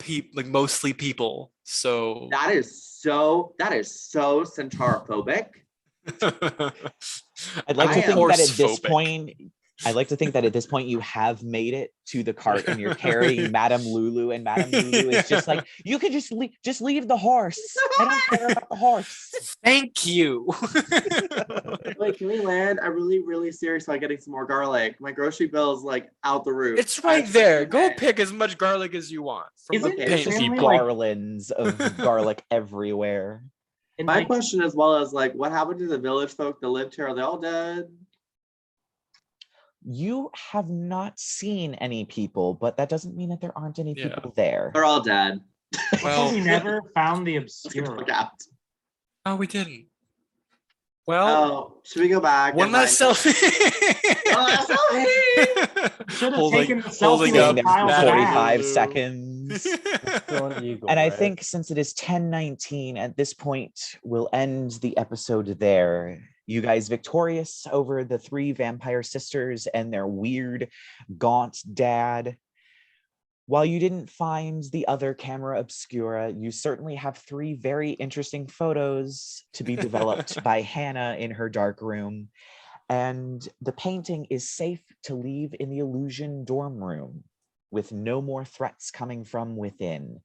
horses. like mostly people. So That is so centaurophobic. I'd like I to am think that at this horse-phobic. point, I'd like to think that at this point you have made it to the cart and you're carrying Madame Lulu, and Madame Lulu is just like, you can just leave the horse. I don't care about the horse. Thank you. Wait, can we land? I'm really, really serious about getting some more garlic. My grocery bill is like out the roof. It's right there. Go pick as much garlic as you want from the Isn't it paint family, people. like- Garlands of garlic everywhere. And My like, question as well is like, what happened to the village folk that lived here? Are they all dead? You have not seen any people, but that doesn't mean that there aren't any Yeah. people there. They're all dead. Well, we never found the Let's get the obscura. fuck out. oh, we didn't. Well, Oh, should we go back? one and last find- selfie. Oh, that's selfie! Should have Holding- taken the selfie holding with Sitting the there pile for of Madame 45 ass. Lulu. seconds. Still an eagle, And I right? think since it is 10:19 at this point, we'll end the episode there. You guys victorious over the three vampire sisters and their weird, gaunt dad. While you didn't find the other camera obscura, you certainly have three very interesting photos to be developed by Hannah in her dark room. And the painting is safe to leave in the illusion dorm room with no more threats coming from within.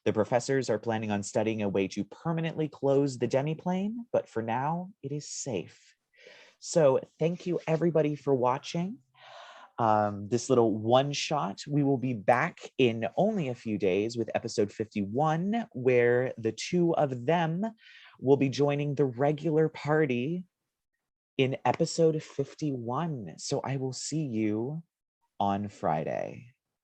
The professors are planning on studying a way to permanently close the demiplane, but for now, it is safe. So thank you everybody for watching this little one shot. We will be back in only a few days with episode 51, where the two of them will be joining the regular party in episode 51. So I will see you on Friday.